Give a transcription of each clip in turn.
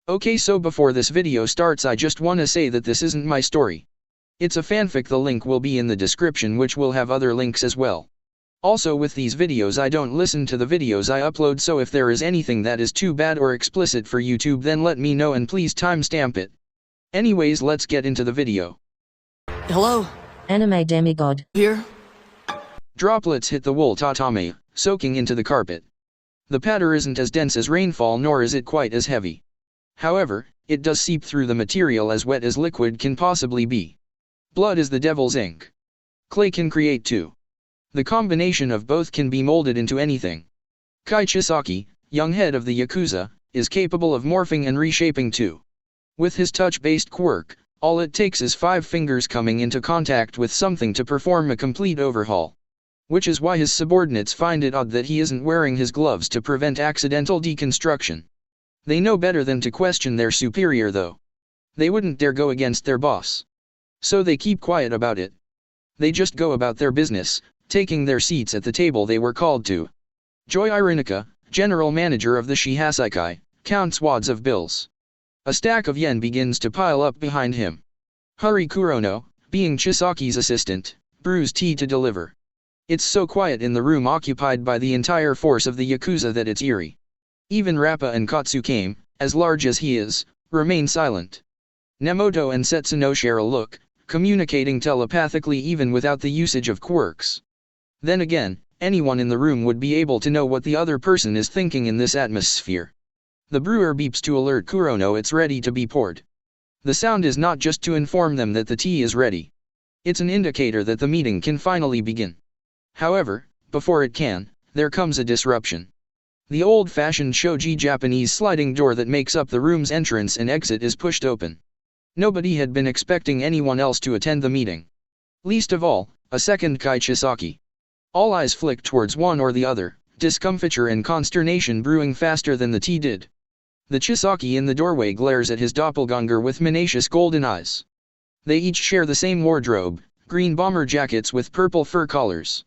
Okay, so before this video starts, I just wanna say that this isn't my story. It's a fanfic. The link will be in the description, which will have other links as well. Also, with these videos I don't listen to the videos I upload, so if there is anything that is too bad or explicit for YouTube, then let me know and please timestamp it. Anyways, let's get into the video. Hello? Anime demigod. Here? Droplets hit the wool tatami, soaking into the carpet. The patter isn't as dense as rainfall, nor is it quite as heavy. However, it does seep through the material as wet as liquid can possibly be. Blood is the devil's ink. Clay can create too. The combination of both can be molded into anything. Kai Chisaki, young head of the Yakuza, is capable of morphing and reshaping too. With his touch-based quirk, all it takes is 5 fingers coming into contact with something to perform a complete overhaul. Which is why his subordinates find it odd that he isn't wearing his gloves to prevent accidental deconstruction. They know better than to question their superior though. They wouldn't dare go against their boss. So they keep quiet about it. They just go about their business, taking their seats at the table they were called to. Joy Irenica, general manager of the Shihasaikai, counts wads of bills. A stack of yen begins to pile up behind him. Hari Kurono, being Chisaki's assistant, brews tea to deliver. It's so quiet in the room occupied by the entire force of the Yakuza that it's eerie. Even Rappa and Katsukame, as large as he is, remain silent. Nemoto and Setsuno share a look, communicating telepathically even without the usage of quirks. Then again, anyone in the room would be able to know what the other person is thinking in this atmosphere. The brewer beeps to alert Kurono it's ready to be poured. The sound is not just to inform them that the tea is ready. It's an indicator that the meeting can finally begin. However, before it can, there comes a disruption. The old-fashioned shoji Japanese sliding door that makes up the room's entrance and exit is pushed open. Nobody had been expecting anyone else to attend the meeting. Least of all, a second Kai Chisaki. All eyes flick towards one or the other, discomfiture and consternation brewing faster than the tea did. The Chisaki in the doorway glares at his doppelganger with menacious golden eyes. They each share the same wardrobe, green bomber jackets with purple fur collars.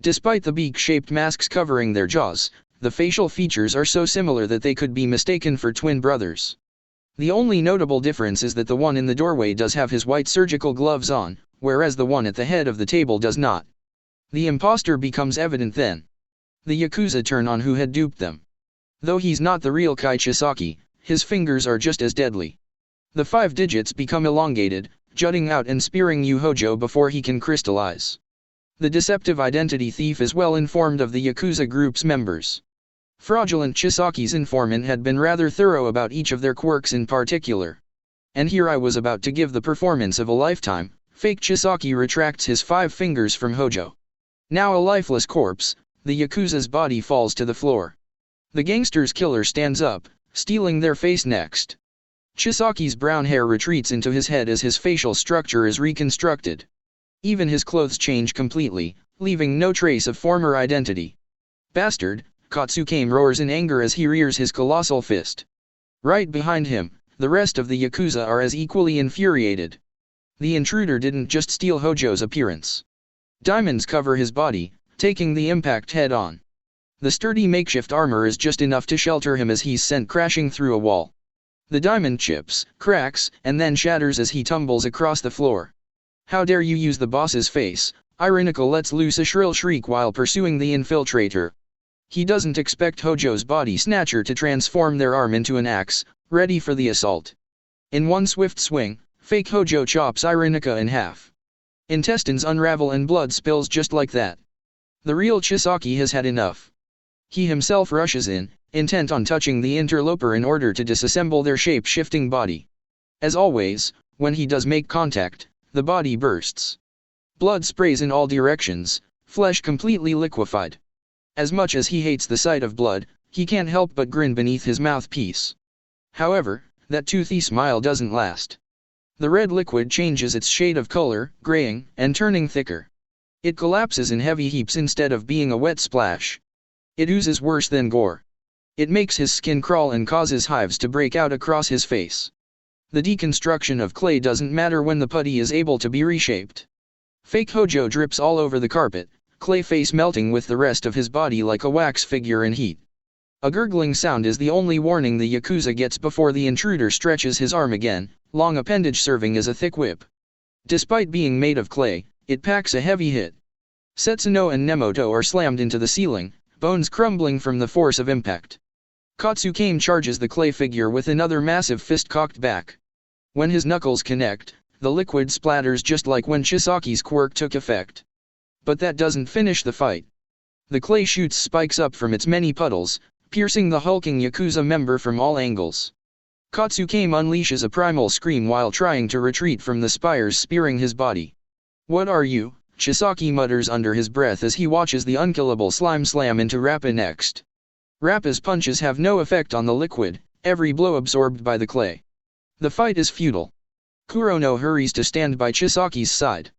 Despite the beak-shaped masks covering their jaws, the facial features are so similar that they could be mistaken for twin brothers. The only notable difference is that the one in the doorway does have his white surgical gloves on, whereas the one at the head of the table does not. The imposter becomes evident then. The Yakuza turn on who had duped them. Though he's not the real Kai Chisaki, his fingers are just as deadly. The 5 digits become elongated, jutting out and spearing Hojo before he can crystallize. The deceptive identity thief is well informed of the Yakuza group's members. Fraudulent Chisaki's informant had been rather thorough about each of their quirks in particular. And here I was about to give the performance of a lifetime. Fake Chisaki retracts his 5 fingers from Hojo. Now a lifeless corpse, the Yakuza's body falls to the floor. The gangster's killer stands up, stealing their face next. Chisaki's brown hair retreats into his head as his facial structure is reconstructed. Even his clothes change completely, leaving no trace of former identity. Bastard! Katsukame roars in anger as he rears his colossal fist. Right behind him, the rest of the Yakuza are as equally infuriated. The intruder didn't just steal Hojo's appearance. Diamonds cover his body, taking the impact head-on. The sturdy makeshift armor is just enough to shelter him as he's sent crashing through a wall. The diamond chips, cracks, and then shatters as he tumbles across the floor. How dare you use the boss's face? Irenica lets loose a shrill shriek while pursuing the infiltrator. He doesn't expect Hojo's body snatcher to transform their arm into an axe, ready for the assault. In one swift swing, fake Hojo chops Irenica in half. Intestines unravel and blood spills just like that. The real Chisaki has had enough. He himself rushes in, intent on touching the interloper in order to disassemble their shape-shifting body. As always, when he does make contact, the body bursts. Blood sprays in all directions, flesh completely liquefied. As much as he hates the sight of blood, he can't help but grin beneath his mouthpiece. However, that toothy smile doesn't last. The red liquid changes its shade of color, graying, and turning thicker. It collapses in heavy heaps instead of being a wet splash. It oozes worse than gore. It makes his skin crawl and causes hives to break out across his face. The deconstruction of clay doesn't matter when the putty is able to be reshaped. Fake Hojo drips all over the carpet, clay face melting with the rest of his body like a wax figure in heat. A gurgling sound is the only warning the Yakuza gets before the intruder stretches his arm again, long appendage serving as a thick whip. Despite being made of clay, it packs a heavy hit. Setsuno and Nemoto are slammed into the ceiling, bones crumbling from the force of impact. Katsukame charges the clay figure with another massive fist cocked back. When his knuckles connect, the liquid splatters just like when Chisaki's quirk took effect. But that doesn't finish the fight. The clay shoots spikes up from its many puddles, piercing the hulking Yakuza member from all angles. Katsukame unleashes a primal scream while trying to retreat from the spires spearing his body. "What are you?" Chisaki mutters under his breath as he watches the unkillable slime slam into Rappa next. Rappa's punches have no effect on the liquid, every blow absorbed by the clay. The fight is futile. Kurono hurries to stand by Chisaki's side.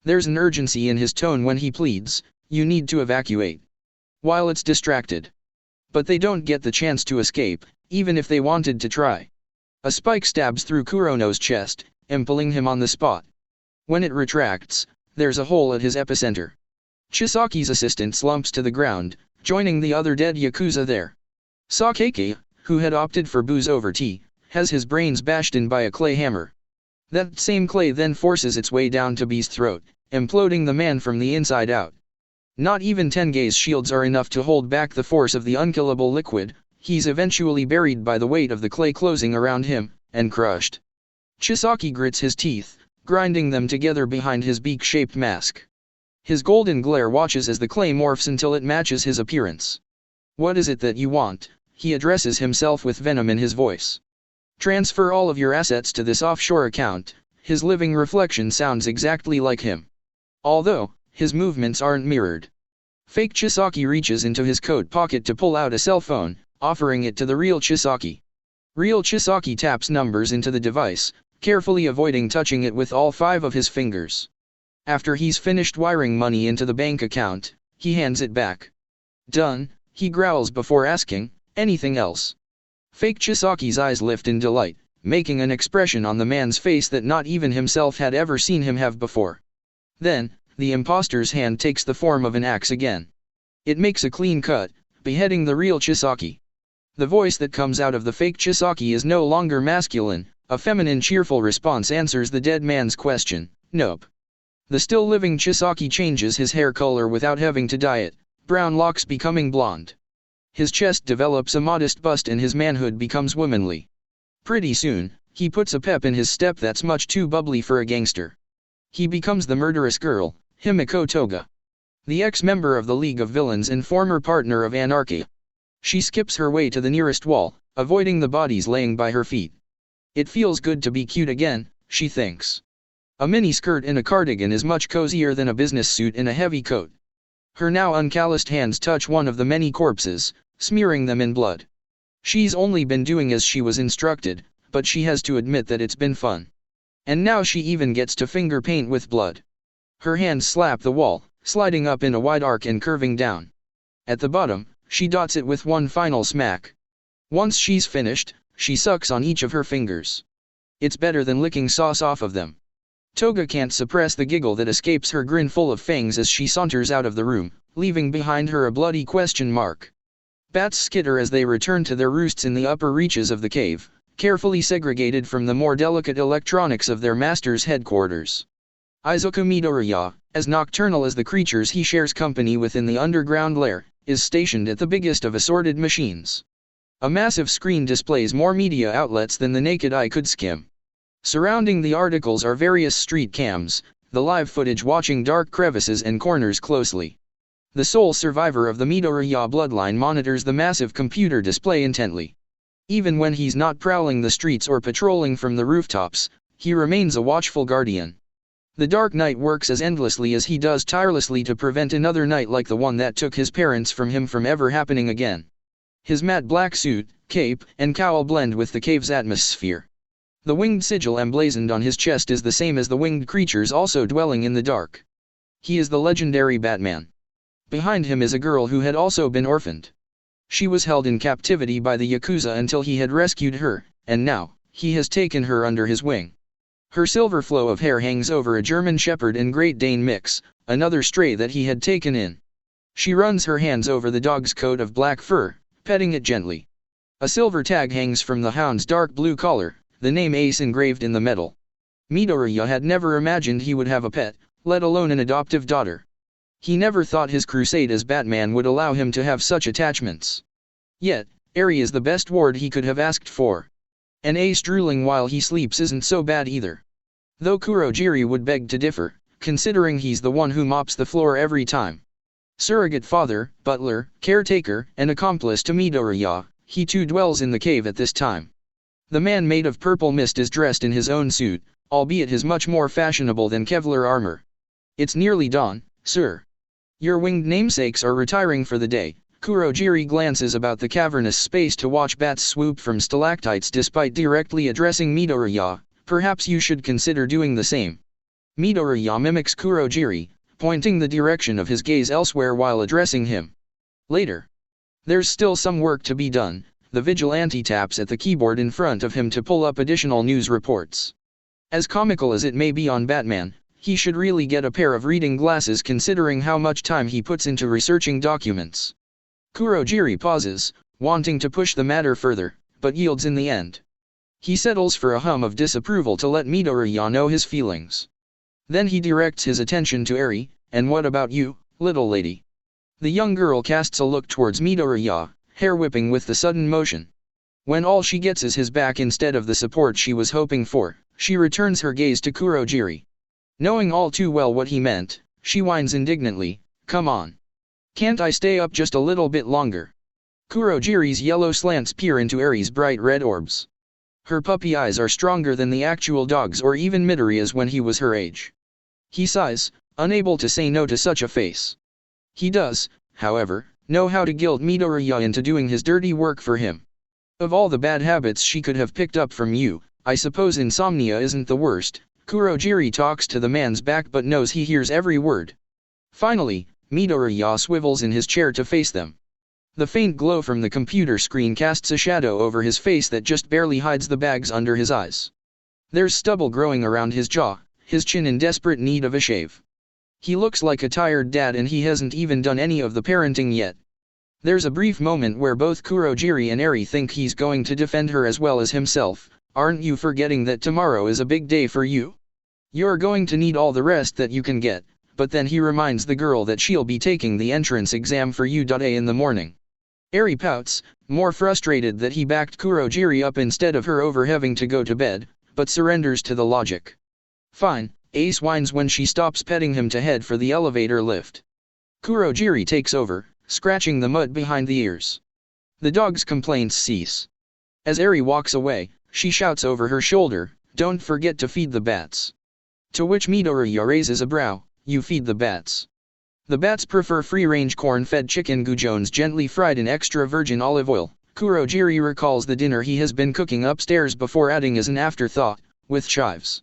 There's an urgency in his tone when he pleads, "You need to evacuate." While it's distracted. But they don't get the chance to escape, even if they wanted to try. A spike stabs through Kurono's chest, impaling him on the spot. When it retracts, there's a hole at his epicenter. Chisaki's assistant slumps to the ground, joining the other dead Yakuza there. Sakeke, who had opted for booze over tea, has his brains bashed in by a clay hammer. That same clay then forces its way down to B's throat, imploding the man from the inside out. Not even Tenge's shields are enough to hold back the force of the unkillable liquid. He's eventually buried by the weight of the clay closing around him, and crushed. Chisaki grits his teeth, grinding them together behind his beak-shaped mask. His golden glare watches as the clay morphs until it matches his appearance. "What is it that you want?" he addresses himself with venom in his voice. "Transfer all of your assets to this offshore account." His living reflection sounds exactly like him. Although, his movements aren't mirrored. Fake Chisaki reaches into his coat pocket to pull out a cell phone, offering it to the real Chisaki. Real Chisaki taps numbers into the device, carefully avoiding touching it with all 5 of his fingers. After he's finished wiring money into the bank account, he hands it back. "Done," he growls before asking, "Anything else?" Fake Chisaki's eyes lift in delight, making an expression on the man's face that not even himself had ever seen him have before. Then, the imposter's hand takes the form of an axe again. It makes a clean cut, beheading the real Chisaki. The voice that comes out of the fake Chisaki is no longer masculine. A feminine cheerful response answers the dead man's question, "Nope." The still living Chisaki changes his hair color without having to dye it, brown locks becoming blonde. His chest develops a modest bust and his manhood becomes womanly. Pretty soon, he puts a pep in his step that's much too bubbly for a gangster. He becomes the murderous girl, Himiko Toga. The ex-member of the League of Villains and former partner of Anarchy. She skips her way to the nearest wall, avoiding the bodies laying by her feet. It feels good to be cute again, she thinks. A mini-skirt in a cardigan is much cozier than a business suit in a heavy coat. Her now uncalloused hands touch one of the many corpses, smearing them in blood. She's only been doing as she was instructed, but she has to admit that it's been fun. And now she even gets to finger paint with blood. Her hands slap the wall, sliding up in a wide arc and curving down. At the bottom, she dots it with one final smack. Once she's finished, she sucks on each of her fingers. It's better than licking sauce off of them. Toga can't suppress the giggle that escapes her grin full of fangs as she saunters out of the room, leaving behind her a bloody question mark. Bats skitter as they return to their roosts in the upper reaches of the cave, carefully segregated from the more delicate electronics of their master's headquarters. Izuku Midoriya, as nocturnal as the creatures he shares company with in the underground lair, is stationed at the biggest of assorted machines. A massive screen displays more media outlets than the naked eye could skim. Surrounding the articles are various street cams, the live footage watching dark crevices and corners closely. The sole survivor of the Midoriya bloodline monitors the massive computer display intently. Even when he's not prowling the streets or patrolling from the rooftops, he remains a watchful guardian. The Dark Knight works as endlessly as he does tirelessly to prevent another night like the one that took his parents from him from ever happening again. His matte black suit, cape, and cowl blend with the cave's atmosphere. The winged sigil emblazoned on his chest is the same as the winged creatures also dwelling in the dark. He is the legendary Batman. Behind him is a girl who had also been orphaned. She was held in captivity by the Yakuza until he had rescued her, and now, he has taken her under his wing. Her silver flow of hair hangs over a German Shepherd and Great Dane mix, another stray that he had taken in. She runs her hands over the dog's coat of black fur, petting it gently. A silver tag hangs from the hound's dark blue collar, the name Ace engraved in the metal. Midoriya had never imagined he would have a pet, let alone an adoptive daughter. He never thought his crusade as Batman would allow him to have such attachments. Yet, Eri is the best ward he could have asked for. An Ace drooling while he sleeps isn't so bad either. Though Kurogiri would beg to differ, considering he's the one who mops the floor every time. Surrogate father, butler, caretaker, and accomplice to Midoriya, he too dwells in the cave at this time. The man made of purple mist is dressed in his own suit, albeit his much more fashionable than Kevlar armor. It's nearly dawn, sir. Your winged namesakes are retiring for the day. Kurogiri glances about the cavernous space to watch bats swoop from stalactites despite directly addressing Midoriya. Perhaps you should consider doing the same. Midoriya mimics Kurogiri, pointing the direction of his gaze elsewhere while addressing him. Later. There's still some work to be done. The vigilante taps at the keyboard in front of him to pull up additional news reports. As comical as it may be on Batman, he should really get a pair of reading glasses considering how much time he puts into researching documents. Kurogiri pauses, wanting to push the matter further, but yields in the end. He settles for a hum of disapproval to let Midoriya know his feelings. Then he directs his attention to Eri, and what about you, little lady? The young girl casts a look towards Midoriya, hair whipping with the sudden motion. When all she gets is his back instead of the support she was hoping for, she returns her gaze to Kurogiri. Knowing all too well what he meant, she whines indignantly, "Come on. Can't I stay up just a little bit longer?" Kurogiri's yellow slants peer into Eri's bright red orbs. Her puppy eyes are stronger than the actual dog's or even Midoriya's when he was her age. He sighs, unable to say no to such a face. He does, however, know how to guilt Midoriya into doing his dirty work for him. Of all the bad habits she could have picked up from you, I suppose insomnia isn't the worst. Kurogiri talks to the man's back but knows he hears every word. Finally, Midoriya swivels in his chair to face them. The faint glow from the computer screen casts a shadow over his face that just barely hides the bags under his eyes. There's stubble growing around his jaw, his chin in desperate need of a shave. He looks like a tired dad and he hasn't even done any of the parenting yet. There's a brief moment where both Kurogiri and Eri think he's going to defend her as well as himself. Aren't you forgetting that tomorrow is a big day for you? You're going to need all the rest that you can get, but then he reminds the girl that she'll be taking the entrance exam for U.A in the morning. Eri pouts, more frustrated that he backed Kurogiri up instead of her over having to go to bed, but surrenders to the logic. Fine, Ace whines when she stops petting him to head for the elevator lift. Kurogiri takes over, scratching the mud behind the ears. The dog's complaints cease. As Eri walks away, she shouts over her shoulder, "Don't forget to feed the bats." To which Midoriya raises a brow, "You feed the bats?" The bats prefer free-range corn-fed chicken goujones gently fried in extra virgin olive oil. Kurogiri recalls the dinner he has been cooking upstairs before adding as an afterthought, with chives.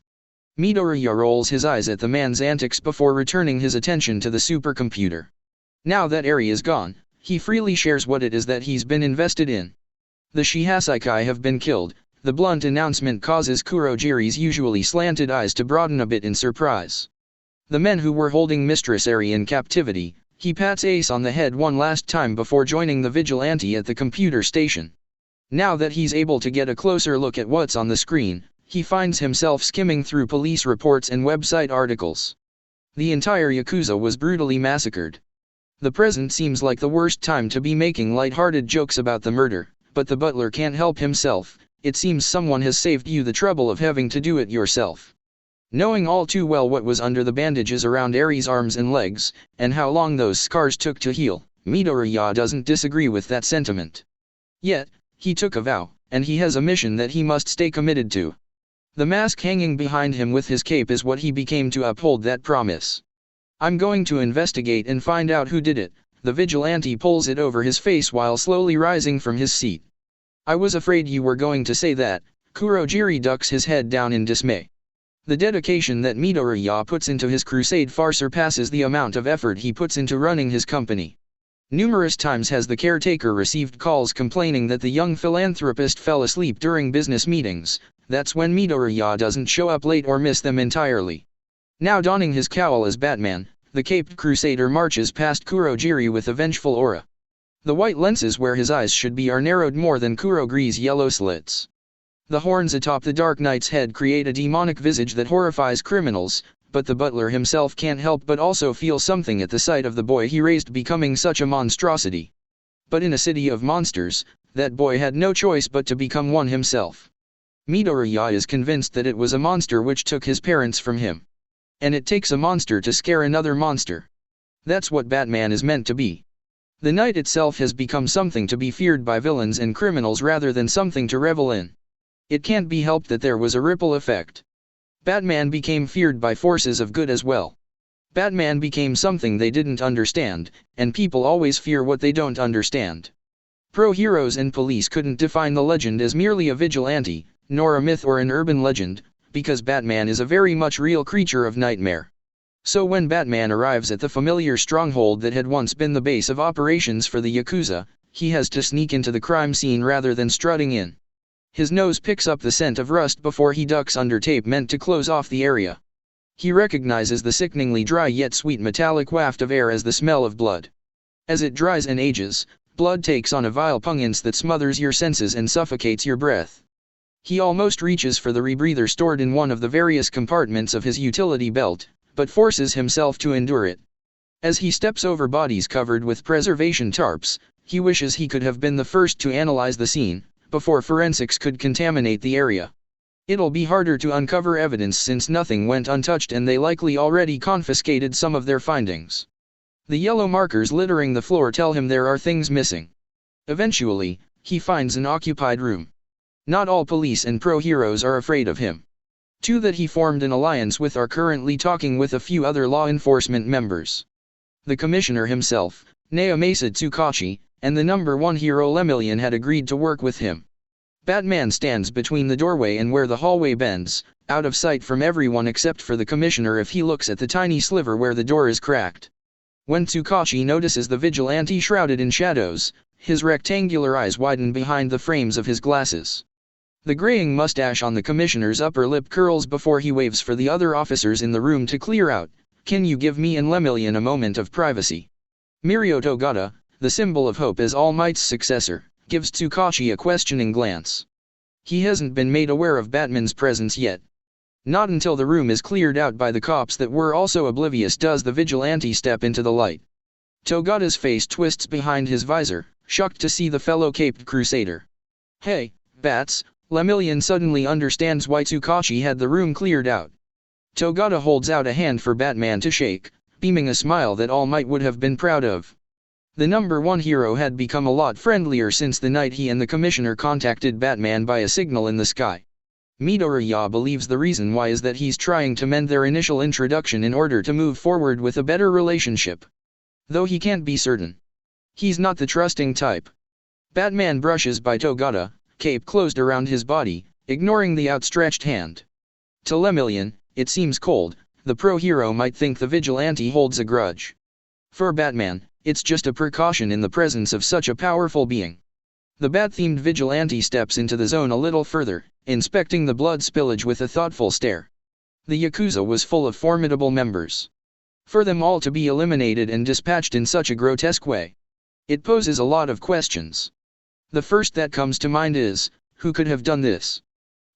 Midoriya rolls his eyes at the man's antics before returning his attention to the supercomputer. Now that Eri is gone, he freely shares what it is that he's been invested in. The Shihasaikai have been killed. The blunt announcement causes Kurogiri's usually slanted eyes to broaden a bit in surprise. The men who were holding Mistress Eri in captivity, he pats Ace on the head one last time before joining the vigilante at the computer station. Now that he's able to get a closer look at what's on the screen, he finds himself skimming through police reports and website articles. The entire Yakuza was brutally massacred. The present seems like the worst time to be making light-hearted jokes about the murder, but the butler can't help himself. It seems someone has saved you the trouble of having to do it yourself. Knowing all too well what was under the bandages around Eri's arms and legs, and how long those scars took to heal, Midoriya doesn't disagree with that sentiment. Yet, he took a vow, and he has a mission that he must stay committed to. The mask hanging behind him with his cape is what he became to uphold that promise. "I'm going to investigate and find out who did it." The vigilante pulls it over his face while slowly rising from his seat. "I was afraid you were going to say that." Kurogiri ducks his head down in dismay. The dedication that Midoriya puts into his crusade far surpasses the amount of effort he puts into running his company. Numerous times has the caretaker received calls complaining that the young philanthropist fell asleep during business meetings. That's when Midoriya doesn't show up late or miss them entirely. Now donning his cowl as Batman, the caped crusader marches past Kurogiri with a vengeful aura. The white lenses where his eyes should be are narrowed more than Kurogri's yellow slits. The horns atop the Dark Knight's head create a demonic visage that horrifies criminals, but the butler himself can't help but also feel something at the sight of the boy he raised becoming such a monstrosity. But in a city of monsters, that boy had no choice but to become one himself. Midoriya is convinced that it was a monster which took his parents from him. And it takes a monster to scare another monster. That's what Batman is meant to be. The Knight itself has become something to be feared by villains and criminals rather than something to revel in. It can't be helped that there was a ripple effect. Batman became feared by forces of good as well. Batman became something they didn't understand, and people always fear what they don't understand. Pro-heroes and police couldn't define the legend as merely a vigilante, nor a myth or an urban legend, because Batman is a very much real creature of nightmare. So when Batman arrives at the familiar stronghold that had once been the base of operations for the Yakuza, he has to sneak into the crime scene rather than strutting in. His nose picks up the scent of rust before he ducks under tape meant to close off the area. He recognizes the sickeningly dry yet sweet metallic waft of air as the smell of blood. As it dries and ages, blood takes on a vile pungence that smothers your senses and suffocates your breath. He almost reaches for the rebreather stored in one of the various compartments of his utility belt, but forces himself to endure it. As he steps over bodies covered with preservation tarps, he wishes he could have been the first to analyze the scene, before forensics could contaminate the area. It'll be harder to uncover evidence since nothing went untouched and they likely already confiscated some of their findings. The yellow markers littering the floor tell him there are things missing. Eventually, he finds an occupied room. Not all police and pro-heroes are afraid of him. Two that he formed an alliance with are currently talking with a few other law enforcement members. The commissioner himself, Naomasa Tsukachi, and the number one hero Lemillion had agreed to work with him. Batman stands between the doorway and where the hallway bends, out of sight from everyone except for the commissioner if he looks at the tiny sliver where the door is cracked. When Tsukachi notices the vigilante shrouded in shadows, his rectangular eyes widen behind the frames of his glasses. The graying mustache on the commissioner's upper lip curls before he waves for the other officers in the room to clear out. Can you give me and Lemillion a moment of privacy? Mirio Togata, the symbol of hope as All Might's successor, gives Tsukachi a questioning glance. He hasn't been made aware of Batman's presence yet. Not until the room is cleared out by the cops that were also oblivious does the vigilante step into the light. Togata's face twists behind his visor, shocked to see the fellow caped crusader. Hey, Bats, Lemillion suddenly understands why Tsukachi had the room cleared out. Togata holds out a hand for Batman to shake, beaming a smile that All Might would have been proud of. The number one hero had become a lot friendlier since the night he and the commissioner contacted Batman by a signal in the sky. Midoriya believes the reason why is that he's trying to mend their initial introduction in order to move forward with a better relationship. Though he can't be certain. He's not the trusting type. Batman brushes by Togata, cape closed around his body, ignoring the outstretched hand. To Lemillion, it seems cold. The pro-hero might think the vigilante holds a grudge. For Batman, it's just a precaution in the presence of such a powerful being. The bat-themed vigilante steps into the zone a little further, inspecting the blood spillage with a thoughtful stare. The Yakuza was full of formidable members. For them all to be eliminated and dispatched in such a grotesque way, it poses a lot of questions. The first that comes to mind is, who could have done this?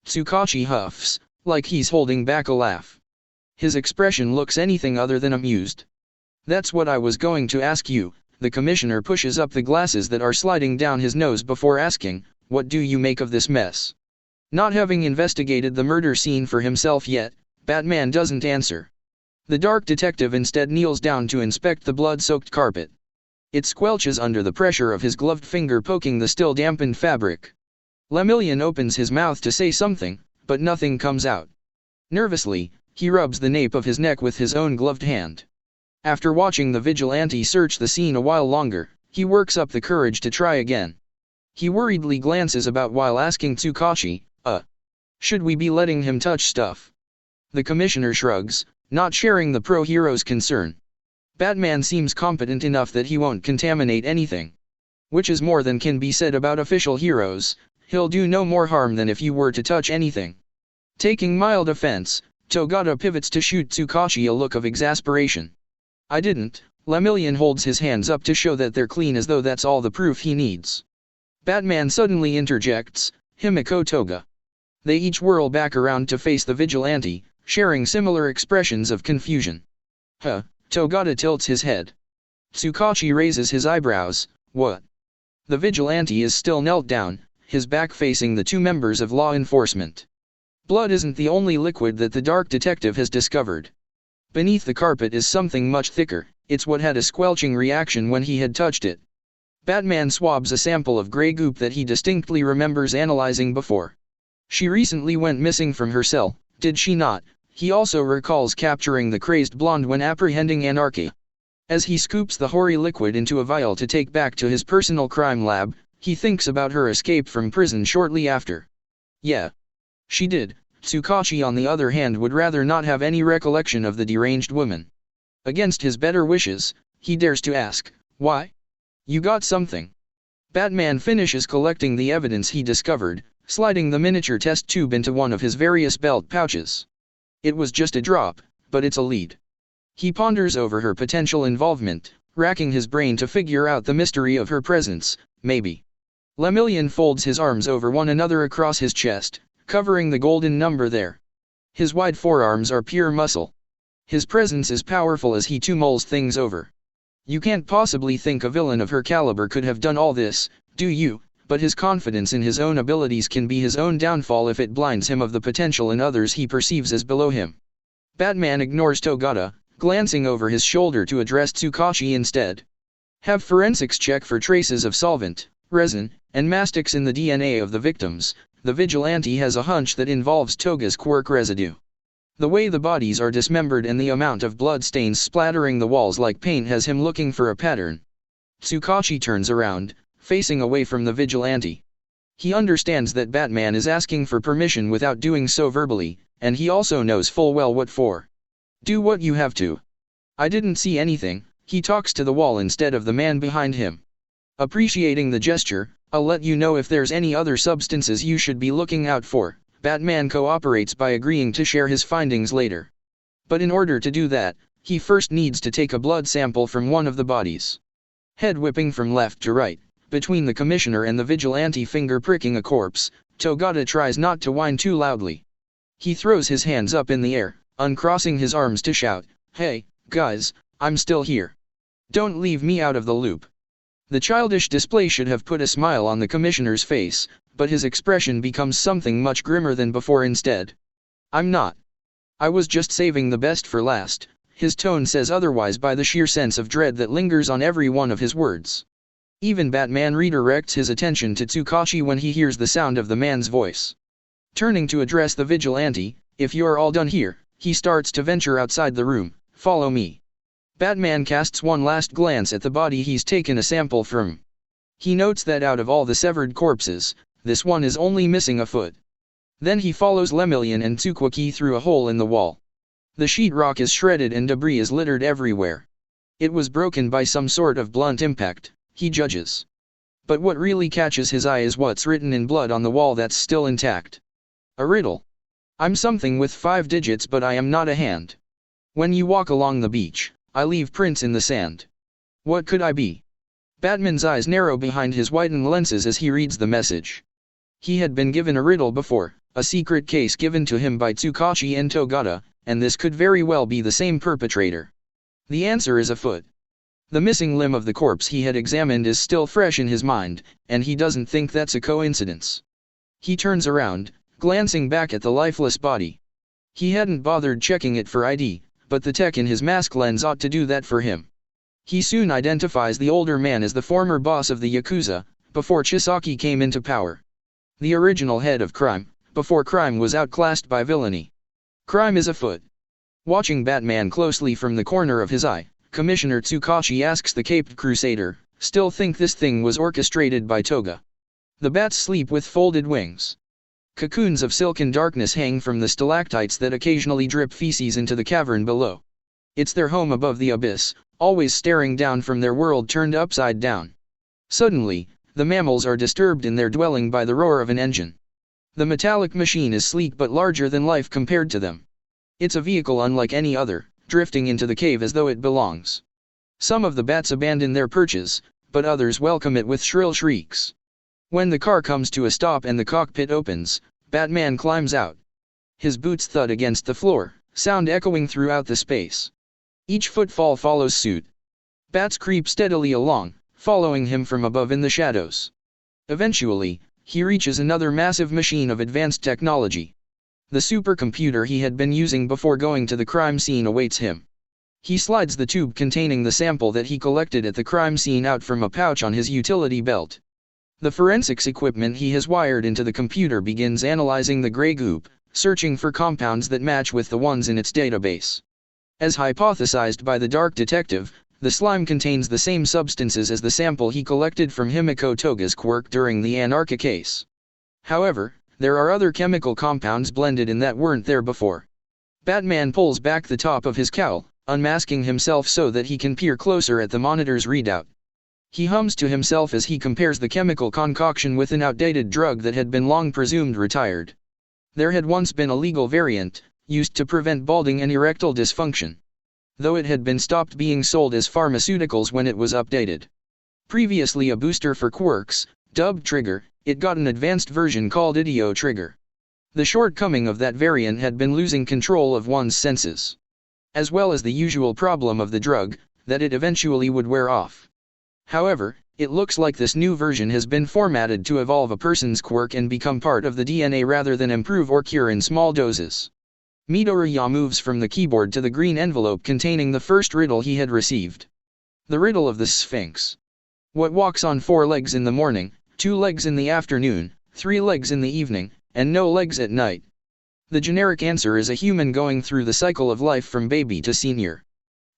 Tsukachi huffs, like he's holding back a laugh. His expression looks anything other than amused. That's what I was going to ask you. The commissioner pushes up the glasses that are sliding down his nose before asking, what do you make of this mess? Not having investigated the murder scene for himself yet, Batman doesn't answer. The dark detective instead kneels down to inspect the blood-soaked carpet. It squelches under the pressure of his gloved finger poking the still dampened fabric. Lemillion opens his mouth to say something, but nothing comes out. Nervously, he rubs the nape of his neck with his own gloved hand. After watching the vigilante search the scene a while longer, he works up the courage to try again. He worriedly glances about while asking Tsukachi, should we be letting him touch stuff? The commissioner shrugs, not sharing the pro-hero's concern. Batman seems competent enough that he won't contaminate anything. Which is more than can be said about official heroes. He'll do no more harm than if you were to touch anything. Taking mild offense, Togata pivots to shoot Tsukachi a look of exasperation. I didn't, Lemillion holds his hands up to show that they're clean as though that's all the proof he needs. Batman suddenly interjects, Himiko Toga. They each whirl back around to face the vigilante, sharing similar expressions of confusion. Huh, Togata tilts his head. Tsukachi raises his eyebrows, what? The vigilante is still knelt down, his back facing the two members of law enforcement. Blood isn't the only liquid that the dark detective has discovered. Beneath the carpet is something much thicker, it's what had a squelching reaction when he had touched it. Batman swabs a sample of gray goop that he distinctly remembers analyzing before. She recently went missing from her cell, did she not? He also recalls capturing the crazed blonde when apprehending Anarchy. As he scoops the hoary liquid into a vial to take back to his personal crime lab, he thinks about her escape from prison shortly after. Yeah. She did. Tsukachi on the other hand would rather not have any recollection of the deranged woman. Against his better wishes, he dares to ask, why? You got something. Batman finishes collecting the evidence he discovered, sliding the miniature test tube into one of his various belt pouches. It was just a drop, but it's a lead. He ponders over her potential involvement, racking his brain to figure out the mystery of her presence, maybe. Lemillion folds his arms over one another across his chest, covering the golden number there. His wide forearms are pure muscle. His presence is powerful as he mulls things over. You can't possibly think a villain of her caliber could have done all this, do you? But his confidence in his own abilities can be his own downfall if it blinds him of the potential in others he perceives as below him. Batman ignores Togata, glancing over his shoulder to address Tsukachi instead. Have forensics check for traces of solvent, resin, and mastics in the DNA of the victims. The vigilante has a hunch that involves Toga's quirk residue. The way the bodies are dismembered and the amount of blood stains splattering the walls like paint has him looking for a pattern. Tsukachi turns around, facing away from the vigilante. He understands that Batman is asking for permission without doing so verbally, and he also knows full well what for. Do what you have to. I didn't see anything. He talks to the wall instead of the man behind him. Appreciating the gesture, I'll let you know if there's any other substances you should be looking out for. Batman cooperates by agreeing to share his findings later. But in order to do that, he first needs to take a blood sample from one of the bodies. Head whipping from left to right, between the commissioner and the vigilante finger pricking a corpse, Togata tries not to whine too loudly. He throws his hands up in the air, uncrossing his arms to shout, "Hey, guys, I'm still here. Don't leave me out of the loop." The childish display should have put a smile on the commissioner's face, but his expression becomes something much grimmer than before instead. "I'm not. I was just saving the best for last." His tone says otherwise by the sheer sense of dread that lingers on every one of his words. Even Batman redirects his attention to Tsukachi when he hears the sound of the man's voice. Turning to address the vigilante, "If you're all done here," he starts to venture outside the room. "Follow me." Batman casts one last glance at the body he's taken a sample from. He notes that out of all the severed corpses, this one is only missing a foot. Then he follows Lemillion and Tsukachi through a hole in the wall. The sheetrock is shredded and debris is littered everywhere. It was broken by some sort of blunt impact, he judges. But what really catches his eye is what's written in blood on the wall that's still intact. A riddle. "I'm something with 5 digits but I am not a hand. When you walk along the beach, I leave prints in the sand. What could I be?" Batman's eyes narrow behind his whitened lenses as he reads the message. He had been given a riddle before, a secret case given to him by Tsukachi and Togata, and this could very well be the same perpetrator. The answer is a foot. The missing limb of the corpse he had examined is still fresh in his mind, and he doesn't think that's a coincidence. He turns around, glancing back at the lifeless body. He hadn't bothered checking it for ID, but the tech in his mask lens ought to do that for him. He soon identifies the older man as the former boss of the Yakuza, before Chisaki came into power. The original head of crime, before crime was outclassed by villainy. Crime is afoot. Watching Batman closely from the corner of his eye, Commissioner Tsukachi asks the Caped Crusader, "Still think this thing was orchestrated by Toga?" The bats sleep with folded wings. Cocoons of silken darkness hang from the stalactites that occasionally drip feces into the cavern below. It's their home above the abyss, always staring down from their world turned upside down. Suddenly, the mammals are disturbed in their dwelling by the roar of an engine. The metallic machine is sleek but larger than life compared to them. It's a vehicle unlike any other, drifting into the cave as though it belongs. Some of the bats abandon their perches, but others welcome it with shrill shrieks. When the car comes to a stop and the cockpit opens, Batman climbs out. His boots thud against the floor, sound echoing throughout the space. Each footfall follows suit. Bats creep steadily along, following him from above in the shadows. Eventually, he reaches another massive machine of advanced technology. The supercomputer he had been using before going to the crime scene awaits him. He slides the tube containing the sample that he collected at the crime scene out from a pouch on his utility belt. The forensics equipment he has wired into the computer begins analyzing the gray goop, searching for compounds that match with the ones in its database. As hypothesized by the dark detective, the slime contains the same substances as the sample he collected from Himiko Toga's quirk during the Anarcha case. However, there are other chemical compounds blended in that weren't there before. Batman pulls back the top of his cowl, unmasking himself so that he can peer closer at the monitor's readout. He hums to himself as he compares the chemical concoction with an outdated drug that had been long presumed retired. There had once been a legal variant, used to prevent balding and erectile dysfunction, though it had been stopped being sold as pharmaceuticals when it was updated. Previously a booster for quirks, dubbed Trigger, it got an advanced version called Idio Trigger. The shortcoming of that variant had been losing control of one's senses, as well as the usual problem of the drug, that it eventually would wear off. However, it looks like this new version has been formatted to evolve a person's quirk and become part of the DNA rather than improve or cure in small doses. Midoriya moves from the keyboard to the green envelope containing the first riddle he had received. The riddle of the Sphinx. What walks on 4 legs in the morning, 2 legs in the afternoon, 3 legs in the evening, and no legs at night? The generic answer is a human going through the cycle of life from baby to senior.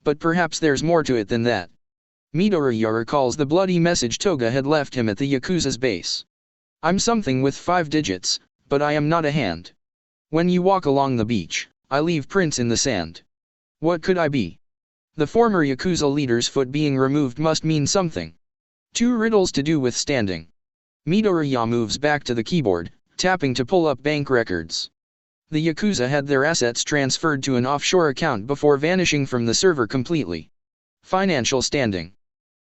But perhaps there's more to it than that. Midoriya recalls the bloody message Toga had left him at the Yakuza's base. I'm something with 5 digits, but I am not a hand. When you walk along the beach, I leave prints in the sand. What could I be? The former Yakuza leader's foot being removed must mean something. 2 riddles to do with standing. Midoriya moves back to the keyboard, tapping to pull up bank records. The Yakuza had their assets transferred to an offshore account before vanishing from the server completely. Financial standing.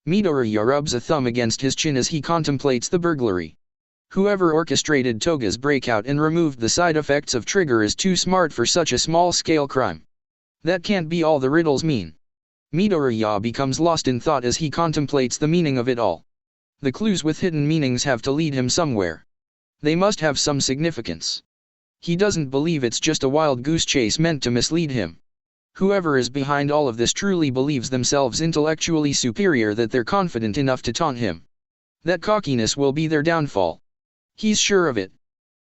Midoriya rubs a thumb against his chin as he contemplates the burglary. Whoever orchestrated Toga's breakout and removed the side effects of Trigger is too smart for such a small-scale crime. That can't be all the riddles mean. Midoriya becomes lost in thought as he contemplates the meaning of it all. The clues with hidden meanings have to lead him somewhere. They must have some significance. He doesn't believe it's just a wild goose chase meant to mislead him. Whoever is behind all of this truly believes themselves intellectually superior, that they're confident enough to taunt him. That cockiness will be their downfall. He's sure of it.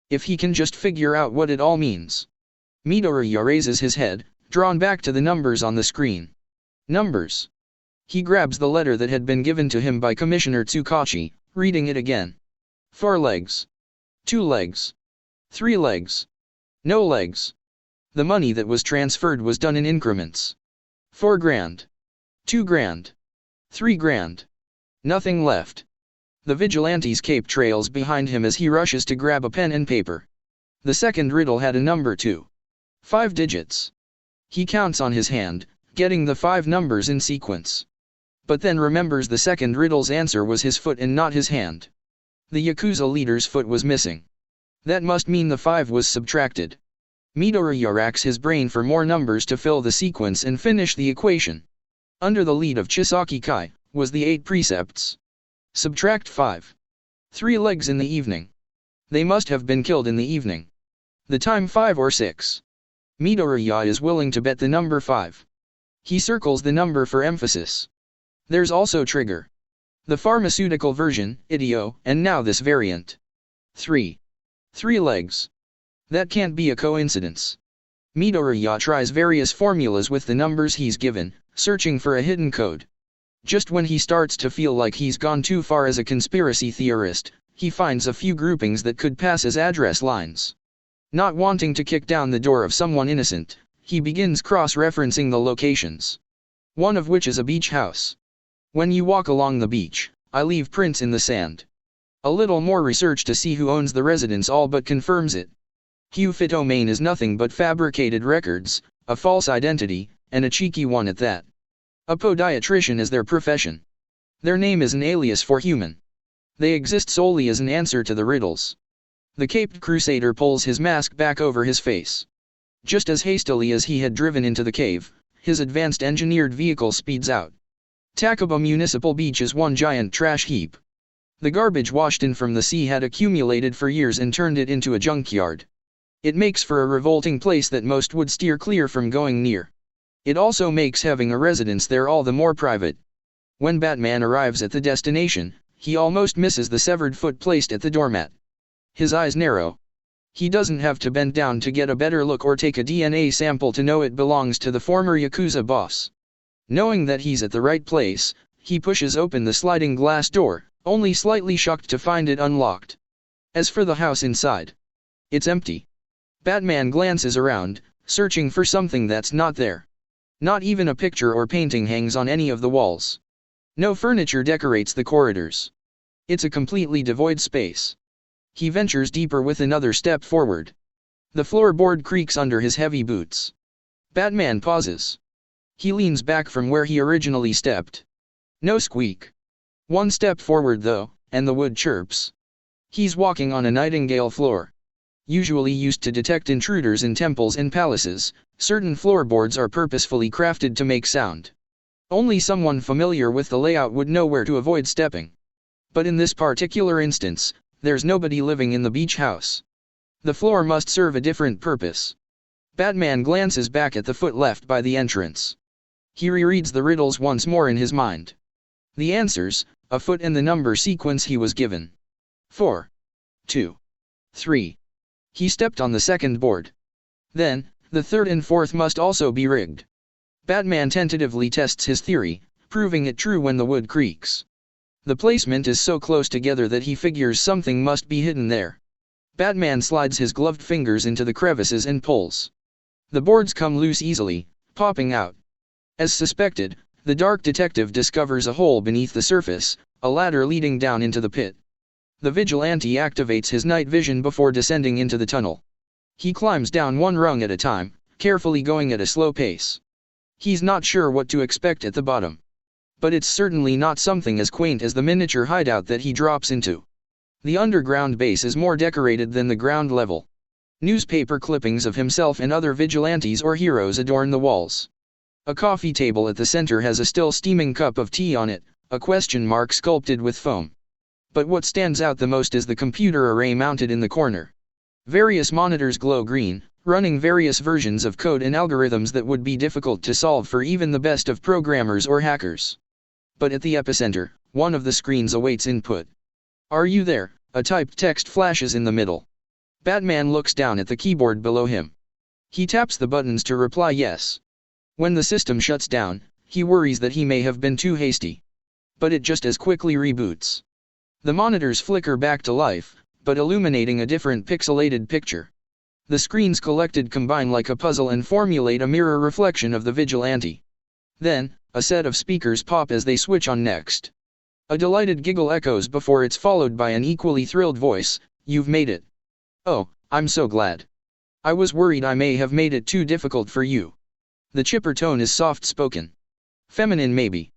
If he can just figure out what it all means. Midoriya raises his head, drawn back to the numbers on the screen. Numbers. He grabs the letter that had been given to him by Commissioner Tsukachi, reading it again. 4 legs. 2 legs. 3 legs. No legs. The money that was transferred was done in increments. 4 grand. 2 grand. 3 grand. Nothing left. The vigilante's cape trails behind him as he rushes to grab a pen and paper. The second riddle had a number too. 5 digits. He counts on his hand, getting the 5 numbers in sequence. But then remembers the second riddle's answer was his foot and not his hand. The Yakuza leader's foot was missing. That must mean the 5 was subtracted. Midoriya racks his brain for more numbers to fill the sequence and finish the equation. Under the lead of Chisaki Kai, was the 8 precepts. Subtract 5. 3 legs in the evening. They must have been killed in the evening. The time 5 or 6. Midoriya is willing to bet the number 5. He circles the number for emphasis. There's also Trigger. The pharmaceutical version, Idio, and now this variant. 3 legs. That can't be a coincidence. Midoriya tries various formulas with the numbers he's given, searching for a hidden code. Just when he starts to feel like he's gone too far as a conspiracy theorist, he finds a few groupings that could pass as address lines. Not wanting to kick down the door of someone innocent, he begins cross-referencing the locations. One of which is a beach house. When you walk along the beach, I leave prints in the sand. A little more research to see who owns the residence all but confirms it. Hufito Main is nothing but fabricated records, a false identity, and a cheeky one at that. A podiatrician is their profession. Their name is an alias for human. They exist solely as an answer to the riddles. The caped crusader pulls his mask back over his face. Just as hastily as he had driven into the cave, his advanced engineered vehicle speeds out. Takaba Municipal Beach is one giant trash heap. The garbage washed in from the sea had accumulated for years and turned it into a junkyard. It makes for a revolting place that most would steer clear from going near. It also makes having a residence there all the more private. When Batman arrives at the destination, he almost misses the severed foot placed at the doormat. His eyes narrow. He doesn't have to bend down to get a better look or take a DNA sample to know it belongs to the former Yakuza boss. Knowing that he's at the right place, he pushes open the sliding glass door, only slightly shocked to find it unlocked. As for the house inside, it's empty. Batman glances around, searching for something that's not there. Not even a picture or painting hangs on any of the walls. No furniture decorates the corridors. It's a completely devoid space. He ventures deeper with another step forward. The floorboard creaks under his heavy boots. Batman pauses. He leans back from where he originally stepped. No squeak. One step forward though, and the wood chirps. He's walking on a nightingale floor. Usually used to detect intruders in temples and palaces, certain floorboards are purposefully crafted to make sound. Only someone familiar with the layout would know where to avoid stepping. But in this particular instance, there's nobody living in the beach house. The floor must serve a different purpose. Batman glances back at the foot left by the entrance. He rereads the riddles once more in his mind. The answers, a foot and the number sequence he was given. 4. 2. 3. He stepped on the second board. Then, the third and fourth must also be rigged. Batman tentatively tests his theory, proving it true when the wood creaks. The placement is so close together that he figures something must be hidden there. Batman slides his gloved fingers into the crevices and pulls. The boards come loose easily, popping out. As suspected, the dark detective discovers a hole beneath the surface, a ladder leading down into the pit. The vigilante activates his night vision before descending into the tunnel. He climbs down one rung at a time, carefully going at a slow pace. He's not sure what to expect at the bottom. But it's certainly not something as quaint as the miniature hideout that he drops into. The underground base is more decorated than the ground level. Newspaper clippings of himself and other vigilantes or heroes adorn the walls. A coffee table at the center has a still steaming cup of tea on it, a question mark sculpted with foam. But what stands out the most is the computer array mounted in the corner. Various monitors glow green, running various versions of code and algorithms that would be difficult to solve for even the best of programmers or hackers. But at the epicenter, one of the screens awaits input. "Are you there?" a typed text flashes in the middle. Batman looks down at the keyboard below him. He taps the buttons to reply yes. When the system shuts down, he worries that he may have been too hasty. But it just as quickly reboots. The monitors flicker back to life, but illuminating a different pixelated picture. The screens collected combine like a puzzle and formulate a mirror reflection of the vigilante. Then, a set of speakers pop as they switch on next. A delighted giggle echoes before it's followed by an equally thrilled voice, "You've made it. Oh, I'm so glad. I was worried I may have made it too difficult for you." The chipper tone is soft-spoken. Feminine maybe.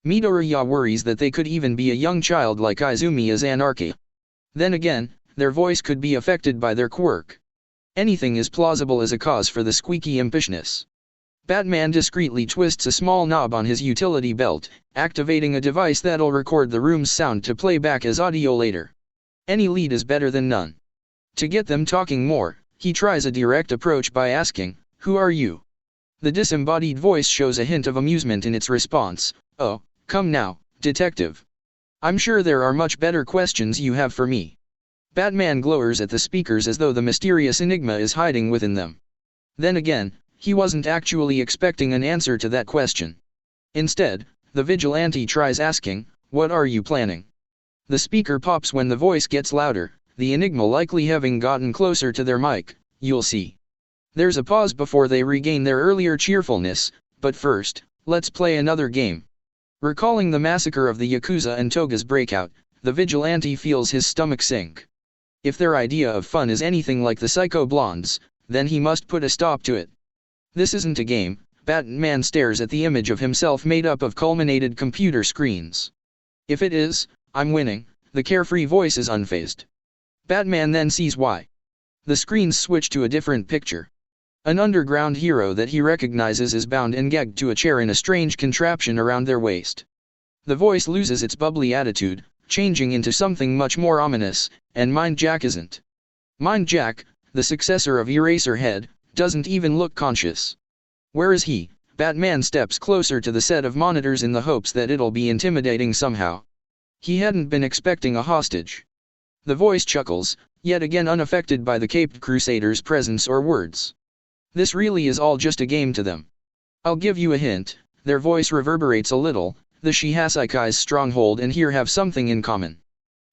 Midoriya worries that they could even be a young child like Izumiya's anarchy. Then again, their voice could be affected by their quirk. Anything is plausible as a cause for the squeaky impishness. Batman discreetly twists a small knob on his utility belt, activating a device that'll record the room's sound to play back as audio later. Any lead is better than none. To get them talking more, he tries a direct approach by asking, "Who are you?" The disembodied voice shows a hint of amusement in its response, "Oh, come now, detective. I'm sure there are much better questions you have for me." Batman glowers at the speakers as though the mysterious enigma is hiding within them. Then again, he wasn't actually expecting an answer to that question. Instead, the vigilante tries asking, "What are you planning?" The speaker pops when the voice gets louder, the enigma likely having gotten closer to their mic. "You'll see." There's a pause before they regain their earlier cheerfulness, but first, let's play another game. Recalling the massacre of the Yakuza and Toga's breakout, the vigilante feels his stomach sink. If their idea of fun is anything like the Psycho Blondes, then he must put a stop to it. This isn't a game, Batman stares at the image of himself made up of culminated computer screens. If it is, I'm winning, the carefree voice is unfazed. Batman then sees why. The screens switch to a different picture. An underground hero that he recognizes is bound and gagged to a chair in a strange contraption around their waist. The voice loses its bubbly attitude, changing into something much more ominous, and Mind Jack isn't. Mind Jack, the successor of Eraserhead, doesn't even look conscious. Where is he? Batman steps closer to the set of monitors in the hopes that it'll be intimidating somehow. He hadn't been expecting a hostage. The voice chuckles, yet again unaffected by the caped crusader's presence or words. This really is all just a game to them. I'll give you a hint, their voice reverberates a little, the Shihasaikai's stronghold and here have something in common.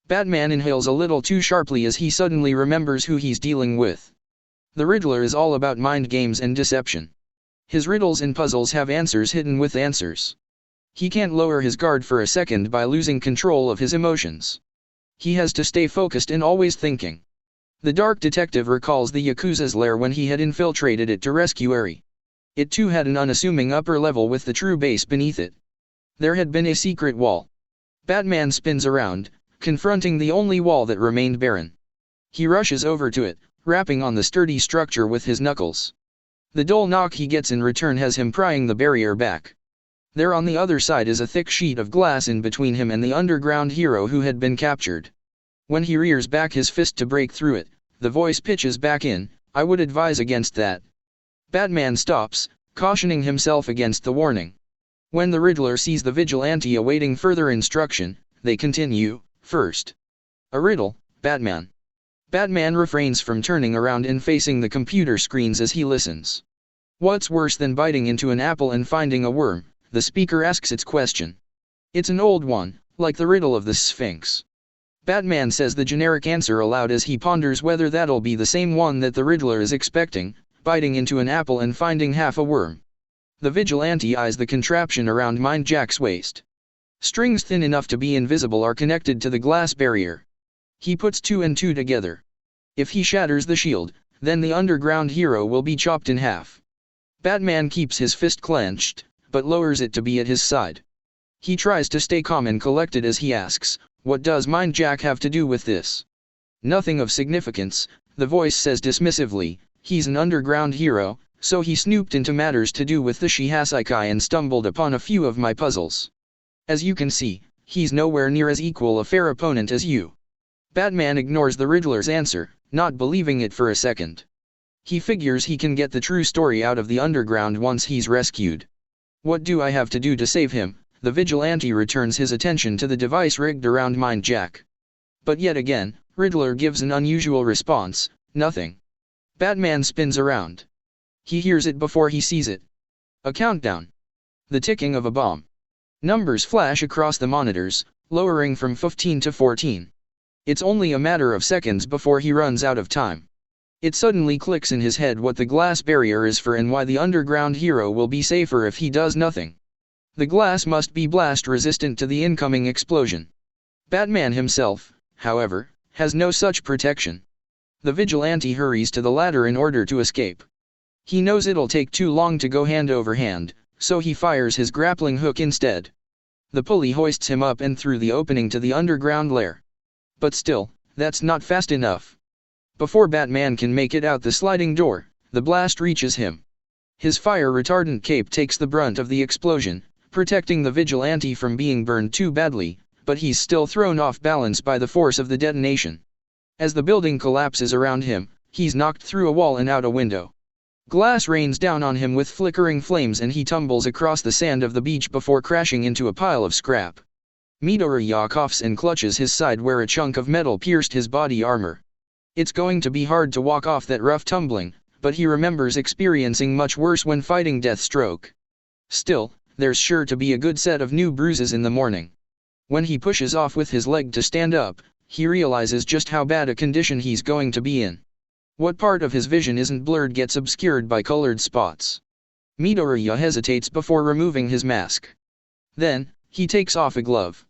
Batman inhales a little too sharply as he suddenly remembers who he's dealing with. The Riddler is all about mind games and deception. His riddles and puzzles have answers hidden with answers. He can't lower his guard for a second by losing control of his emotions. He has to stay focused and always thinking. The dark detective recalls the Yakuza's lair when he had infiltrated it to rescue Eri. It too had an unassuming upper level with the true base beneath it. There had been a secret wall. Batman spins around, confronting the only wall that remained barren. He rushes over to it, rapping on the sturdy structure with his knuckles. The dull knock he gets in return has him prying the barrier back. There on the other side is a thick sheet of glass in between him and the underground hero who had been captured. When he rears back his fist to break through it, the voice pitches back in, "I would advise against that." Batman stops, cautioning himself against the warning. When the Riddler sees the vigilante awaiting further instruction, they continue, "First. A riddle, Batman." Batman refrains from turning around and facing the computer screens as he listens. What's worse than biting into an apple and finding a worm? The speaker asks its question. It's an old one, like the riddle of the Sphinx. Batman says the generic answer aloud as he ponders whether that'll be the same one that the Riddler is expecting, biting into an apple and finding half a worm. The vigilante eyes the contraption around Mind Jack's waist. Strings thin enough to be invisible are connected to the glass barrier. He puts two and two together. If he shatters the shield, then the underground hero will be chopped in half. Batman keeps his fist clenched, but lowers it to be at his side. He tries to stay calm and collected as he asks, "What does Mind Jack have to do with this?" "Nothing of significance," the voice says dismissively. "He's an underground hero, so he snooped into matters to do with the Shihasaikai and stumbled upon a few of my puzzles. As you can see, he's nowhere near as equal a fair opponent as you." Batman ignores the Riddler's answer, not believing it for a second. He figures he can get the true story out of the underground once he's rescued. "What do I have to do to save him?" The vigilante returns his attention to the device rigged around Mind Jack. But yet again, Riddler gives an unusual response, "Nothing." Batman spins around. He hears it before he sees it. A countdown. The ticking of a bomb. Numbers flash across the monitors, lowering from 15 to 14. It's only a matter of seconds before he runs out of time. It suddenly clicks in his head what the glass barrier is for and why the underground hero will be safer if he does nothing. The glass must be blast resistant to the incoming explosion. Batman himself, however, has no such protection. The vigilante hurries to the ladder in order to escape. He knows it'll take too long to go hand over hand, so he fires his grappling hook instead. The pulley hoists him up and through the opening to the underground lair. But still, that's not fast enough. Before Batman can make it out the sliding door, the blast reaches him. His fire retardant cape takes the brunt of the explosion, protecting the vigilante from being burned too badly, but he's still thrown off balance by the force of the detonation. As the building collapses around him, he's knocked through a wall and out a window. Glass rains down on him with flickering flames and he tumbles across the sand of the beach before crashing into a pile of scrap. Midoriya coughs and clutches his side where a chunk of metal pierced his body armor. It's going to be hard to walk off that rough tumbling, but he remembers experiencing much worse when fighting Deathstroke. Still, there's sure to be a good set of new bruises in the morning. When he pushes off with his leg to stand up, he realizes just how bad a condition he's going to be in. What part of his vision isn't blurred gets obscured by colored spots. Midoriya hesitates before removing his mask. Then, he takes off a glove.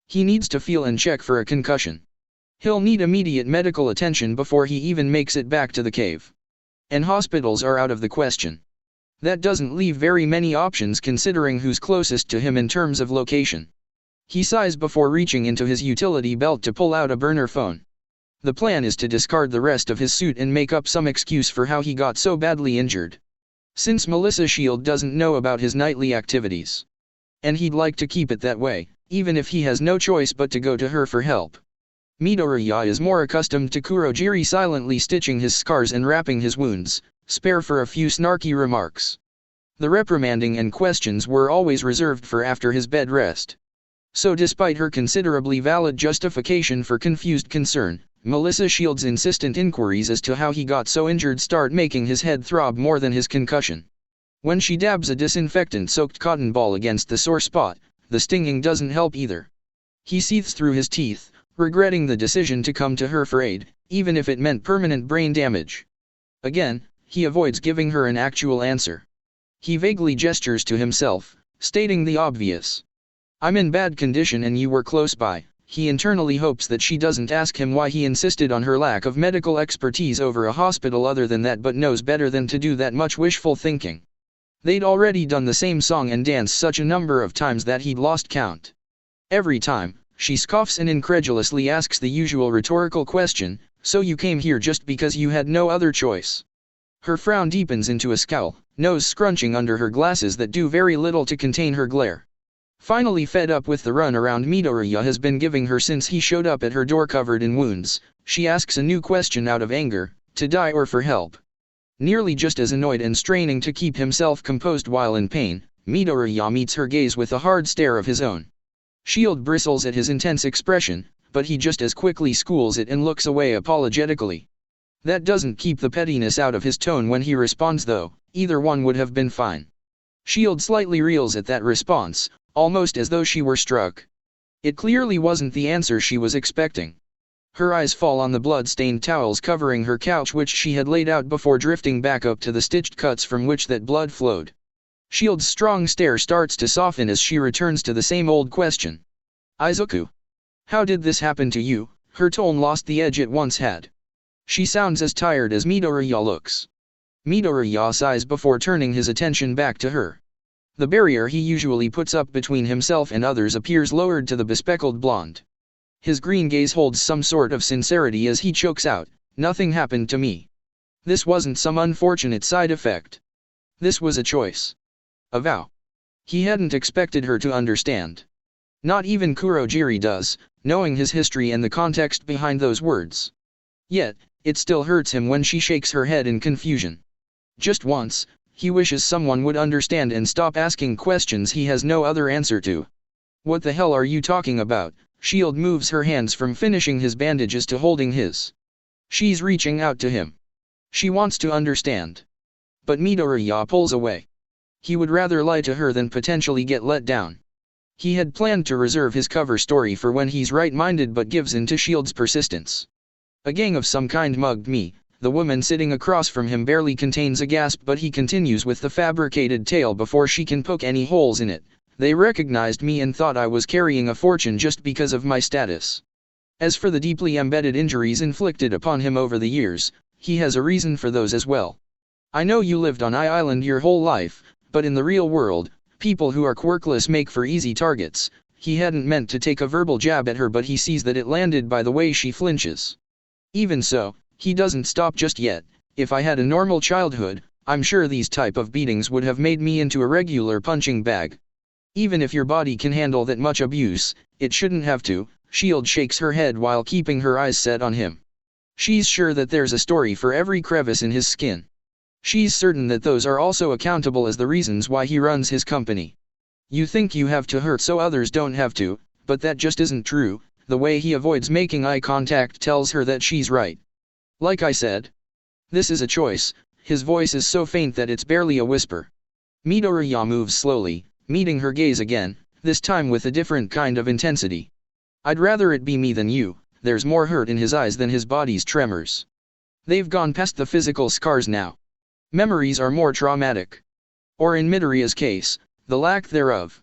He needs to feel and check for a concussion. He'll need immediate medical attention before he even makes it back to the cave. And hospitals are out of the question. That doesn't leave very many options considering who's closest to him in terms of location. He sighs before reaching into his utility belt to pull out a burner phone. The plan is to discard the rest of his suit and make up some excuse for how he got so badly injured. Since Melissa Shield doesn't know about his nightly activities. And he'd like to keep it that way, even if he has no choice but to go to her for help. Midoriya is more accustomed to Kurogiri silently stitching his scars and wrapping his wounds, spare for a few snarky remarks. The reprimanding and questions were always reserved for after his bed rest. So despite her considerably valid justification for confused concern, Melissa Shield's insistent inquiries as to how he got so injured start making his head throb more than his concussion. When she dabs a disinfectant-soaked cotton ball against the sore spot, the stinging doesn't help either. He seethes through his teeth, regretting the decision to come to her for aid, even if it meant permanent brain damage. Again, he avoids giving her an actual answer. He vaguely gestures to himself, stating the obvious. "I'm in bad condition and you were close by." He internally hopes that she doesn't ask him why he insisted on her lack of medical expertise over a hospital other than that, but knows better than to do that much wishful thinking. They'd already done the same song and dance such a number of times that he'd lost count. Every time, she scoffs and incredulously asks the usual rhetorical question, "So you came here just because you had no other choice?" Her frown deepens into a scowl, nose scrunching under her glasses that do very little to contain her glare. Finally fed up with the run around Midoriya has been giving her since he showed up at her door covered in wounds, she asks a new question out of anger, to die or for help. Nearly just as annoyed and straining to keep himself composed while in pain, Midoriya meets her gaze with a hard stare of his own. Shield bristles at his intense expression, but he just as quickly schools it and looks away apologetically. That doesn't keep the pettiness out of his tone when he responds though, either one would have been fine. Shield slightly reels at that response, almost as though she were struck. It clearly wasn't the answer she was expecting. Her eyes fall on the blood-stained towels covering her couch which she had laid out before drifting back up to the stitched cuts from which that blood flowed. Shield's strong stare starts to soften as she returns to the same old question. "Izuku, how did this happen to you?" Her tone lost the edge it once had. She sounds as tired as Midoriya looks. Midoriya sighs before turning his attention back to her. The barrier he usually puts up between himself and others appears lowered to the bespectacled blonde. His green gaze holds some sort of sincerity as he chokes out, "Nothing happened to me. This wasn't some unfortunate side effect. This was a choice. A vow." He hadn't expected her to understand. Not even Kurogiri does, knowing his history and the context behind those words. Yet, it still hurts him when she shakes her head in confusion. Just once, he wishes someone would understand and stop asking questions he has no other answer to. "What the hell are you talking about?" Shield moves her hands from finishing his bandages to holding his. She's reaching out to him. She wants to understand. But Midoriya pulls away. He would rather lie to her than potentially get let down. He had planned to reserve his cover story for when he's right-minded but gives in to Shield's persistence. "A gang of some kind mugged me." The woman sitting across from him barely contains a gasp, but he continues with the fabricated tale before she can poke any holes in it. "They recognized me and thought I was carrying a fortune just because of my status. As for the deeply embedded injuries inflicted upon him over the years, he has a reason for those as well. I know you lived on Island your whole life, but in the real world, people who are quirkless make for easy targets." He hadn't meant to take a verbal jab at her, but he sees that it landed by the way she flinches. Even so, he doesn't stop just yet. "If I had a normal childhood, I'm sure these type of beatings would have made me into a regular punching bag. Even if your body can handle that much abuse, it shouldn't have to." Shield shakes her head while keeping her eyes set on him. She's sure that there's a story for every crevice in his skin. She's certain that those are also accountable as the reasons why he runs his company. "You think you have to hurt so others don't have to, but that just isn't true." The way he avoids making eye contact tells her that she's right. "Like I said, this is a choice." His voice is so faint that it's barely a whisper. Midoriya moves slowly, meeting her gaze again, this time with a different kind of intensity. "I'd rather it be me than you." There's more hurt in his eyes than his body's tremors. They've gone past the physical scars now. Memories are more traumatic. Or in Midoriya's case, the lack thereof.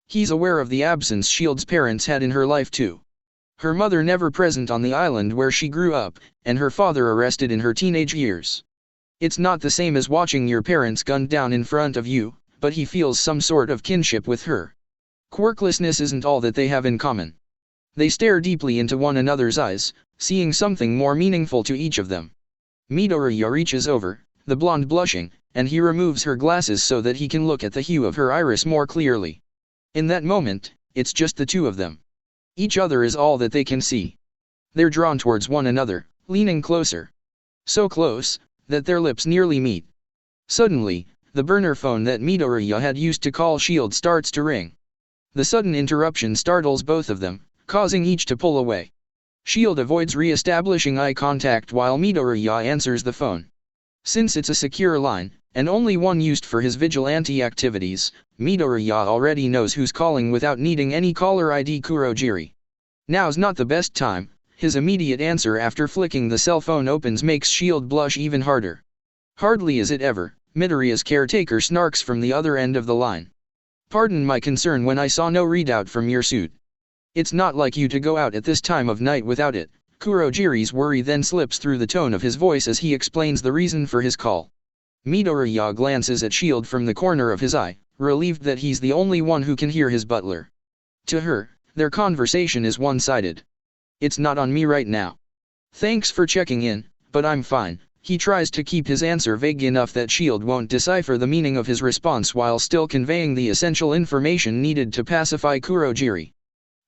He's aware of the absence Shield's parents had in her life too. Her mother never present on the island where she grew up, and her father arrested in her teenage years. It's not the same as watching your parents gunned down in front of you, but he feels some sort of kinship with her. Quirklessness isn't all that they have in common. They stare deeply into one another's eyes, seeing something more meaningful to each of them. Midoriya reaches over, the blonde blushing, and he removes her glasses so that he can look at the hue of her iris more clearly. In that moment, it's just the two of them. Each other is all that they can see. They're drawn towards one another, leaning closer. So close, that their lips nearly meet. Suddenly, the burner phone that Midoriya had used to call Shield starts to ring. The sudden interruption startles both of them, causing each to pull away. Shield avoids re-establishing eye contact while Midoriya answers the phone. Since it's a secure line, and only one used for his vigilante activities, Midoriya already knows who's calling without needing any caller ID. Kurogiri. Now's not the best time. His immediate answer after flicking the cell phone opens makes Shield blush even harder. Hardly is it ever, Midoriya's caretaker snarks from the other end of the line. Pardon my concern when I saw no readout from your suit. It's not like you to go out at this time of night without it. Kurogiri's worry then slips through the tone of his voice as he explains the reason for his call. Midoriya glances at Shield from the corner of his eye, relieved that he's the only one who can hear his butler. To her, their conversation is one-sided. It's not on me right now. Thanks for checking in, but I'm fine. He tries to keep his answer vague enough that Shield won't decipher the meaning of his response while still conveying the essential information needed to pacify Kurogiri.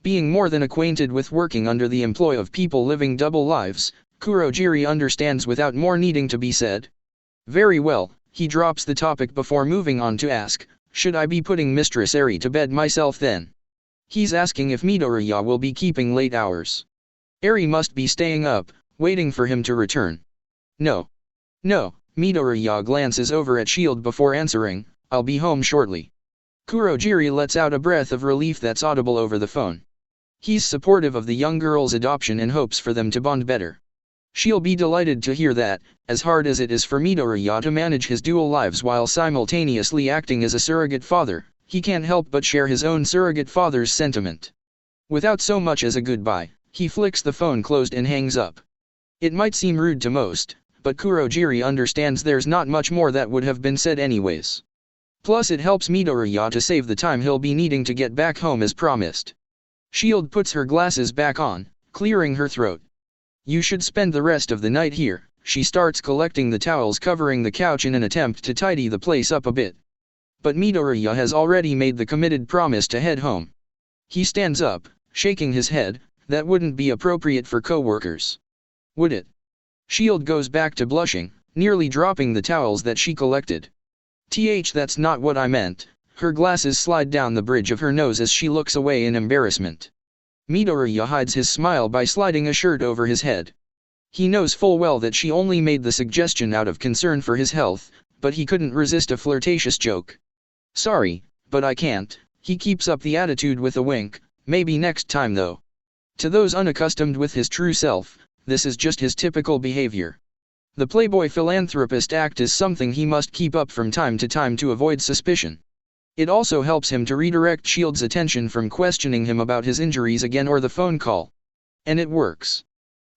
Being more than acquainted with working under the employ of people living double lives, Kurogiri understands without more needing to be said. Very well, he drops the topic before moving on to ask, should I be putting Mistress Eri to bed myself then? He's asking if Midoriya will be keeping late hours. Eri must be staying up, waiting for him to return. No. Midoriya glances over at Shield before answering, I'll be home shortly. Kurogiri lets out a breath of relief that's audible over the phone. He's supportive of the young girl's adoption and hopes for them to bond better. She'll be delighted to hear that, as hard as it is for Midoriya to manage his dual lives while simultaneously acting as a surrogate father, he can't help but share his own surrogate father's sentiment. Without so much as a goodbye, he flicks the phone closed and hangs up. It might seem rude to most, but Kurogiri understands there's not much more that would have been said anyways. Plus it helps Midoriya to save the time he'll be needing to get back home as promised. Shield puts her glasses back on, clearing her throat. You should spend the rest of the night here. She starts collecting the towels covering the couch in an attempt to tidy the place up a bit. But Midoriya has already made the committed promise to head home. He stands up, shaking his head. That wouldn't be appropriate for co-workers. Would it? Shield goes back to blushing, nearly dropping the towels that she collected. That's not what I meant. Her glasses slide down the bridge of her nose as she looks away in embarrassment. Midoriya hides his smile by sliding a shirt over his head. He knows full well that she only made the suggestion out of concern for his health, but he couldn't resist a flirtatious joke. Sorry, but I can't. He keeps up the attitude with a wink, maybe next time though. To those unaccustomed with his true self, this is just his typical behavior. The playboy philanthropist act is something he must keep up from time to time to avoid suspicion. It also helps him to redirect Shield's attention from questioning him about his injuries again or the phone call. And it works.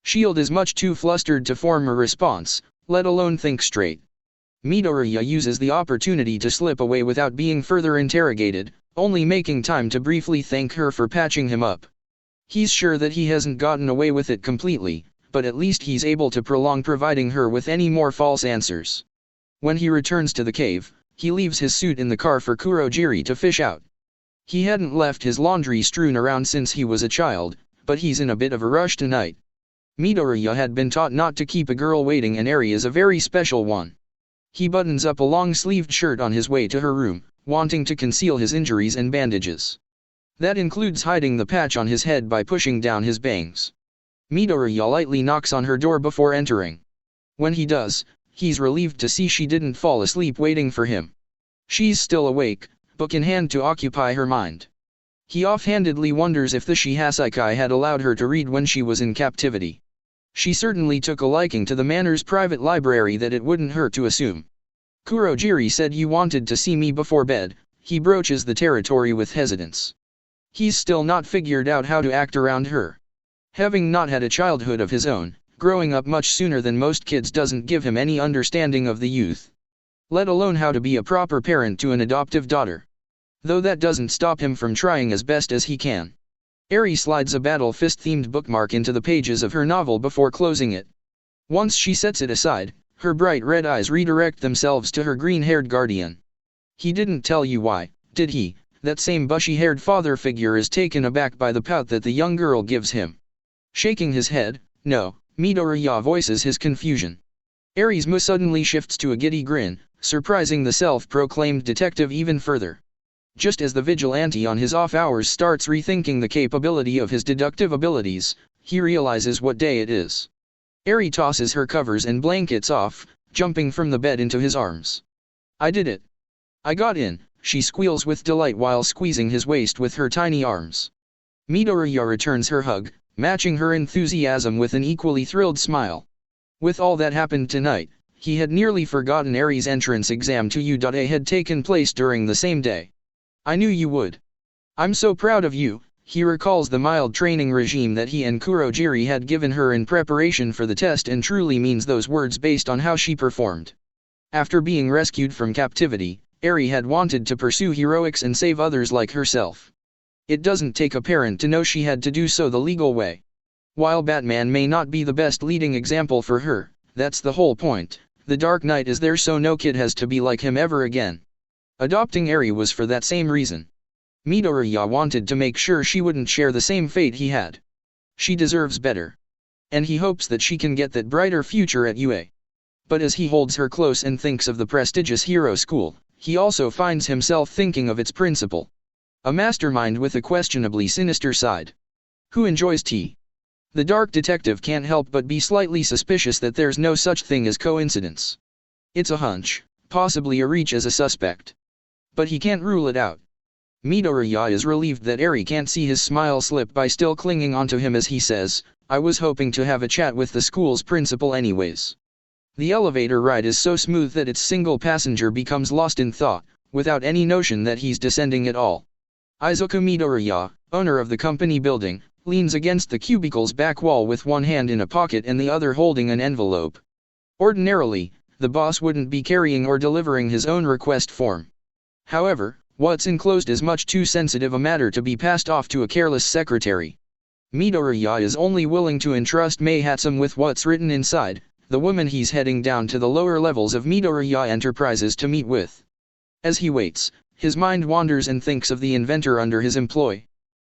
Shield is much too flustered to form a response, let alone think straight. Midoriya uses the opportunity to slip away without being further interrogated, only making time to briefly thank her for patching him up. He's sure that he hasn't gotten away with it completely, but at least he's able to prolong providing her with any more false answers. When he returns to the cave, he leaves his suit in the car for Kurogiri to fish out. He hadn't left his laundry strewn around since he was a child, but he's in a bit of a rush tonight. Midoriya had been taught not to keep a girl waiting, and Eri is a very special one. He buttons up a long-sleeved shirt on his way to her room, wanting to conceal his injuries and bandages. That includes hiding the patch on his head by pushing down his bangs. Midoriya lightly knocks on her door before entering. When he does, he's relieved to see she didn't fall asleep waiting for him. She's still awake, book in hand to occupy her mind. He offhandedly wonders if the Shihasekai had allowed her to read when she was in captivity. She certainly took a liking to the Manor's private library that it wouldn't hurt to assume. Kurogiri said you wanted to see me before bed. He broaches the territory with hesitance. He's still not figured out how to act around her. Having not had a childhood of his own, growing up much sooner than most kids doesn't give him any understanding of the youth, let alone how to be a proper parent to an adoptive daughter. Though that doesn't stop him from trying as best as he can. Eri slides a Battle Fist-themed bookmark into the pages of her novel before closing it. Once she sets it aside, her bright red eyes redirect themselves to her green-haired guardian. He didn't tell you why, did he? That same bushy-haired father figure is taken aback by the pout that the young girl gives him. Shaking his head, no, Midoriya voices his confusion. Eri's mood suddenly shifts to a giddy grin, surprising the self-proclaimed detective even further. Just as the vigilante on his off hours starts rethinking the capability of his deductive abilities, he realizes what day it is. Eri tosses her covers and blankets off, jumping from the bed into his arms. I did it. I got in, she squeals with delight while squeezing his waist with her tiny arms. Midoriya returns her hug, matching her enthusiasm with an equally thrilled smile. With all that happened tonight, he had nearly forgotten Eri's entrance exam to UA had taken place during the same day. I knew you would. I'm so proud of you. He recalls the mild training regime that he and Kurogiri had given her in preparation for the test and truly means those words based on how she performed. After being rescued from captivity, Eri had wanted to pursue heroics and save others like herself. It doesn't take a parent to know she had to do so the legal way. While Batman may not be the best leading example for her, that's the whole point. The Dark Knight is there so no kid has to be like him ever again. Adopting Eri was for that same reason. Midoriya wanted to make sure she wouldn't share the same fate he had. She deserves better. And he hopes that she can get that brighter future at UA. But as he holds her close and thinks of the prestigious hero school, he also finds himself thinking of its principal. A mastermind with a questionably sinister side. Who enjoys tea? The dark detective can't help but be slightly suspicious that there's no such thing as coincidence. It's a hunch, possibly a reach as a suspect. But he can't rule it out. Midoriya is relieved that Eri can't see his smile slip by still clinging onto him as he says, I was hoping to have a chat with the school's principal anyways. The elevator ride is so smooth that its single passenger becomes lost in thought, without any notion that he's descending at all. Izuku Midoriya, owner of the company building, leans against the cubicle's back wall with one hand in a pocket and the other holding an envelope. Ordinarily, the boss wouldn't be carrying or delivering his own request form. However, what's enclosed is much too sensitive a matter to be passed off to a careless secretary. Midoriya is only willing to entrust Mei Hatsum with what's written inside, the woman he's heading down to the lower levels of Midoriya Enterprises to meet with. As he waits, his mind wanders and thinks of the inventor under his employ.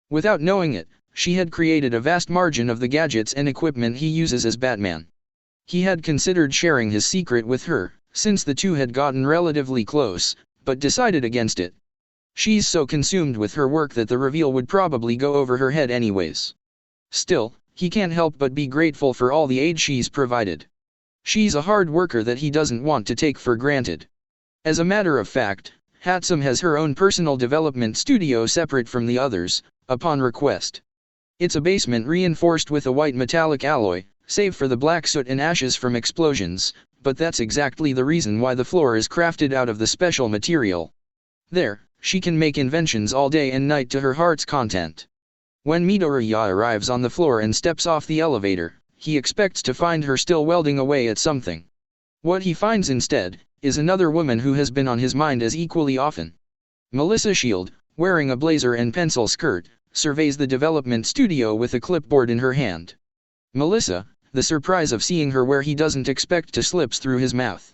Without knowing it, she had created a vast margin of the gadgets and equipment he uses as Batman. He had considered sharing his secret with her, since the two had gotten relatively close, but decided against it. She's so consumed with her work that the reveal would probably go over her head anyways. Still, he can't help but be grateful for all the aid she's provided. She's a hard worker that he doesn't want to take for granted. As a matter of fact, Hatsum has her own personal development studio separate from the others, upon request. It's a basement reinforced with a white metallic alloy, save for the black soot and ashes from explosions, but that's exactly the reason why the floor is crafted out of the special material. There, she can make inventions all day and night to her heart's content. When Midoriya arrives on the floor and steps off the elevator, he expects to find her still welding away at something. What he finds instead, is another woman who has been on his mind as equally often. Melissa Shield, wearing a blazer and pencil skirt, surveys the development studio with a clipboard in her hand. Melissa, the surprise of seeing her where he doesn't expect to slips through his mouth.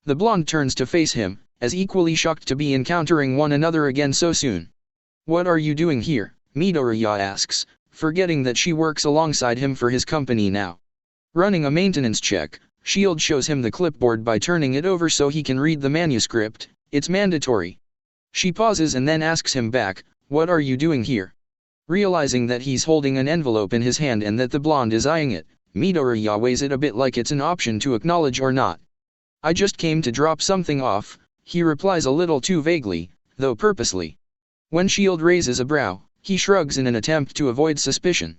The blonde turns to face him, as equally shocked to be encountering one another again so soon. What are you doing here? Midoriya asks, forgetting that she works alongside him for his company now. Running a maintenance check, Shield shows him the clipboard by turning it over so he can read the manuscript. It's mandatory. She pauses and then asks him back, what are you doing here? Realizing that he's holding an envelope in his hand and that the blonde is eyeing it, Midoriya weighs it a bit like it's an option to acknowledge or not. I just came to drop something off, he replies a little too vaguely, though purposely. When Shield raises a brow, he shrugs in an attempt to avoid suspicion.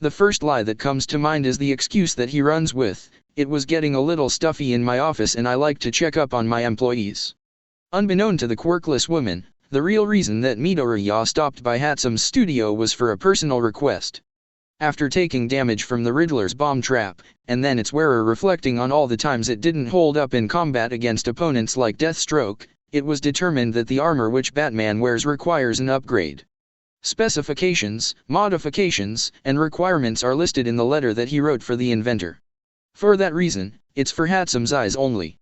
The first lie that comes to mind is the excuse that he runs with, it was getting a little stuffy in my office and I like to check up on my employees. Unbeknown to the quirkless woman, the real reason that Midoriya stopped by Hatsum's studio was for a personal request. After taking damage from the Riddler's bomb trap, and then its wearer reflecting on all the times it didn't hold up in combat against opponents like Deathstroke, it was determined that the armor which Batman wears requires an upgrade. Specifications, modifications, and requirements are listed in the letter that he wrote for the inventor. For that reason, it's for Hatsome's eyes only.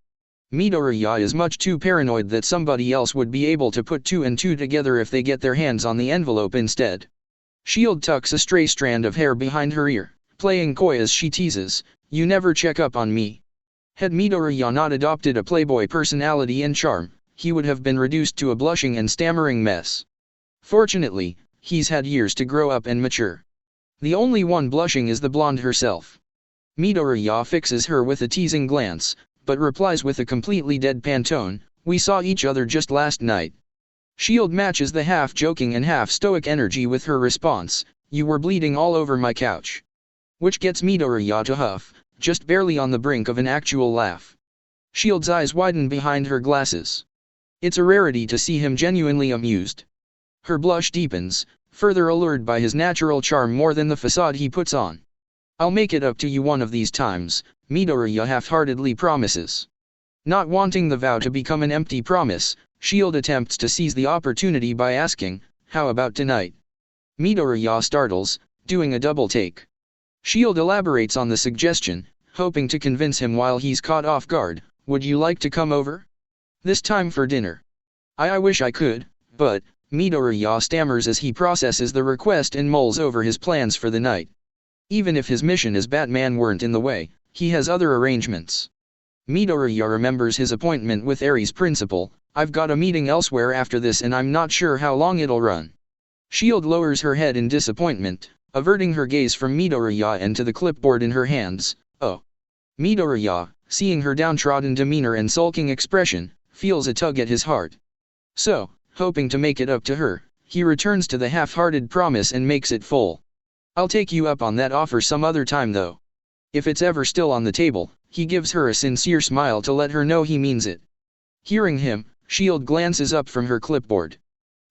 Midoriya is much too paranoid that somebody else would be able to put 2 and 2 together if they get their hands on the envelope instead. Shield tucks a stray strand of hair behind her ear, playing coy as she teases, "You never check up on me." Had Midoriya not adopted a playboy personality and charm, he would have been reduced to a blushing and stammering mess. Fortunately, he's had years to grow up and mature. The only one blushing is the blonde herself. Midoriya fixes her with a teasing glance, but replies with a completely deadpan tone, "We saw each other just last night." Shield matches the half-joking and half-stoic energy with her response, "You were bleeding all over my couch." Which gets Midoriya to huff, just barely on the brink of an actual laugh. Shield's eyes widen behind her glasses. It's a rarity to see him genuinely amused. Her blush deepens, further allured by his natural charm more than the facade he puts on. "I'll make it up to you one of these times," Midoriya half-heartedly promises. Not wanting the vow to become an empty promise, Shield attempts to seize the opportunity by asking, "How about tonight?" Midoriya startles, doing a double take. Shield elaborates on the suggestion, hoping to convince him while he's caught off guard, "Would you like to come over? This time for dinner?" I wish I could, but," Midoriya stammers as he processes the request and mulls over his plans for the night. Even if his mission as Batman weren't in the way, he has other arrangements. Midoriya remembers his appointment with Ares' principal, "I've got a meeting elsewhere after this and I'm not sure how long it'll run." Shield lowers her head in disappointment, averting her gaze from Midoriya and to the clipboard in her hands. "Oh." Midoriya, seeing her downtrodden demeanor and sulking expression, feels a tug at his heart. So, hoping to make it up to her, he returns to the half-hearted promise and makes it full. "I'll take you up on that offer some other time though." If it's ever still on the table, he gives her a sincere smile to let her know he means it. Hearing him, Shield glances up from her clipboard.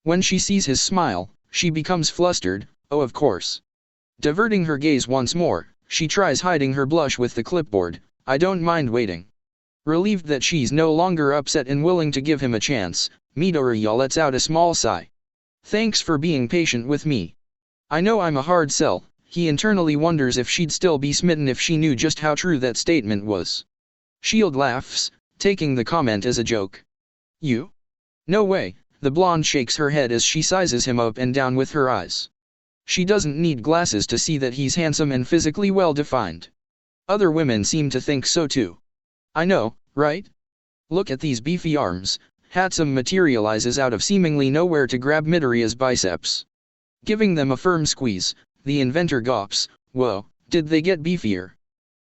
When she sees his smile, she becomes flustered, "Oh of course." Diverting her gaze once more, she tries hiding her blush with the clipboard, "I don't mind waiting." Relieved that she's no longer upset and willing to give him a chance, Midoriya lets out a small sigh. "Thanks for being patient with me. I know I'm a hard sell." He internally wonders if she'd still be smitten if she knew just how true that statement was. Shield laughs, taking the comment as a joke. "You? No way." The blonde shakes her head as she sizes him up and down with her eyes. She doesn't need glasses to see that he's handsome and physically well-defined. Other women seem to think so too. "I know, right? Look at these beefy arms." Hatsum materializes out of seemingly nowhere to grab Midoriya's biceps. Giving them a firm squeeze, the inventor gawps, "Whoa, did they get beefier?"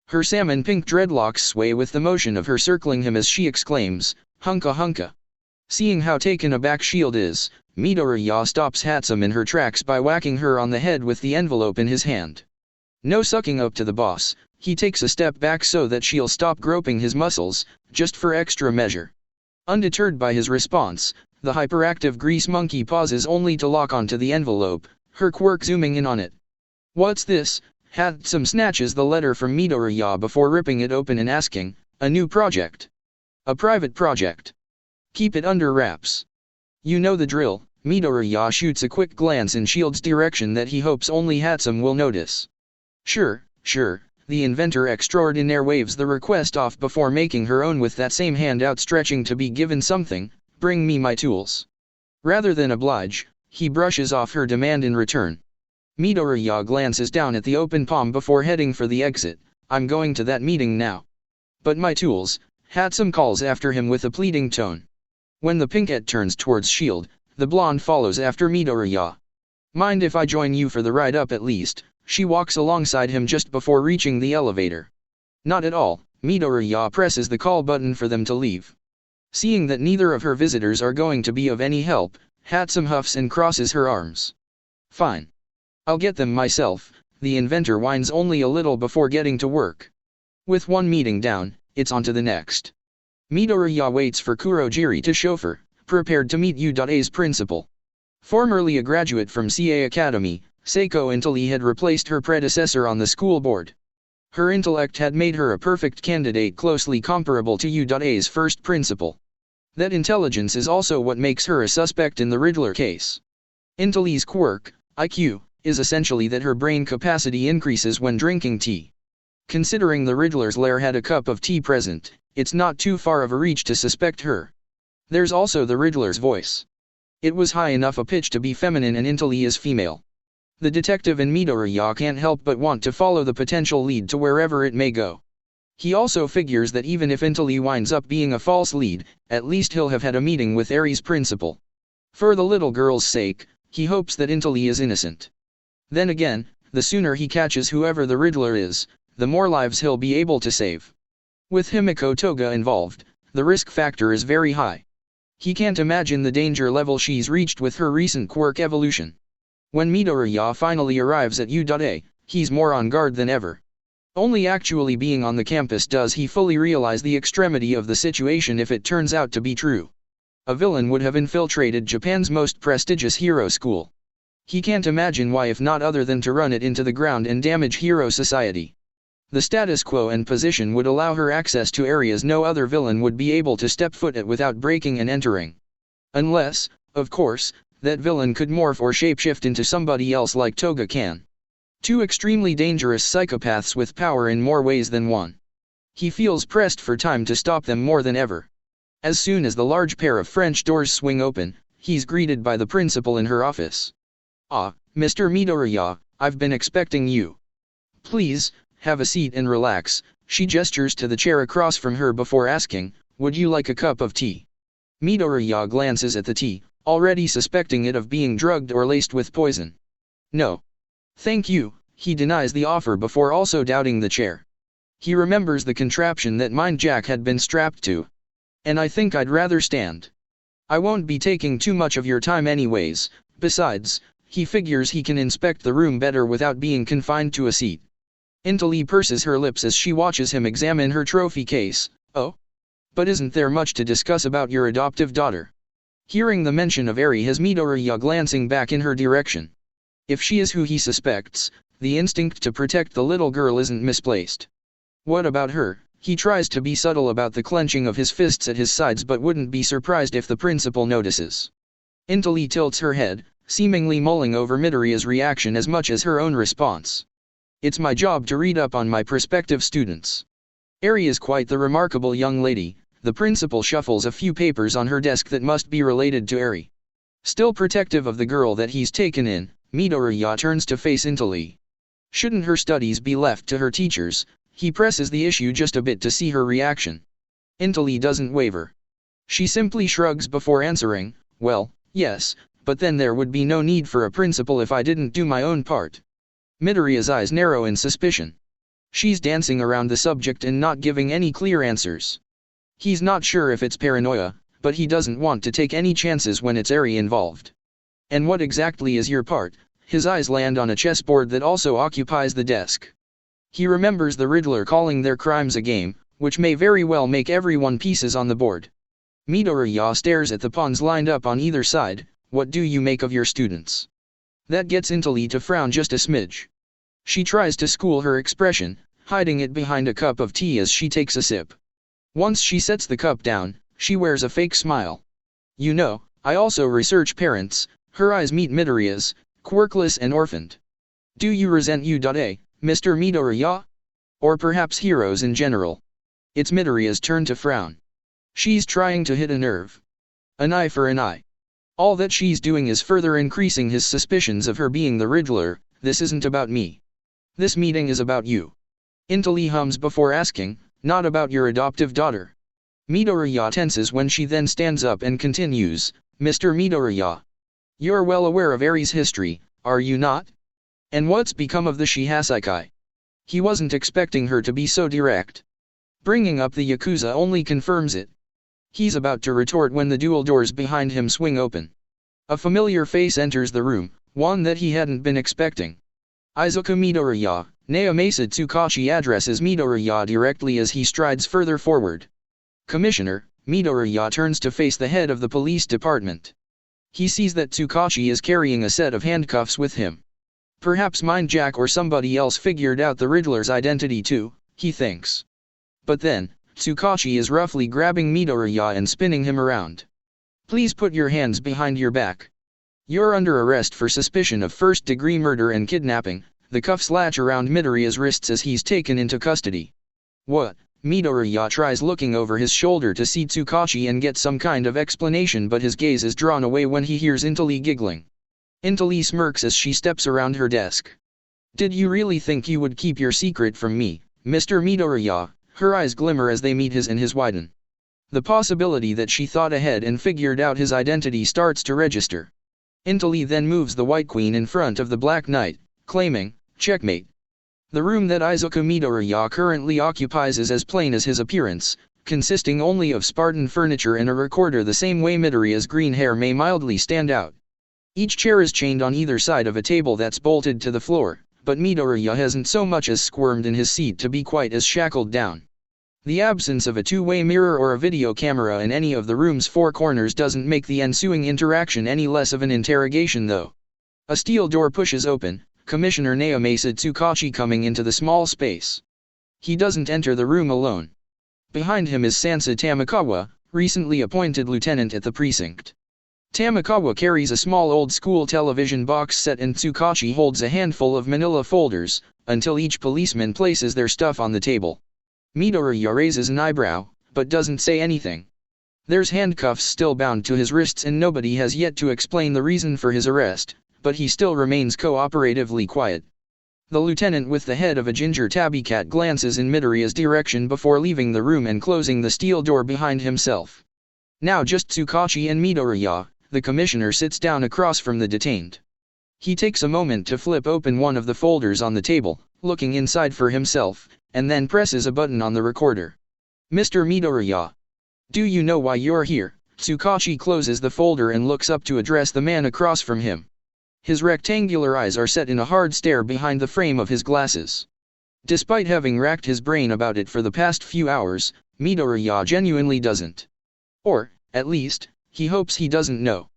Her salmon-pink dreadlocks sway with the motion of her circling him as she exclaims, "Hunka hunka." Seeing how taken aback Shield is, Midoriya stops Hatsum in her tracks by whacking her on the head with the envelope in his hand. No sucking up to the boss, he takes a step back so that she'll stop groping his muscles, just for extra measure. Undeterred by his response, the hyperactive grease monkey pauses only to lock onto the envelope, her quirk zooming in on it. "What's this?" Hatsum snatches the letter from Midoriya before ripping it open and asking, "A new project? A private project? Keep it under wraps." "You know the drill." Midoriya shoots a quick glance in Shield's direction that he hopes only Hatsum will notice. Sure. The inventor extraordinaire waves the request off before making her own with that same hand outstretching to be given something, "Bring me my tools." Rather than oblige, he brushes off her demand in return. Midoriya glances down at the open palm before heading for the exit. "I'm going to that meeting now." "But my tools," Hatsum calls after him with a pleading tone. When the pinkette turns towards Shield, the blonde follows after Midoriya. "Mind if I join you for the ride up at least?" She walks alongside him just before reaching the elevator. "Not at all." Midoriya presses the call button for them to leave. Seeing that neither of her visitors are going to be of any help, Hatsum huffs and crosses her arms. "Fine. I'll get them myself." The inventor whines only a little before getting to work. With one meeting down, it's on to the next. Midoriya waits for Kurogiri to chauffeur, prepared to meet Uda's principal. Formerly a graduate from CA Academy, Seiko Intali had replaced her predecessor on the school board. Her intellect had made her a perfect candidate closely comparable to U.A's first principal. That intelligence is also what makes her a suspect in the Riddler case. Intali's quirk, IQ, is essentially that her brain capacity increases when drinking tea. Considering the Riddler's lair had a cup of tea present, it's not too far of a reach to suspect her. There's also the Riddler's voice. It was high enough a pitch to be feminine and Intali is female. The detective in Midoriya can't help but want to follow the potential lead to wherever it may go. He also figures that even if Intali winds up being a false lead, at least he'll have had a meeting with Aries' principal. For the little girl's sake, he hopes that Intali is innocent. Then again, the sooner he catches whoever the Riddler is, the more lives he'll be able to save. With Himiko Toga involved, the risk factor is very high. He can't imagine the danger level she's reached with her recent quirk evolution. When Midoriya finally arrives at U.A, he's more on guard than ever. Only actually being on the campus does he fully realize the extremity of the situation if it turns out to be true. A villain would have infiltrated Japan's most prestigious hero school. He can't imagine why, if not other than to run it into the ground and damage hero society. The status quo and position would allow her access to areas no other villain would be able to step foot at without breaking and entering. Unless, of course, that villain could morph or shapeshift into somebody else like Toga can. Two extremely dangerous psychopaths with power in more ways than one. He feels pressed for time to stop them more than ever. As soon as the large pair of French doors swing open, he's greeted by the principal in her office. "Ah, Mr. Midoriya, I've been expecting you. Please, have a seat and relax." She gestures to the chair across from her before asking, "Would you like a cup of tea?" Midoriya glances at the tea, already suspecting it of being drugged or laced with poison. "No. Thank you," he denies the offer before also doubting the chair. He remembers the contraption that Mind Jack had been strapped to. "And I think I'd rather stand. I won't be taking too much of your time anyways, besides, he figures he can inspect the room better without being confined to a seat." Intali purses her lips as she watches him examine her trophy case. "Oh? But isn't there much to discuss about your adoptive daughter?" Hearing the mention of Eri has Midoriya glancing back in her direction. If she is who he suspects, the instinct to protect the little girl isn't misplaced. "What about her?" He tries to be subtle about the clenching of his fists at his sides but wouldn't be surprised if the principal notices. Intali tilts her head, seemingly mulling over Midoriya's reaction as much as her own response. "It's my job to read up on my prospective students. Eri is quite the remarkable young lady." The principal shuffles a few papers on her desk that must be related to Eri. Still protective of the girl that he's taken in, Midoriya turns to face Intali. Shouldn't her studies be left to her teachers? He presses the issue just a bit to see her reaction. Intali doesn't waver. She simply shrugs before answering, "Well, yes, but then there would be no need for a principal if I didn't do my own part." Midoriya's eyes narrow in suspicion. She's dancing around the subject and not giving any clear answers. He's not sure if it's paranoia, but he doesn't want to take any chances when it's Eri involved. "And what exactly is your part?" His eyes land on a chessboard that also occupies the desk. He remembers the Riddler calling their crimes a game, which may very well make everyone pieces on the board. Midoriya stares at the pawns lined up on either side. "What do you make of your students?" That gets Intali to frown just a smidge. She tries to school her expression, hiding it behind a cup of tea as she takes a sip. Once she sets the cup down, she wears a fake smile. "You know, I also research parents." Her eyes meet Midoriya's, quirkless and orphaned. "Do you resent U.A, Mr. Midoriya? Or perhaps heroes in general?" It's Midoriya's turn to frown. She's trying to hit a nerve. An eye for an eye. All that she's doing is further increasing his suspicions of her being the Riddler. "This isn't about me. This meeting is about you." Intali hums before asking, "Not about your adoptive daughter?" Midoriya tenses when she then stands up and continues, "Mr. Midoriya, you're well aware of Eri's history, are you not? And what's become of the Shihasaikai?" He wasn't expecting her to be so direct. Bringing up the Yakuza only confirms it. He's about to retort when the dual doors behind him swing open. A familiar face enters the room, one that he hadn't been expecting. "Izuku Midoriya." Naomasa Tsukashi addresses Midoriya directly as he strides further forward. "Commissioner." Midoriya turns to face the head of the police department. He sees that Tsukashi is carrying a set of handcuffs with him. Perhaps Mindjack or somebody else figured out the Riddler's identity too, he thinks. But then, Tsukachi is roughly grabbing Midoriya and spinning him around. Please put your hands behind your back. You're under arrest for suspicion of first-degree murder and kidnapping. The cuffs latch around Midoriya's wrists as he's taken into custody. What? Midoriya tries looking over his shoulder to see Tsukachi and get some kind of explanation, but his gaze is drawn away when he hears Intali giggling. Intali smirks as she steps around her desk. Did you really think you would keep your secret from me, Mr. Midoriya? Her eyes glimmer as they meet his and his widen. The possibility that she thought ahead and figured out his identity starts to register. Intali then moves the White Queen in front of the Black Knight, claiming, checkmate. The room that Izuku Midoriya currently occupies is as plain as his appearance, consisting only of Spartan furniture and a recorder. The same way Midoriya's green hair may mildly stand out. Each chair is chained on either side of a table that's bolted to the floor, but Midoriya hasn't so much as squirmed in his seat to be quite as shackled down. The absence of a two-way mirror or a video camera in any of the room's four corners doesn't make the ensuing interaction any less of an interrogation though. A steel door pushes open, Commissioner Naomasa Tsukachi coming into the small space. He doesn't enter the room alone. Behind him is Sansa Tamakawa, recently appointed lieutenant at the precinct. Tamakawa carries a small old-school television box set and Tsukachi holds a handful of manila folders, until each policeman places their stuff on the table. Midoriya raises an eyebrow, but doesn't say anything. There's handcuffs still bound to his wrists and nobody has yet to explain the reason for his arrest, but he still remains cooperatively quiet. The lieutenant with the head of a ginger tabby cat glances in Midoriya's direction before leaving the room and closing the steel door behind himself. Now just Tsukachi and Midoriya, the commissioner sits down across from the detained. He takes a moment to flip open one of the folders on the table, looking inside for himself, and then presses a button on the recorder. Mr. Midoriya. Do you know why you're here? Tsukachi closes the folder and looks up to address the man across from him. His rectangular eyes are set in a hard stare behind the frame of his glasses. Despite having racked his brain about it for the past few hours, Midoriya genuinely doesn't. Or, at least, he hopes he doesn't know.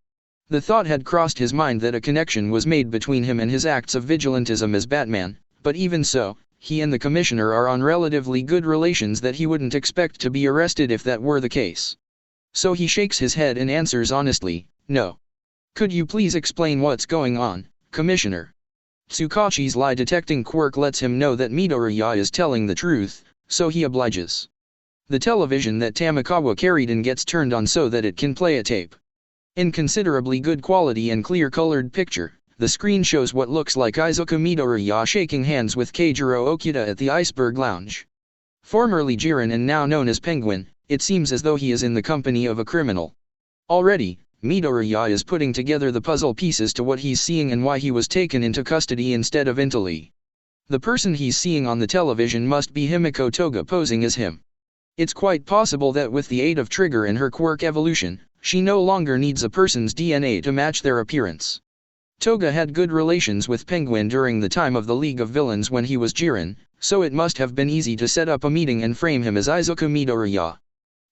The thought had crossed his mind that a connection was made between him and his acts of vigilantism as Batman, but even so, he and the commissioner are on relatively good relations that he wouldn't expect to be arrested if that were the case. So he shakes his head and answers honestly, no. Could you please explain what's going on, Commissioner? Tsukachi's lie-detecting quirk lets him know that Midoriya is telling the truth, so he obliges. The television that Tamakawa carried in gets turned on so that it can play a tape. In considerably good quality and clear-colored picture, the screen shows what looks like Izuku Midoriya shaking hands with Keijiro Okita at the Iceberg Lounge. Formerly Jiren and now known as Penguin, it seems as though he is in the company of a criminal. Already, Midoriya is putting together the puzzle pieces to what he's seeing and why he was taken into custody instead of Intali. The person he's seeing on the television must be Himiko Toga posing as him. It's quite possible that with the aid of Trigger and her quirk evolution, she no longer needs a person's DNA to match their appearance. Toga had good relations with Penguin during the time of the League of Villains when he was Jiren, so it must have been easy to set up a meeting and frame him as Izuku Midoriya.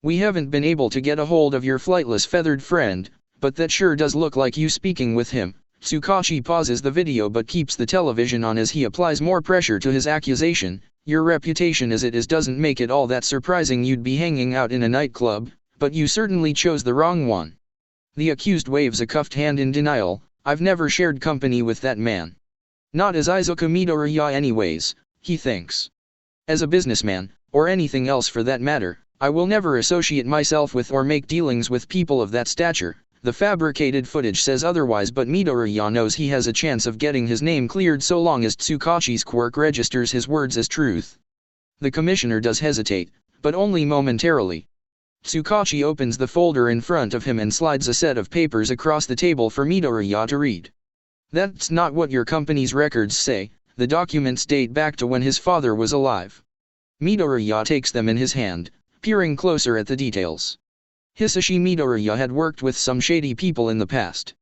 We haven't been able to get a hold of your flightless feathered friend, but that sure does look like you speaking with him. Tsukachi pauses the video but keeps the television on as he applies more pressure to his accusation. Your reputation as it is doesn't make it all that surprising you'd be hanging out in a nightclub, but you certainly chose the wrong one. The accused waves a cuffed hand in denial. I've never shared company with that man. Not as Izuku Midoriya anyways, he thinks. As a businessman, or anything else for that matter, I will never associate myself with or make dealings with people of that stature. The fabricated footage says otherwise, but Midoriya knows he has a chance of getting his name cleared so long as Tsukachi's quirk registers his words as truth. The commissioner does hesitate, but only momentarily. Tsukachi opens the folder in front of him and slides a set of papers across the table for Midoriya to read. That's not what your company's records say. The documents date back to when his father was alive. Midoriya takes them in his hand, peering closer at the details. Hisashi Midoriya had worked with some shady people in the past.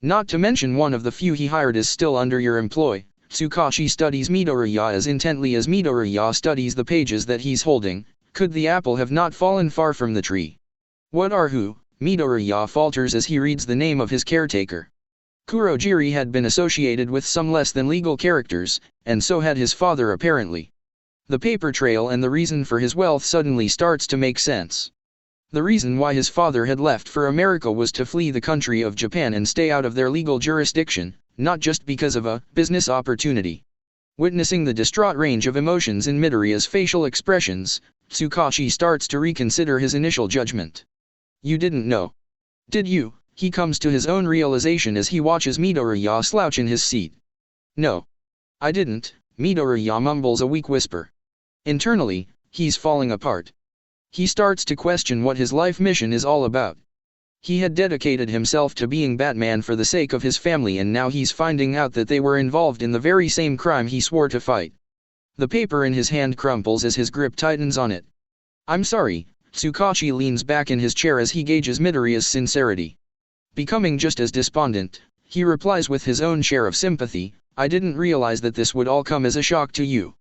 Not to mention one of the few he hired is still under your employ. Tsukachi studies Midoriya as intently as Midoriya studies the pages that he's holding. Could the apple have not fallen far from the tree? What are who? Midoriya falters as he reads the name of his caretaker. Kurojiri had been associated with some less than legal characters, and so had his father apparently. The paper trail and the reason for his wealth suddenly starts to make sense. The reason why his father had left for America was to flee the country of Japan and stay out of their legal jurisdiction, not just because of a business opportunity. Witnessing the distraught range of emotions in Midoriya's facial expressions, Tsukachi starts to reconsider his initial judgment. You didn't know. Did you? He comes to his own realization as he watches Midoriya slouch in his seat. No. I didn't, Midoriya mumbles a weak whisper. Internally, he's falling apart. He starts to question what his life mission is all about. He had dedicated himself to being Batman for the sake of his family, and now he's finding out that they were involved in the very same crime he swore to fight. The paper in his hand crumples as his grip tightens on it. I'm sorry, Tsukachi leans back in his chair as he gauges Midoriya's sincerity. Becoming just as despondent, he replies with his own share of sympathy, I didn't realize that this would all come as a shock to you.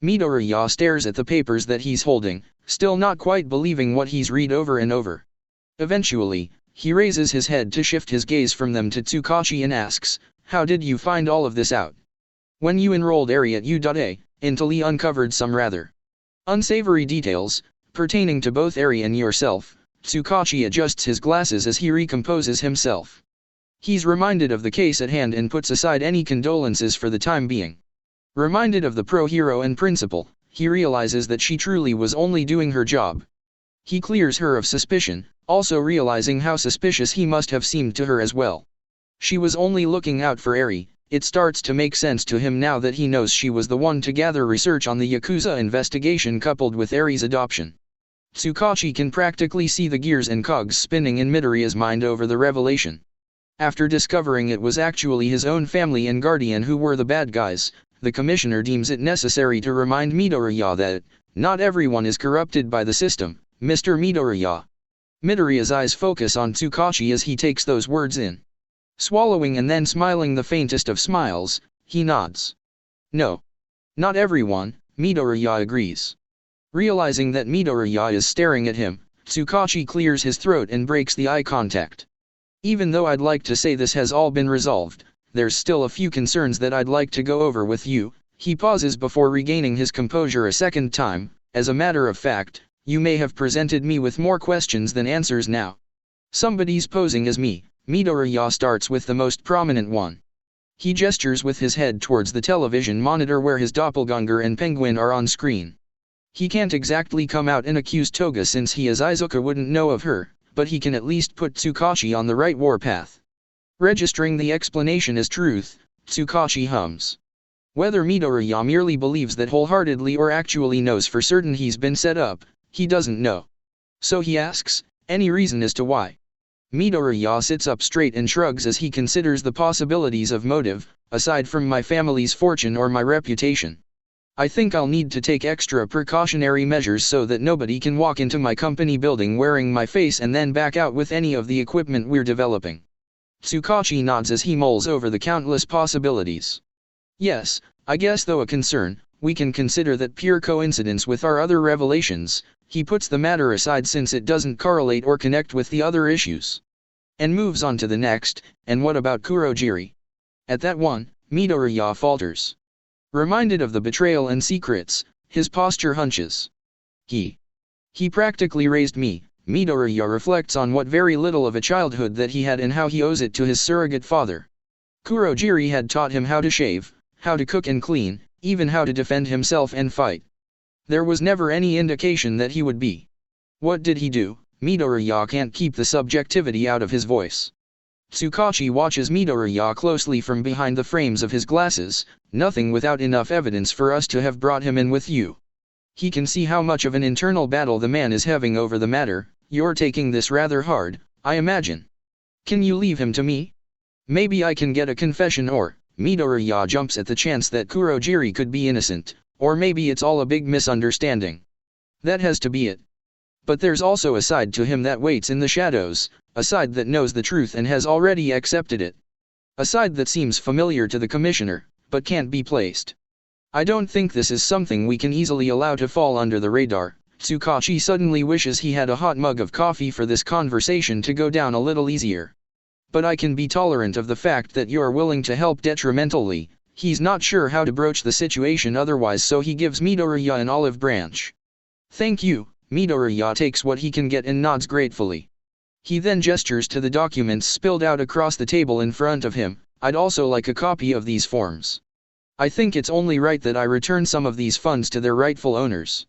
Midoriya stares at the papers that he's holding, still not quite believing what he's read over and over. Eventually, he raises his head to shift his gaze from them to Tsukachi and asks, how did you find all of this out? When you enrolled Eri at U.A, until he uncovered some rather unsavory details, pertaining to both Eri and yourself, Tsukachi adjusts his glasses as he recomposes himself. He's reminded of the case at hand and puts aside any condolences for the time being. Reminded of the pro-hero and principal, he realizes that she truly was only doing her job. He clears her of suspicion, also realizing how suspicious he must have seemed to her as well. She was only looking out for Eri. It starts to make sense to him now that he knows she was the one to gather research on the Yakuza investigation coupled with Eri's adoption. Tsukachi can practically see the gears and cogs spinning in Midoriya's mind over the revelation. After discovering it was actually his own family and guardian who were the bad guys, the commissioner deems it necessary to remind Midoriya that, not everyone is corrupted by the system, Mr. Midoriya. Midoriya's eyes focus on Tsukachi as he takes those words in. Swallowing and then smiling the faintest of smiles, he nods. No. Not everyone, Midoriya agrees. Realizing that Midoriya is staring at him, Tsukachi clears his throat and breaks the eye contact. Even though I'd like to say this has all been resolved, there's still a few concerns that I'd like to go over with you. He pauses before regaining his composure a second time. As a matter of fact, you may have presented me with more questions than answers now. Somebody's posing as me. Midoriya starts with the most prominent one. He gestures with his head towards the television monitor where his doppelganger and penguin are on screen. He can't exactly come out and accuse Toga since he as Izuka wouldn't know of her, but he can at least put Tsukachi on the right warpath. Registering the explanation as truth, Tsukachi hums. Whether Midoriya merely believes that wholeheartedly or actually knows for certain he's been set up, he doesn't know. So he asks, any reason as to why? Midoriya sits up straight and shrugs as he considers the possibilities of motive, aside from my family's fortune or my reputation. I think I'll need to take extra precautionary measures so that nobody can walk into my company building wearing my face and then back out with any of the equipment we're developing. Tsukachi nods as he mulls over the countless possibilities. Yes, I guess though a concern, we can consider that pure coincidence with our other revelations. He puts the matter aside since it doesn't correlate or connect with the other issues. And moves on to the next, and what about Kurojiri? At that one, Midoriya falters. Reminded of the betrayal and secrets, his posture hunches. He practically raised me. Midoriya reflects on what very little of a childhood that he had and how he owes it to his surrogate father. Kurojiri had taught him how to shave, how to cook and clean, even how to defend himself and fight. There was never any indication that he would be. What did he do? Midoriya can't keep the subjectivity out of his voice. Tsukachi watches Midoriya closely from behind the frames of his glasses, nothing without enough evidence for us to have brought him in with you. He can see how much of an internal battle the man is having over the matter. You're taking this rather hard, I imagine. Can you leave him to me? Maybe I can get a confession or, Midoriya jumps at the chance that Kurojiri could be innocent, or maybe it's all a big misunderstanding. That has to be it. But there's also a side to him that waits in the shadows, a side that knows the truth and has already accepted it. A side that seems familiar to the commissioner, but can't be placed. I don't think this is something we can easily allow to fall under the radar. Tsukachi suddenly wishes he had a hot mug of coffee for this conversation to go down a little easier. But I can be tolerant of the fact that you're willing to help detrimentally. He's not sure how to broach the situation otherwise, so he gives Midoriya an olive branch. Thank you. Midoriya takes what he can get and nods gratefully. He then gestures to the documents spilled out across the table in front of him. I'd also like a copy of these forms. I think it's only right that I return some of these funds to their rightful owners.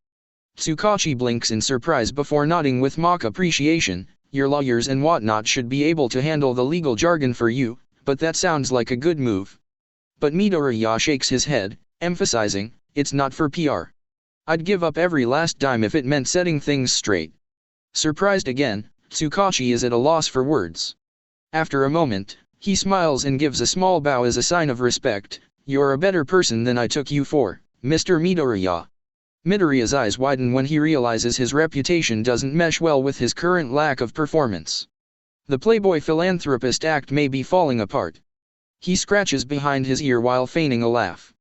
Tsukachi blinks in surprise before nodding with mock appreciation. Your lawyers and whatnot should be able to handle the legal jargon for you, but that sounds like a good move. But Midoriya shakes his head, emphasizing, it's not for PR. I'd give up every last dime if it meant setting things straight. Surprised again, Tsukachi is at a loss for words. After a moment, he smiles and gives a small bow as a sign of respect. You're a better person than I took you for, Mr. Midoriya. Midoriya's eyes widen when he realizes his reputation doesn't mesh well with his current lack of performance. The playboy philanthropist act may be falling apart. He scratches behind his ear while feigning a laugh.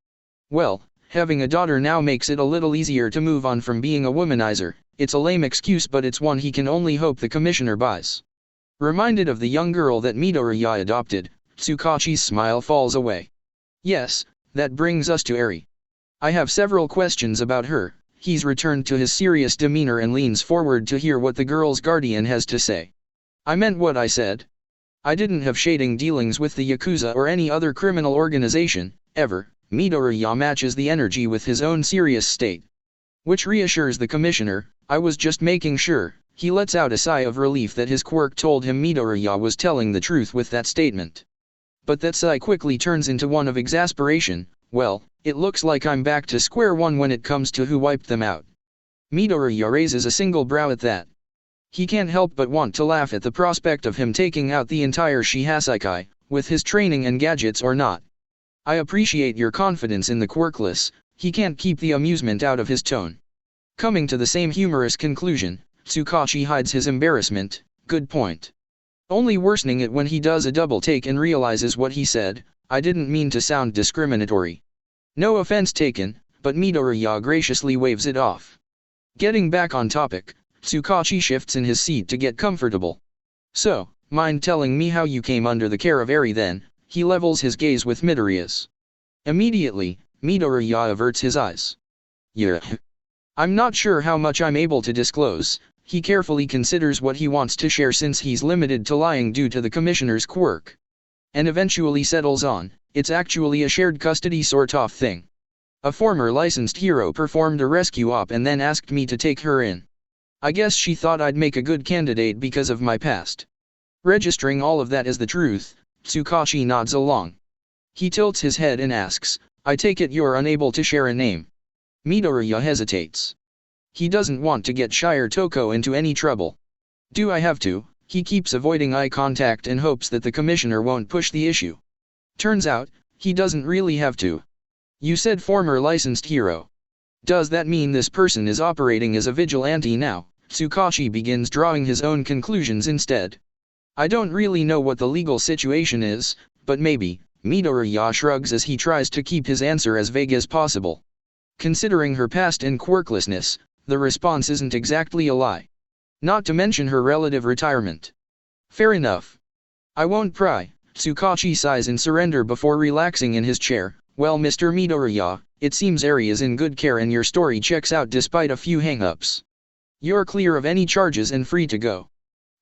Well, having a daughter now makes it a little easier to move on from being a womanizer. It's a lame excuse, but it's one he can only hope the commissioner buys. Reminded of the young girl that Midoriya adopted, Tsukachi's smile falls away. Yes, that brings us to Eri. I have several questions about her. He's returned to his serious demeanor and leans forward to hear what the girl's guardian has to say. I meant what I said. I didn't have shading dealings with the Yakuza or any other criminal organization, ever. Midoriya matches the energy with his own serious state. Which reassures the commissioner. I was just making sure. He lets out a sigh of relief that his quirk told him Midoriya was telling the truth with that statement. But that sigh quickly turns into one of exasperation. Well, it looks like I'm back to square one when it comes to who wiped them out. Midoriya raises a single brow at that. He can't help but want to laugh at the prospect of him taking out the entire Shihasaikai, with his training and gadgets or not. I appreciate your confidence in the quirkless. He can't keep the amusement out of his tone. Coming to the same humorous conclusion, Tsukachi hides his embarrassment. Good point. Only worsening it when he does a double take and realizes what he said. I didn't mean to sound discriminatory. No offense taken, but Midoriya graciously waves it off. Getting back on topic, Tsukachi shifts in his seat to get comfortable. So, mind telling me how you came under the care of Eri then? He levels his gaze with Midoriya's. Immediately, Midoriya averts his eyes. Yeah. I'm not sure how much I'm able to disclose. He carefully considers what he wants to share since he's limited to lying due to the commissioner's quirk. And eventually settles on, it's actually a shared custody sort of thing. A former licensed hero performed a rescue op and then asked me to take her in. I guess she thought I'd make a good candidate because of my past. Registering all of that as the truth, Tsukachi nods along. He tilts his head and asks, I take it you're unable to share a name. Midoriya hesitates. He doesn't want to get Shire Toko into any trouble. Do I have to? He keeps avoiding eye contact and hopes that the commissioner won't push the issue. Turns out, he doesn't really have to. You said former licensed hero. Does that mean this person is operating as a vigilante now? Tsukachi begins drawing his own conclusions instead. I don't really know what the legal situation is, but maybe. Midoriya shrugs as he tries to keep his answer as vague as possible. Considering her past and quirklessness, the response isn't exactly a lie. Not to mention her relative retirement. Fair enough. I won't pry. Tsukachi sighs in surrender before relaxing in his chair. Well, Mr. Midoriya, it seems Eri is in good care and your story checks out despite a few hang-ups. You're clear of any charges and free to go.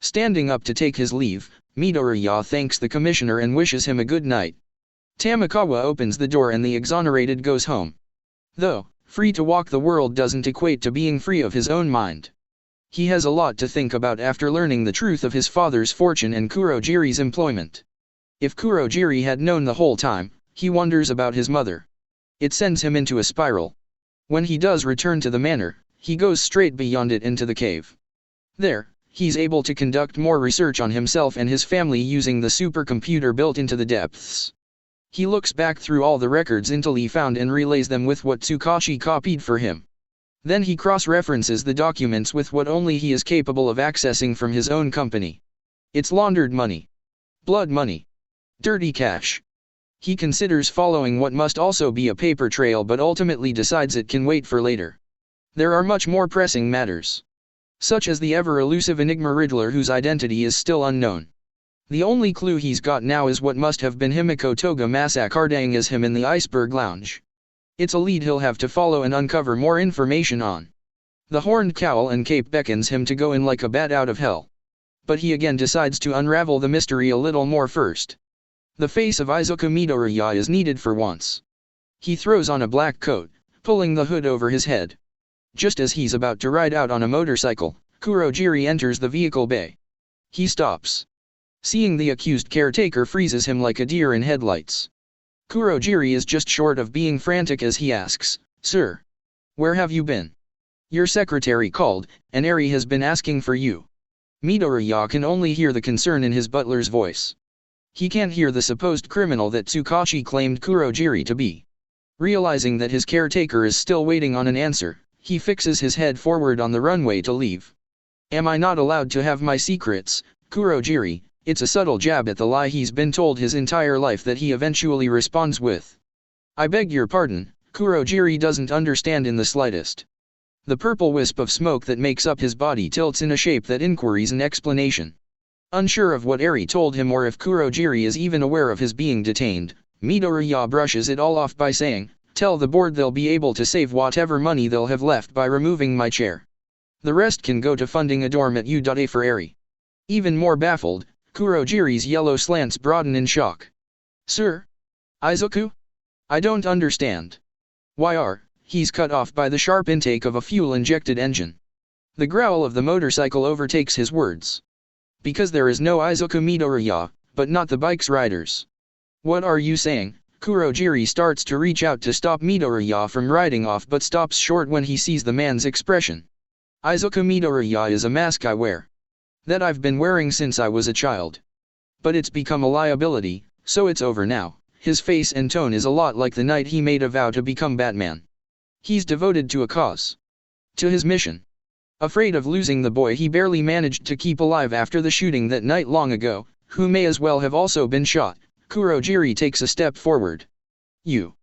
Standing up to take his leave, Midoriya thanks the commissioner and wishes him a good night. Tamakawa opens the door and the exonerated goes home. Though, free to walk the world doesn't equate to being free of his own mind. He has a lot to think about after learning the truth of his father's fortune and Kurogiri's employment. If Kurogiri had known the whole time, he wonders about his mother. It sends him into a spiral. When he does return to the manor, he goes straight beyond it into the cave. There, he's able to conduct more research on himself and his family using the supercomputer built into the depths. He looks back through all the records until he found and relays them with what Tsukachi copied for him. Then he cross-references the documents with what only he is capable of accessing from his own company. It's laundered money. Blood money. Dirty cash. He considers following what must also be a paper trail but ultimately decides it can wait for later. There are much more pressing matters. Such as the ever-elusive Enigma Riddler whose identity is still unknown. The only clue he's got now is what must have been Himiko Toga massacring as him in the iceberg lounge. It's a lead he'll have to follow and uncover more information on. The horned cowl and cape beckons him to go in like a bat out of hell. But he again decides to unravel the mystery a little more first. The face of Izuku Midoriya is needed for once. He throws on a black coat, pulling the hood over his head. Just as he's about to ride out on a motorcycle, Kurogiri enters the vehicle bay. He stops. Seeing the accused caretaker freezes him like a deer in headlights. Kurogiri is just short of being frantic as he asks, "Sir, where have you been? Your secretary called, and Eri has been asking for you." Midoriya can only hear the concern in his butler's voice. He can't hear the supposed criminal that Tsukashi claimed Kurogiri to be. Realizing that his caretaker is still waiting on an answer, he fixes his head forward on the runway to leave. "Am I not allowed to have my secrets, Kurogiri?" It's a subtle jab at the lie he's been told his entire life that he eventually responds with. "I beg your pardon." Kurogiri doesn't understand in the slightest. The purple wisp of smoke that makes up his body tilts in a shape that inquires an explanation. Unsure of what Eri told him or if Kurogiri is even aware of his being detained, Midoriya brushes it all off by saying, "Tell the board they'll be able to save whatever money they'll have left by removing my chair. The rest can go to funding a dorm at U.A for Eri." Even more baffled, Kurogiri's yellow slants broaden in shock. "Sir? Izuku? I don't understand. Why are..." He's cut off by the sharp intake of a fuel-injected engine. The growl of the motorcycle overtakes his words. "Because there is no Izuku Midoriya, but not the bike's riders." "What are you saying?" Kurogiri starts to reach out to stop Midoriya from riding off but stops short when he sees the man's expression. "Izuku Midoriya is a mask I wear. That I've been wearing since I was a child. But it's become a liability, so it's over now." His face and tone is a lot like the night he made a vow to become Batman. He's devoted to a cause. To his mission. Afraid of losing the boy he barely managed to keep alive after the shooting that night long ago, who may as well have also been shot, Kurogiri takes a step forward. You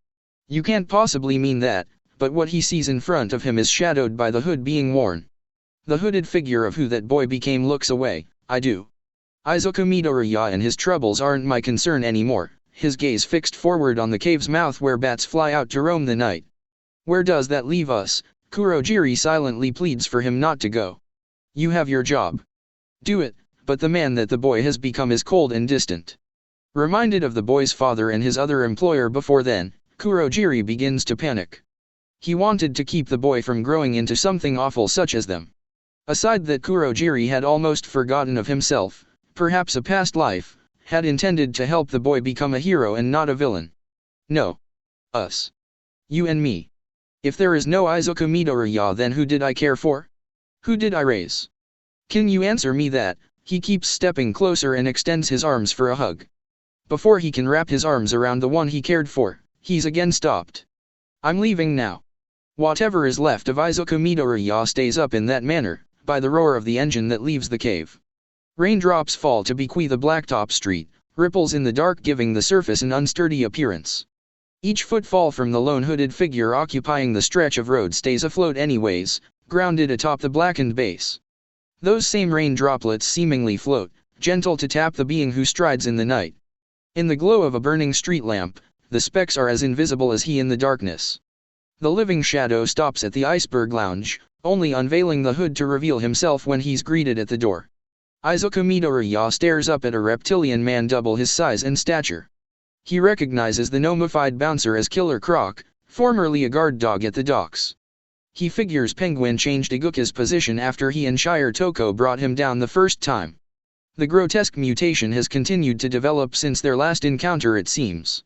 can't possibly mean that," but what he sees in front of him is shadowed by the hood being worn. The hooded figure of who that boy became looks away. "I do. Izuku Midoriya and his troubles aren't my concern anymore," his gaze fixed forward on the cave's mouth where bats fly out to roam the night. "Where does that leave us?" Kurogiri silently pleads for him not to go. "You have your job. Do it," but the man that the boy has become is cold and distant. Reminded of the boy's father and his other employer before then, Kurogiri begins to panic. He wanted to keep the boy from growing into something awful such as them. Aside that Kurogiri had almost forgotten of himself, perhaps a past life, had intended to help the boy become a hero and not a villain. "No. Us. You and me. If there is no Izuku Midoriya, then who did I care for? Who did I raise? Can you answer me that?" He keeps stepping closer and extends his arms for a hug. Before he can wrap his arms around the one he cared for, he's again stopped. "I'm leaving now." Whatever is left of Izuku Midoriya stays up in that manner, by the roar of the engine that leaves the cave. Raindrops fall to bequeath the blacktop street, ripples in the dark giving the surface an unsturdy appearance. Each footfall from the lone hooded figure occupying the stretch of road stays afloat anyways, grounded atop the blackened base. Those same rain droplets seemingly float, gentle to tap the being who strides in the night. In the glow of a burning street lamp, the specks are as invisible as he in the darkness. The living shadow stops at the iceberg lounge, only unveiling the hood to reveal himself when he's greeted at the door. Izuku Midoriya stares up at a reptilian man double his size and stature. He recognizes the gnomified bouncer as Killer Croc, formerly a guard dog at the docks. He figures Penguin changed Iguka's position after he and Shire Toko brought him down the first time. The grotesque mutation has continued to develop since their last encounter, it seems.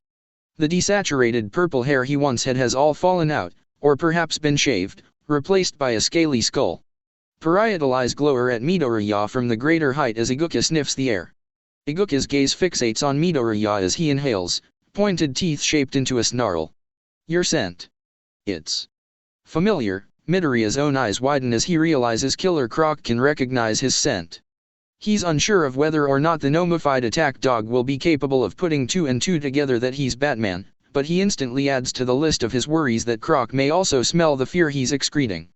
The desaturated purple hair he once had has all fallen out, or perhaps been shaved, replaced by a scaly skull. Parietal eyes glower at Midoriya from the greater height as Iguka sniffs the air. Iguka's gaze fixates on Midoriya as he inhales, pointed teeth shaped into a snarl. "Your scent. It's familiar." Midoriya's own eyes widen as he realizes Killer Croc can recognize his scent. He's unsure of whether or not the gnomified attack dog will be capable of putting two and two together that he's Batman, but he instantly adds to the list of his worries that Croc may also smell the fear he's excreting.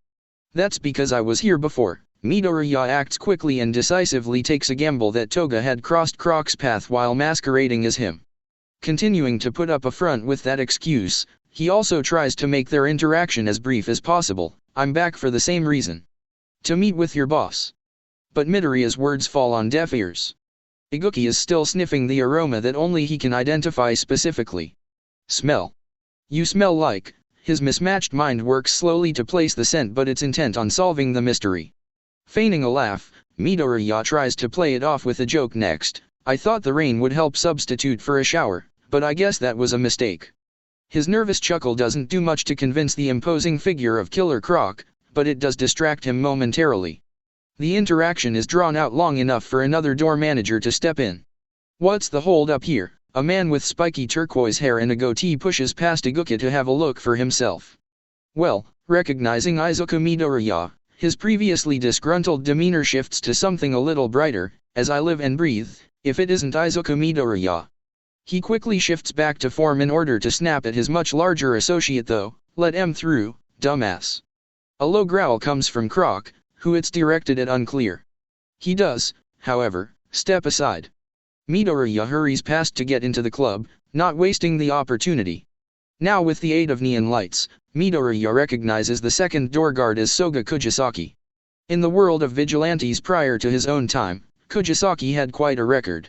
"That's because I was here before," Midoriya acts quickly and decisively takes a gamble that Toga had crossed Croc's path while masquerading as him. Continuing to put up a front with that excuse, he also tries to make their interaction as brief as possible. I'm back for the same reason. To meet with your boss. But Midoriya's words fall on deaf ears. Iguchi is still sniffing the aroma that only he can identify specifically. Smell. You smell like. His mismatched mind works slowly to place the scent, but it's intent on solving the mystery. Feigning a laugh, Midoriya tries to play it off with a joke next. I thought the rain would help substitute for a shower, but I guess that was a mistake. His nervous chuckle doesn't do much to convince the imposing figure of Killer Croc, but it does distract him momentarily. The interaction is drawn out long enough for another door manager to step in. What's the hold up here? A man with spiky turquoise hair and a goatee pushes past Iguchi to have a look for himself. Well, recognizing Izuku Midoriya, his previously disgruntled demeanor shifts to something a little brighter. As I live and breathe, if it isn't Izuku Midoriya. He quickly shifts back to form in order to snap at his much larger associate though. Let him through, dumbass. A low growl comes from Croc, who it's directed at unclear. He does, however, step aside. Midoriya hurries past to get into the club, not wasting the opportunity. Now with the aid of neon lights, Midoriya recognizes the second door guard as Soga Kujisaki. In the world of vigilantes prior to his own time, Kujisaki had quite a record.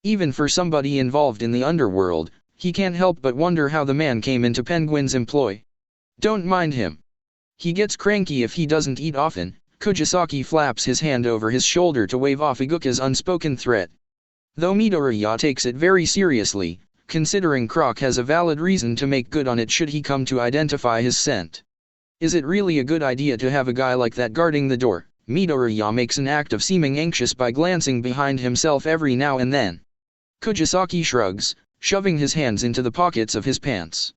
Even for somebody involved in the underworld, he can't help but wonder how the man came into Penguin's employ. Don't mind him. He gets cranky if he doesn't eat often. Kujisaki flaps his hand over his shoulder to wave off Iguchi's unspoken threat. Though Midoriya takes it very seriously, considering Croc has a valid reason to make good on it should he come to identify his scent. Is it really a good idea to have a guy like that guarding the door? Midoriya makes an act of seeming anxious by glancing behind himself every now and then. Kujisaki shrugs, shoving his hands into the pockets of his pants.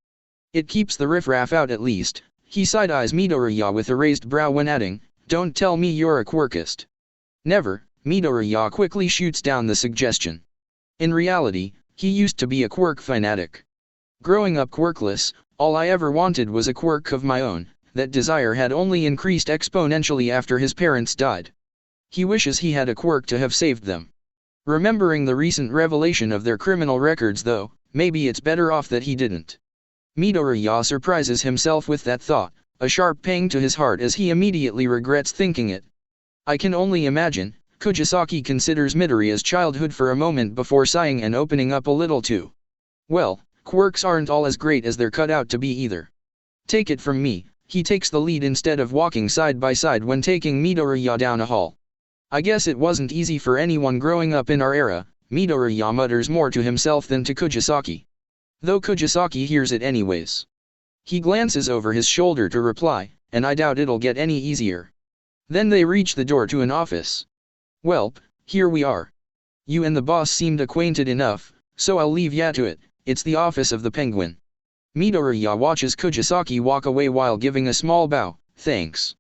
It keeps the riffraff out at least. He side-eyes Midoriya with a raised brow when adding, "Don't tell me you're a quirkist." Never. Midoriya quickly shoots down the suggestion. In reality, he used to be a quirk fanatic. Growing up quirkless, all I ever wanted was a quirk of my own. That desire had only increased exponentially after his parents died. He wishes he had a quirk to have saved them. Remembering the recent revelation of their criminal records though, maybe it's better off that he didn't. Midoriya surprises himself with that thought, a sharp pang to his heart as he immediately regrets thinking it. I can only imagine. Kujisaki considers Midoriya's childhood for a moment before sighing and opening up a little too. Well, quirks aren't all as great as they're cut out to be either. Take it from me, he takes the lead instead of walking side by side when taking Midoriya down a hall. I guess it wasn't easy for anyone growing up in our era. Midoriya mutters more to himself than to Kujisaki. Though Kujisaki hears it anyways. He glances over his shoulder to reply, and I doubt it'll get any easier. Then they reach the door to an office. Welp, here we are. You and the boss seemed acquainted enough, so I'll leave ya to it. It's the office of the Penguin. Midoriya watches Kujisaki walk away while giving a small bow. Thanks.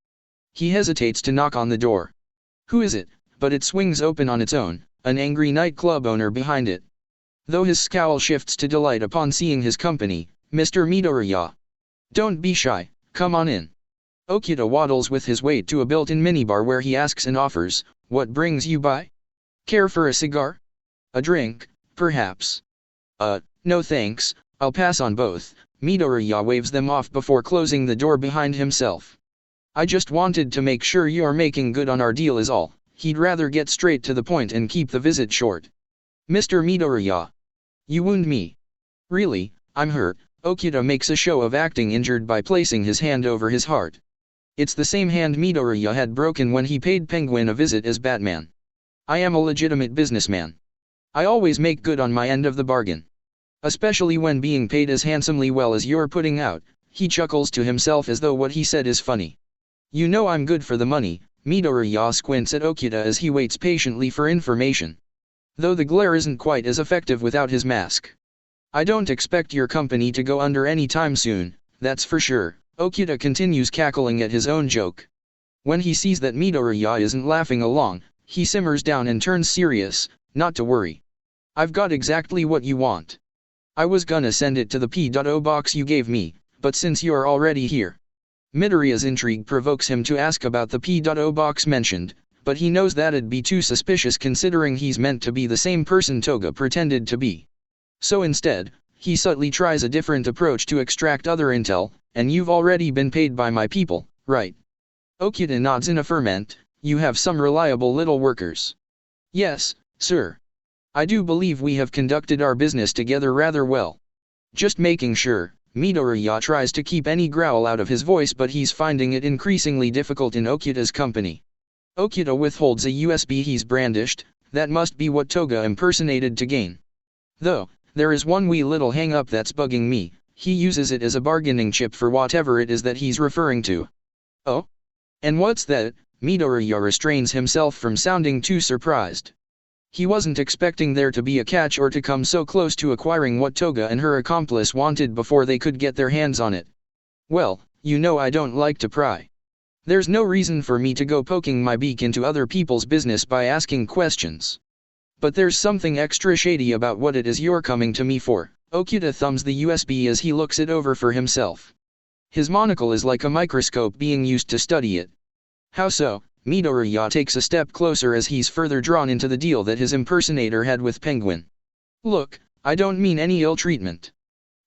He hesitates to knock on the door. Who is it? But it swings open on its own, an angry nightclub owner behind it. Though his scowl shifts to delight upon seeing his company, Mr. Midoriya. Don't be shy, come on in. Okita waddles with his weight to a built-in minibar where he asks and offers, "What brings you by? Care for a cigar? A drink, perhaps?" No thanks, I'll pass on both." Midoriya waves them off before closing the door behind himself. "I just wanted to make sure you're making good on our deal is all." He'd rather get straight to the point and keep the visit short. "Mr. Midoriya. You wound me." "Really, I'm hurt." Okita makes a show of acting injured by placing his hand over his heart. It's the same hand Midoriya had broken when he paid Penguin a visit as Batman. "I am a legitimate businessman. I always make good on my end of the bargain. Especially when being paid as handsomely well as you're putting out." He chuckles to himself as though what he said is funny. "You know I'm good for the money." Midoriya squints at Okita as he waits patiently for information. Though the glare isn't quite as effective without his mask. "I don't expect your company to go under any time soon, that's for sure." Okita continues cackling at his own joke. When he sees that Midoriya isn't laughing along, he simmers down and turns serious. "Not to worry. I've got exactly what you want. I was gonna send it to the P.O. box you gave me, but since you're already here, Midoriya's intrigue provokes him to ask about the P.O. box mentioned, but he knows that'd be too suspicious considering he's meant to be the same person Toga pretended to be. So instead, he subtly tries a different approach to extract other intel, and you've already been paid by my people, right? Okuda nods in affirmation. You have some reliable little workers. Yes, sir. I do believe we have conducted our business together rather well. Just making sure. Midoriya tries to keep any growl out of his voice, but he's finding it increasingly difficult in Okuda's company. Okuda withholds a USB he's brandished. That must be what Toga impersonated to gain. Though, there is one wee little hang-up that's bugging me. He uses it as a bargaining chip for whatever it is that he's referring to. Oh? And what's that? Midoriya restrains himself from sounding too surprised. He wasn't expecting there to be a catch or to come so close to acquiring what Toga and her accomplice wanted before they could get their hands on it. Well, you know I don't like to pry. There's no reason for me to go poking my beak into other people's business by asking questions. But there's something extra shady about what it is you're coming to me for. Okuda thumbs the USB as he looks it over for himself. His monocle is like a microscope being used to study it. How so? Midoriya takes a step closer as he's further drawn into the deal that his impersonator had with Penguin. Look, I don't mean any ill treatment.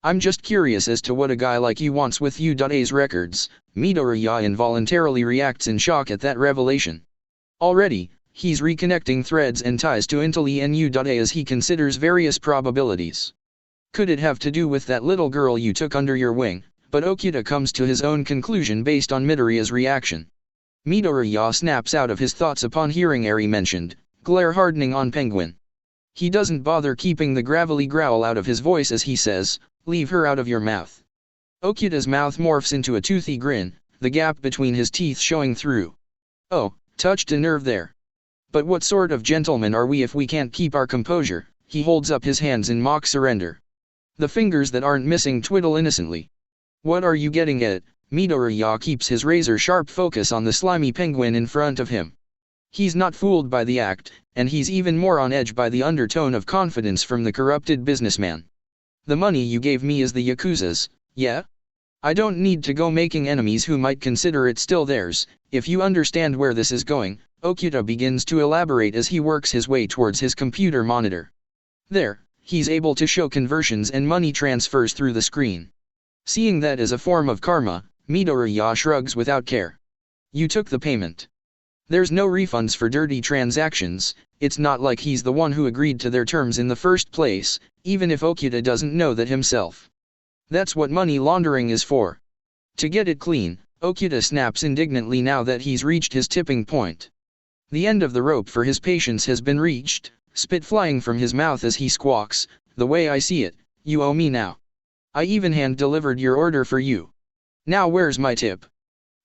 I'm just curious as to what a guy like you wants with Uda's records. Midoriya involuntarily reacts in shock at that revelation. Already, he's reconnecting threads and ties to Intali and Uda as he considers various probabilities. Could it have to do with that little girl you took under your wing? But Okuda comes to his own conclusion based on Midoriya's reaction. Midoriya snaps out of his thoughts upon hearing Eri mentioned, glare hardening on Penguin. He doesn't bother keeping the gravelly growl out of his voice as he says, leave her out of your mouth. Okuda's mouth morphs into a toothy grin, the gap between his teeth showing through. Oh, touched a nerve there. But what sort of gentlemen are we if we can't keep our composure? He holds up his hands in mock surrender. The fingers that aren't missing twiddle innocently. What are you getting at? Midoriya keeps his razor-sharp focus on the slimy penguin in front of him. He's not fooled by the act, and he's even more on edge by the undertone of confidence from the corrupted businessman. The money you gave me is the Yakuza's, yeah? I don't need to go making enemies who might consider it still theirs. If you understand where this is going. Okuda begins to elaborate as he works his way towards his computer monitor. There, he's able to show conversions and money transfers through the screen. Seeing that as a form of karma, Midoriya shrugs without care. You took the payment. There's no refunds for dirty transactions. It's not like he's the one who agreed to their terms in the first place, even if Okuda doesn't know that himself. That's what money laundering is for. To get it clean, Okuda snaps indignantly now that he's reached his tipping point. The end of the rope for his patience has been reached, spit flying from his mouth as he squawks, the way I see it, you owe me now. I even hand-delivered your order for you. Now where's my tip?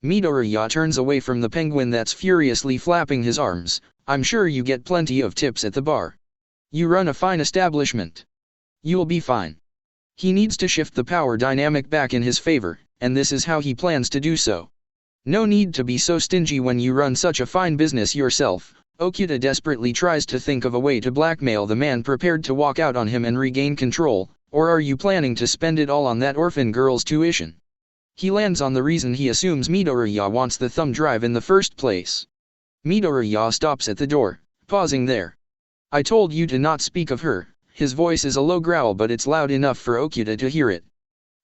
Midoriya turns away from the penguin that's furiously flapping his arms. I'm sure you get plenty of tips at the bar. You run a fine establishment. You'll be fine. He needs to shift the power dynamic back in his favor, and this is how he plans to do so. No need to be so stingy when you run such a fine business yourself. Okuda desperately tries to think of a way to blackmail the man prepared to walk out on him and regain control, or are you planning to spend it all on that orphan girl's tuition? He lands on the reason he assumes Midoriya wants the thumb drive in the first place. Midoriya stops at the door, pausing there. I told you to not speak of her. His voice is a low growl, but it's loud enough for Okuda to hear it.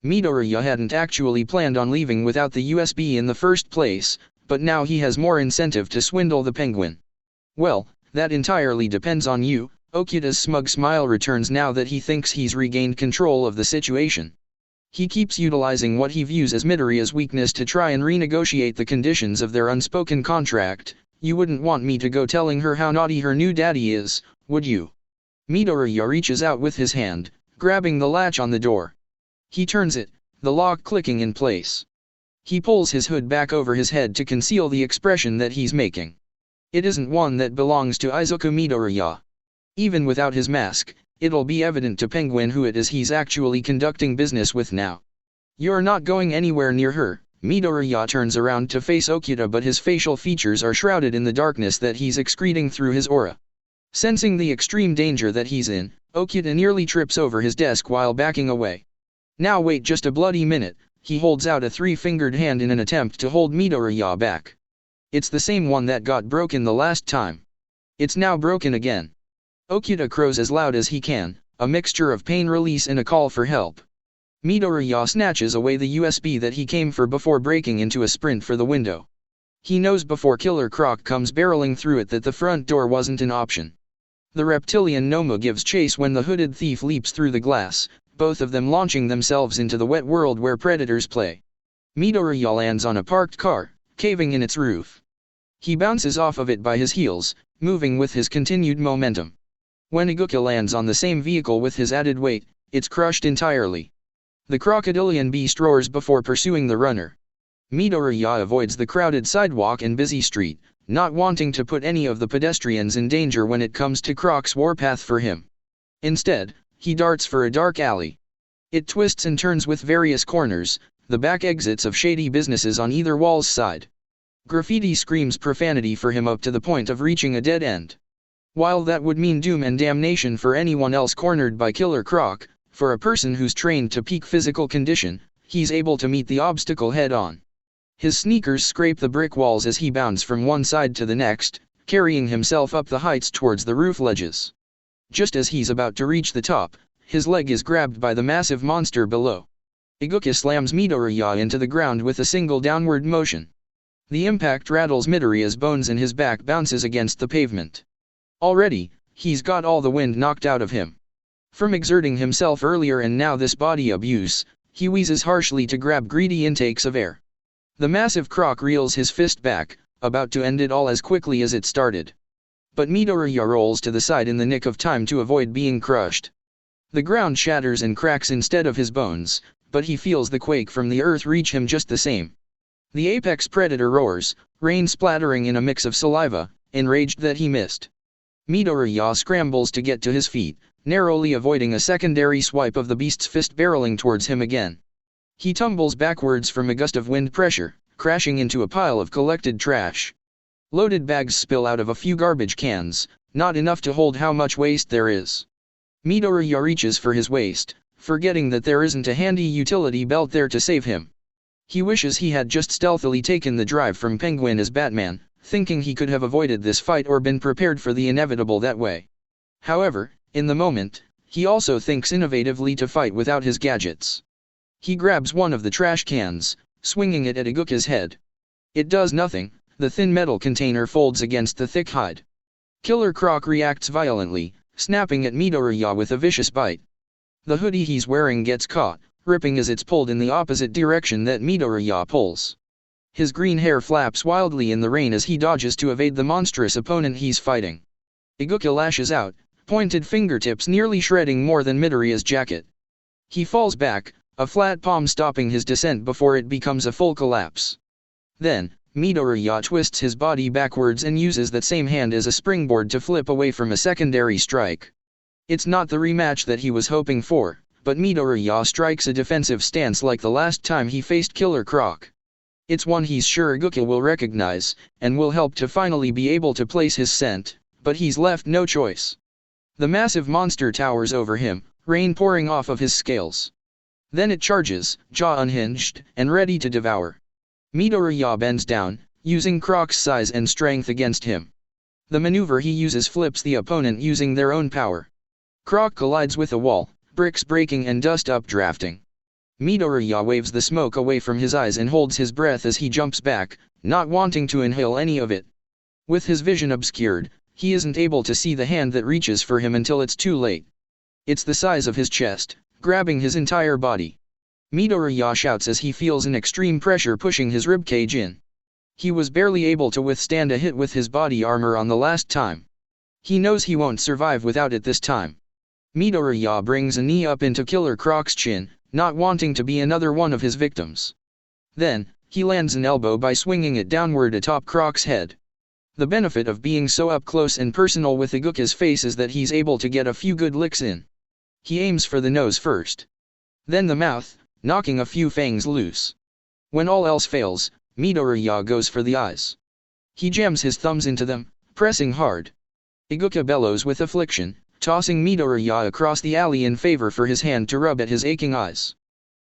Midoriya hadn't actually planned on leaving without the USB in the first place, but now he has more incentive to swindle the penguin. Well, that entirely depends on you. Okuda's smug smile returns now that he thinks he's regained control of the situation. He keeps utilizing what he views as Midoriya's weakness to try and renegotiate the conditions of their unspoken contract. You wouldn't want me to go telling her how naughty her new daddy is, would you? Midoriya reaches out with his hand, grabbing the latch on the door. He turns it, the lock clicking in place. He pulls his hood back over his head to conceal the expression that he's making. It isn't one that belongs to Izuku Midoriya. Even without his mask, it'll be evident to Penguin who it is he's actually conducting business with now. You're not going anywhere near her. Midoriya turns around to face Okuda, but his facial features are shrouded in the darkness that he's excreting through his aura. Sensing the extreme danger that he's in, Okuda nearly trips over his desk while backing away. Now wait just a bloody minute. He holds out a three-fingered hand in an attempt to hold Midoriya back. It's the same one that got broken the last time. It's now broken again. Okuda crows as loud as he can, a mixture of pain release and a call for help. Midoriya snatches away the USB that he came for before breaking into a sprint for the window. He knows before Killer Croc comes barreling through it that the front door wasn't an option. The reptilian Noma gives chase when the hooded thief leaps through the glass, both of them launching themselves into the wet world where predators play. Midoriya lands on a parked car, caving in its roof. He bounces off of it by his heels, moving with his continued momentum. When Iguka lands on the same vehicle with his added weight, it's crushed entirely. The crocodilian beast roars before pursuing the runner. Midoriya avoids the crowded sidewalk and busy street, not wanting to put any of the pedestrians in danger when it comes to Croc's warpath for him. Instead, he darts for a dark alley. It twists and turns with various corners, the back exits of shady businesses on either wall's side. Graffiti screams profanity for him up to the point of reaching a dead end. While that would mean doom and damnation for anyone else cornered by Killer Croc, for a person who's trained to peak physical condition, he's able to meet the obstacle head-on. His sneakers scrape the brick walls as he bounds from one side to the next, carrying himself up the heights towards the roof ledges. Just as he's about to reach the top, his leg is grabbed by the massive monster below. Iguka slams Midoriya into the ground with a single downward motion. The impact rattles Midoriya's bones and his back bounces against the pavement. Already, he's got all the wind knocked out of him. From exerting himself earlier and now this body abuse, he wheezes harshly to grab greedy intakes of air. The massive Croc reels his fist back, about to end it all as quickly as it started. But Midoriya rolls to the side in the nick of time to avoid being crushed. The ground shatters and cracks instead of his bones, but he feels the quake from the earth reach him just the same. The apex predator roars, rain splattering in a mix of saliva, enraged that he missed. Midoriya scrambles to get to his feet, narrowly avoiding a secondary swipe of the beast's fist barreling towards him again. He tumbles backwards from a gust of wind pressure, crashing into a pile of collected trash. Loaded bags spill out of a few garbage cans, not enough to hold how much waste there is. Midoriya reaches for his waist, forgetting that there isn't a handy utility belt there to save him. He wishes he had just stealthily taken the drive from Penguin as Batman, thinking he could have avoided this fight or been prepared for the inevitable that way. However, in the moment, he also thinks innovatively to fight without his gadgets. He grabs one of the trash cans, swinging it at Iguka's head. It does nothing, the thin metal container folds against the thick hide. Killer Croc reacts violently, snapping at Midoriya with a vicious bite. The hoodie he's wearing gets caught, ripping as it's pulled in the opposite direction that Midoriya pulls. His green hair flaps wildly in the rain as he dodges to evade the monstrous opponent he's fighting. Iguka lashes out, pointed fingertips nearly shredding more than Midoriya's jacket. He falls back, a flat palm stopping his descent before it becomes a full collapse. Then, Midoriya twists his body backwards and uses that same hand as a springboard to flip away from a secondary strike. It's not the rematch that he was hoping for, but Midoriya strikes a defensive stance like the last time he faced Killer Croc. It's one he's sure Iguka will recognize, and will help to finally be able to place his scent, but he's left no choice. The massive monster towers over him, rain pouring off of his scales. Then it charges, jaw unhinged, and ready to devour. Midoriya bends down, using Croc's size and strength against him. The maneuver he uses flips the opponent using their own power. Croc collides with a wall, bricks breaking and dust updrafting. Midoriya waves the smoke away from his eyes and holds his breath as he jumps back, not wanting to inhale any of it. With his vision obscured, he isn't able to see the hand that reaches for him until it's too late. It's the size of his chest, grabbing his entire body. Midoriya shouts as he feels an extreme pressure pushing his ribcage in. He was barely able to withstand a hit with his body armor on the last time. He knows he won't survive without it this time. Midoriya brings a knee up into Killer Croc's chin, not wanting to be another one of his victims. Then, he lands an elbow by swinging it downward atop Croc's head. The benefit of being so up close and personal with Iguka's face is that he's able to get a few good licks in. He aims for the nose first. Then the mouth, knocking a few fangs loose. When all else fails, Midoriya goes for the eyes. He jams his thumbs into them, pressing hard. Iguka bellows with affliction, tossing Midoriya across the alley in favor for his hand to rub at his aching eyes.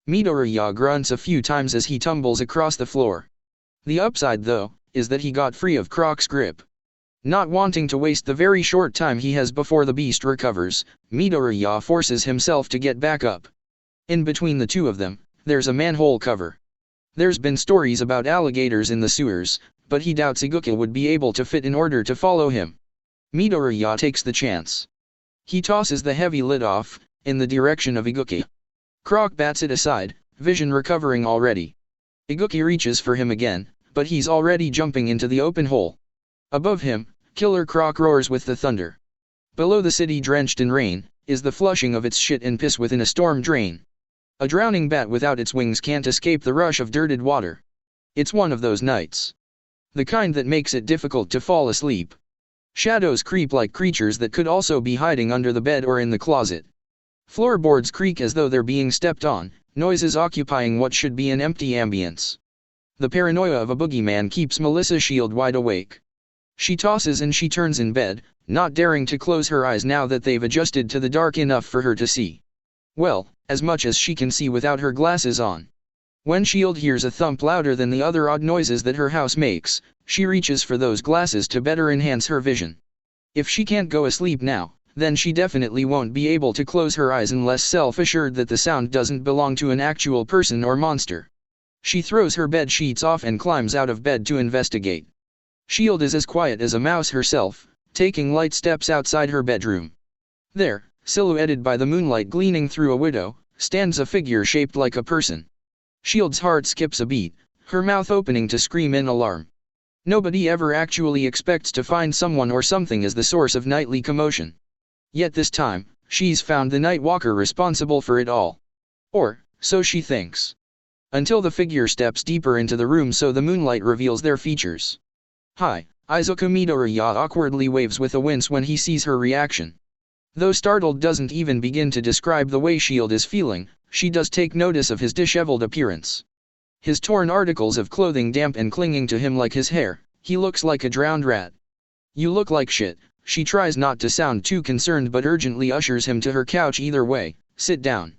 Midoriya grunts a few times as he tumbles across the floor. The upside though, is that he got free of Croc's grip. Not wanting to waste the very short time he has before the beast recovers, Midoriya forces himself to get back up. In between the two of them, there's a manhole cover. There's been stories about alligators in the sewers, but he doubts Iguchi would be able to fit in order to follow him. Midoriya takes the chance. He tosses the heavy lid off, in the direction of Iguchi. Croc bats it aside, vision recovering already. Iguchi reaches for him again, but he's already jumping into the open hole. Above him, Killer Croc roars with the thunder. Below the city drenched in rain, is the flushing of its shit and piss within a storm drain. A drowning bat without its wings can't escape the rush of dirted water. It's one of those nights. The kind that makes it difficult to fall asleep. Shadows creep like creatures that could also be hiding under the bed or in the closet. Floorboards creak as though they're being stepped on, noises occupying what should be an empty ambience. The paranoia of a boogeyman keeps Melissa Shield wide awake. She tosses and she turns in bed, not daring to close her eyes now that they've adjusted to the dark enough for her to see. Well, as much as she can see without her glasses on. When Shield hears a thump louder than the other odd noises that her house makes, she reaches for those glasses to better enhance her vision. If she can't go asleep now, then she definitely won't be able to close her eyes unless self-assured that the sound doesn't belong to an actual person or monster. She throws her bed sheets off and climbs out of bed to investigate. Shield is as quiet as a mouse herself, taking light steps outside her bedroom. There, silhouetted by the moonlight gleaming through a window, stands a figure shaped like a person. Shield's heart skips a beat, her mouth opening to scream in alarm. Nobody ever actually expects to find someone or something as the source of nightly commotion. Yet this time, she's found the Night Walker responsible for it all. Or, so she thinks. Until the figure steps deeper into the room so the moonlight reveals their features. Hi, Izuku Midoriya awkwardly waves with a wince when he sees her reaction. Though startled doesn't even begin to describe the way Shield is feeling, she does take notice of his disheveled appearance. His torn articles of clothing damp and clinging to him like his hair, he looks like a drowned rat. You look like shit, she tries not to sound too concerned but urgently ushers him to her couch either way, sit down.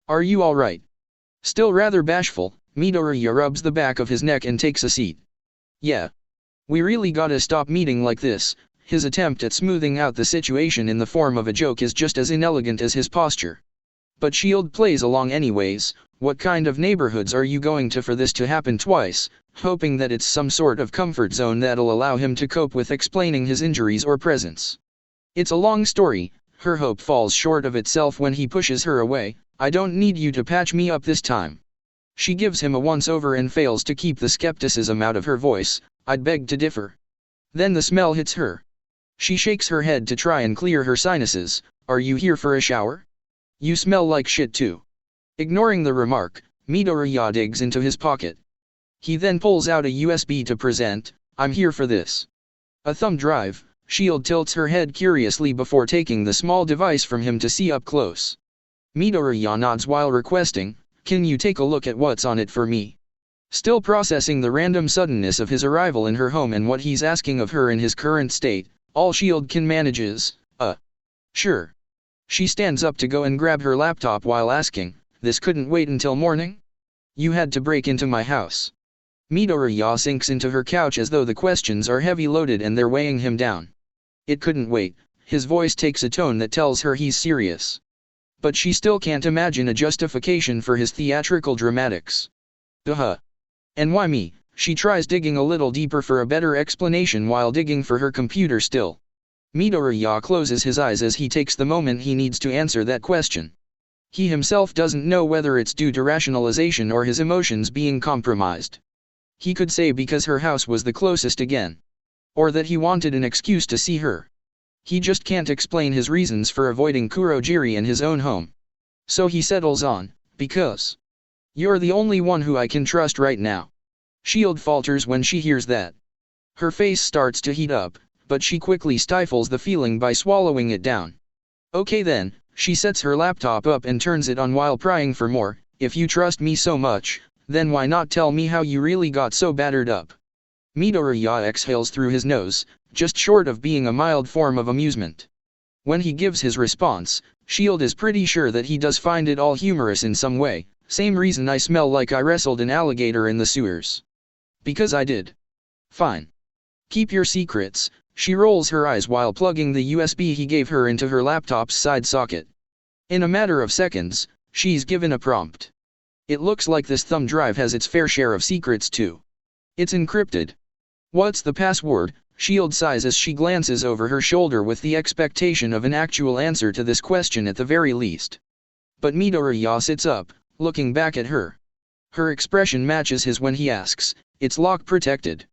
Are you alright? Still rather bashful, Midoriya rubs the back of his neck and takes a seat. Yeah. We really gotta stop meeting like this. His attempt at smoothing out the situation in the form of a joke is just as inelegant as his posture. But Shield plays along anyways. What kind of neighborhoods are you going to for this to happen twice, hoping that it's some sort of comfort zone that'll allow him to cope with explaining his injuries or presence. It's a long story, her hope falls short of itself when he pushes her away. I don't need you to patch me up this time. She gives him a once-over and fails to keep the skepticism out of her voice. I'd beg to differ. Then the smell hits her. She shakes her head to try and clear her sinuses. Are you here for a shower? You smell like shit too. Ignoring the remark, Midoriya digs into his pocket. He then pulls out a USB to present. I'm here for this. A thumb drive. Shield tilts her head curiously before taking the small device from him to see up close. Midoriya nods while requesting, can you take a look at what's on it for me? Still processing the random suddenness of his arrival in her home and what he's asking of her in his current state, all Shield can manage is, sure. She stands up to go and grab her laptop while asking, this couldn't wait until morning? You had to break into my house. Midoriya sinks into her couch as though the questions are heavy loaded and they're weighing him down. It couldn't wait, his voice takes a tone that tells her he's serious. But she still can't imagine a justification for his theatrical dramatics. Duh. And why me? She tries digging a little deeper for a better explanation while digging for her computer still. Midoriya closes his eyes as he takes the moment he needs to answer that question. He himself doesn't know whether it's due to rationalization or his emotions being compromised. He could say because her house was the closest again. Or that he wanted an excuse to see her. He just can't explain his reasons for avoiding Kurogiri in his own home. So he settles on, because you're the only one who I can trust right now. Shield falters when she hears that. Her face starts to heat up, but she quickly stifles the feeling by swallowing it down. Okay then, she sets her laptop up and turns it on while prying for more. If you trust me so much, then why not tell me how you really got so battered up? Midoriya exhales through his nose, just short of being a mild form of amusement. When he gives his response, Shield is pretty sure that he does find it all humorous in some way, Same reason I smell like I wrestled an alligator in the sewers. Because I did. Fine. Keep your secrets. She rolls her eyes while plugging the USB he gave her into her laptop's side socket. In a matter of seconds, she's given a prompt. It looks like this thumb drive has its fair share of secrets too. It's encrypted. What's the password? Shield sighs as she glances over her shoulder with the expectation of an actual answer to this question at the very least. But Midoriya sits up, looking back at her. Her expression matches his when he asks, "It's lock protected."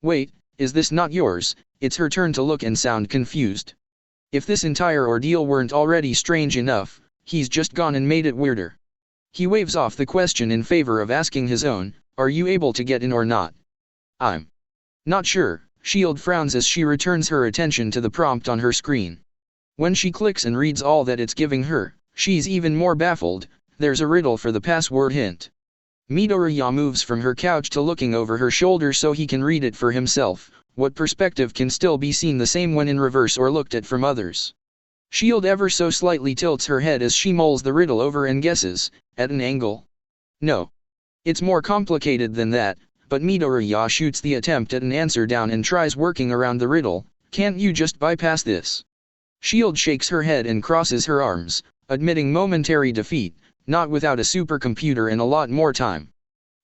Wait, is this not yours? It's her turn to look and sound confused. If this entire ordeal weren't already strange enough, he's just gone and made it weirder. He waves off the question in favor of asking his own, "Are you able to get in or not?" "I'm not sure." Shield frowns as she returns her attention to the prompt on her screen. When she clicks and reads all that it's giving her, she's even more baffled. There's a riddle for the password hint. Midoriya moves from her couch to looking over her shoulder so he can read it for himself. What perspective can still be seen the same when in reverse or looked at from others? Shield ever so slightly tilts her head as she mulls the riddle over and guesses, at an angle. No. It's more complicated than that, but Midoriya shoots the attempt at an answer down and tries working around the riddle. Can't you just bypass this? Shield shakes her head and crosses her arms, admitting momentary defeat, not without a supercomputer and a lot more time.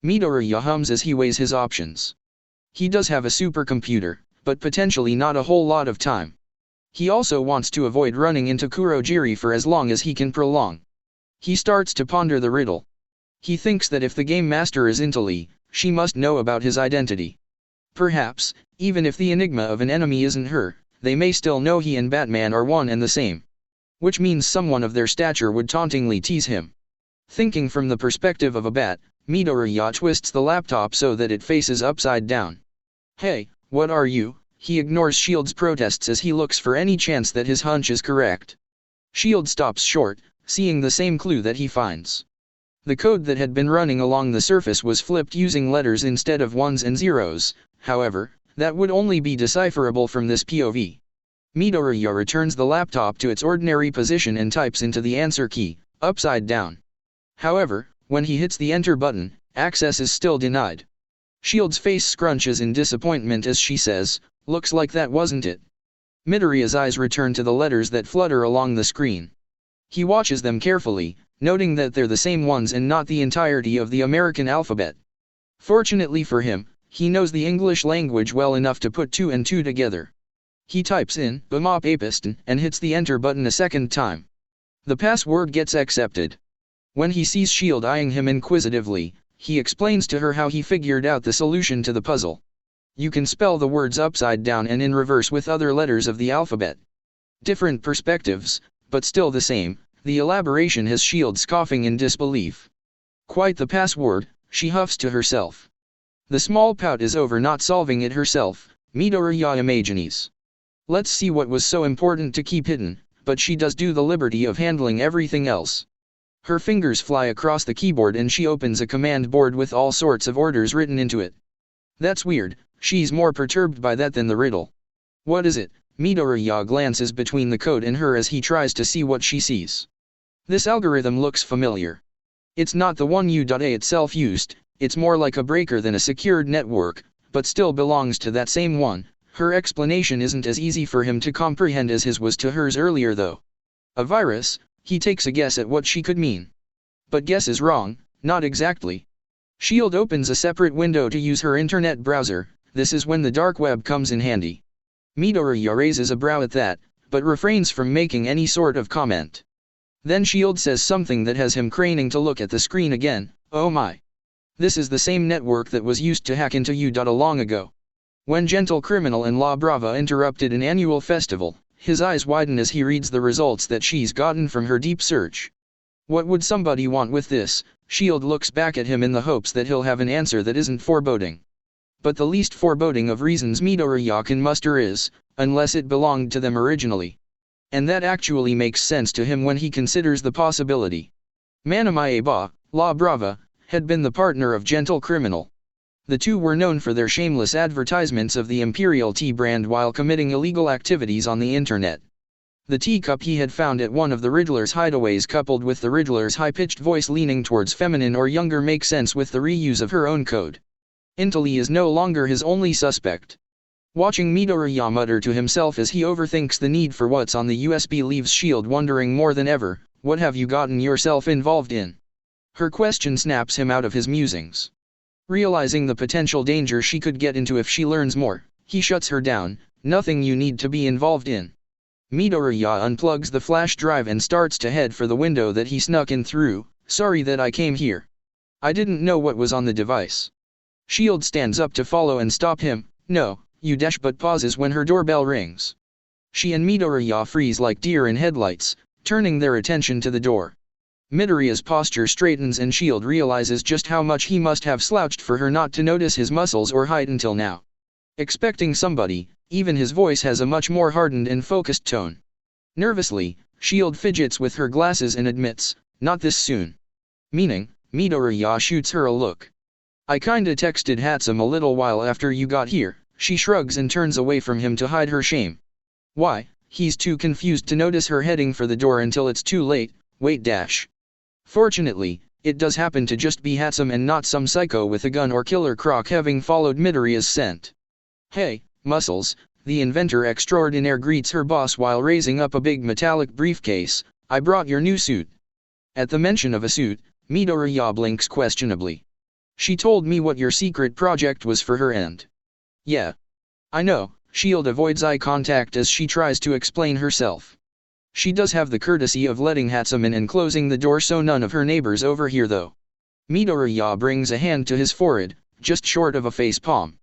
Midoriya hums as he weighs his options. He does have a supercomputer, but potentially not a whole lot of time. He also wants to avoid running into Kurogiri for as long as he can prolong. He starts to ponder the riddle. He thinks that if the game master is Intali, she must know about his identity. Perhaps, even if the enigma of an enemy isn't her, they may still know he and Batman are one and the same. Which means someone of their stature would tauntingly tease him. Thinking from the perspective of a bat, Midoriya twists the laptop so that it faces upside down. "Hey, what are you?" He ignores Shield's protests as he looks for any chance that his hunch is correct. Shield stops short, seeing the same clue that he finds. The code that had been running along the surface was flipped using letters instead of ones and zeros. However, that would only be decipherable from this POV. Midoriya returns the laptop to its ordinary position and types into the answer key, upside down. However, when he hits the enter button, access is still denied. Shield's face scrunches in disappointment as she says, "Looks like that wasn't it." Midoriya's eyes return to the letters that flutter along the screen. He watches them carefully, noting that they're the same ones and not the entirety of the American alphabet. Fortunately for him, he knows the English language well enough to put two and two together. He types in "Bamop Apiston" and hits the enter button a second time. The password gets accepted. When he sees Shield eyeing him inquisitively, he explains to her how he figured out the solution to the puzzle. You can spell the words upside down and in reverse with other letters of the alphabet. Different perspectives, but still the same. The elaboration has Shield scoffing in disbelief. Quite the password, she huffs to herself. The small pout is over not solving it herself, Midoriya imagines. Let's see what was so important to keep hidden, but she does do the liberty of handling everything else. Her fingers fly across the keyboard and she opens a command board with all sorts of orders written into it. That's weird, she's more perturbed by that than the riddle. What is it? Midoriya glances between the code and her as he tries to see what she sees. This algorithm looks familiar. It's not the one U.A itself used, it's more like a breaker than a secured network, but still belongs to that same one. Her explanation isn't as easy for him to comprehend as his was to hers earlier though. A virus, he takes a guess at what she could mean. But guess is wrong, not exactly. Shield opens a separate window to use her internet browser. This is when the dark web comes in handy. Midoriya raises a brow at that, but refrains from making any sort of comment. Then Shield says something that has him craning to look at the screen again. Oh my. This is the same network that was used to hack into U.A long ago. When Gentle Criminal and La Brava interrupted an annual festival, his eyes widen as he reads the results that she's gotten from her deep search. What would somebody want with this? Shield looks back at him in the hopes that he'll have an answer that isn't foreboding. But the least foreboding of reasons Midoriya can muster is, unless it belonged to them originally. And that actually makes sense to him when he considers the possibility. Manamae-ba, La Brava, had been the partner of Gentle Criminal. The two were known for their shameless advertisements of the Imperial Tea brand while committing illegal activities on the internet. The teacup he had found at one of the Riddler's hideaways coupled with the Riddler's high-pitched voice leaning towards feminine or younger makes sense with the reuse of her own code. Intali is no longer his only suspect. Watching Midoriya mutter to himself as he overthinks the need for what's on the USB leaves shield, wondering more than ever, what have you gotten yourself involved in? Her question snaps him out of his musings. Realizing the potential danger she could get into if she learns more, he shuts her down. Nothing you need to be involved in. Midoriya unplugs the flash drive and starts to head for the window that he snuck in through. Sorry that I came here. I didn't know what was on the device. Shield stands up to follow and stop him. No, you dash, but pauses when her doorbell rings. She and Midoriya freeze like deer in headlights, turning their attention to the door. Midoriya's posture straightens and Shield realizes just how much he must have slouched for her not to notice his muscles or height until now. Expecting somebody, even his voice has a much more hardened and focused tone. Nervously, Shield fidgets with her glasses and admits, not this soon. Meaning, Midoriya shoots her a look. I kinda texted Hatsum a little while after you got here. She shrugs and turns away from him to hide her shame. Why? He's too confused to notice her heading for the door until it's too late. Wait dash. Fortunately, it does happen to just be Hatsum and not some psycho with a gun or Killer Croc having followed Midoriya's scent. Hey, Muscles, the inventor extraordinaire greets her boss while raising up a big metallic briefcase. I brought your new suit. At the mention of a suit, Midoriya blinks questionably. She told me what your secret project was for her and. Yeah. I know. Shield avoids eye contact as she tries to explain herself. She does have the courtesy of letting Hatsum in and closing the door so none of her neighbors overhear though. Midoriya brings a hand to his forehead, just short of a face palm.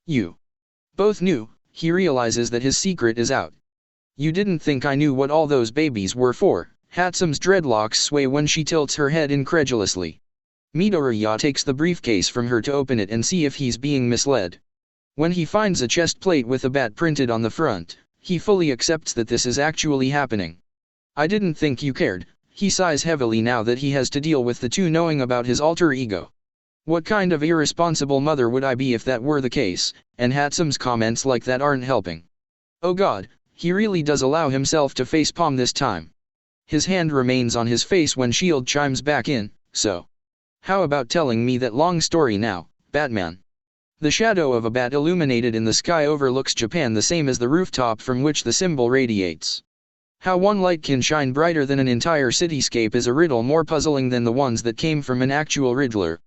You. Both knew. He realizes that his secret is out. You didn't think I knew what all those babies were for. Hatsum's dreadlocks sway when she tilts her head incredulously. Midoriya takes the briefcase from her to open it and see if he's being misled. When he finds a chest plate with a bat printed on the front, he fully accepts that this is actually happening. I didn't think you cared. He sighs heavily now that he has to deal with the two knowing about his alter ego. What kind of irresponsible mother would I be if that were the case, and Hatsum's comments like that aren't helping. Oh god, he really does allow himself to facepalm this time. His hand remains on his face when Shield chimes back in, so. How about telling me that long story now, Batman? The shadow of a bat illuminated in the sky overlooks Japan, the same as the rooftop from which the symbol radiates. How one light can shine brighter than an entire cityscape is a riddle more puzzling than the ones that came from an actual Riddler.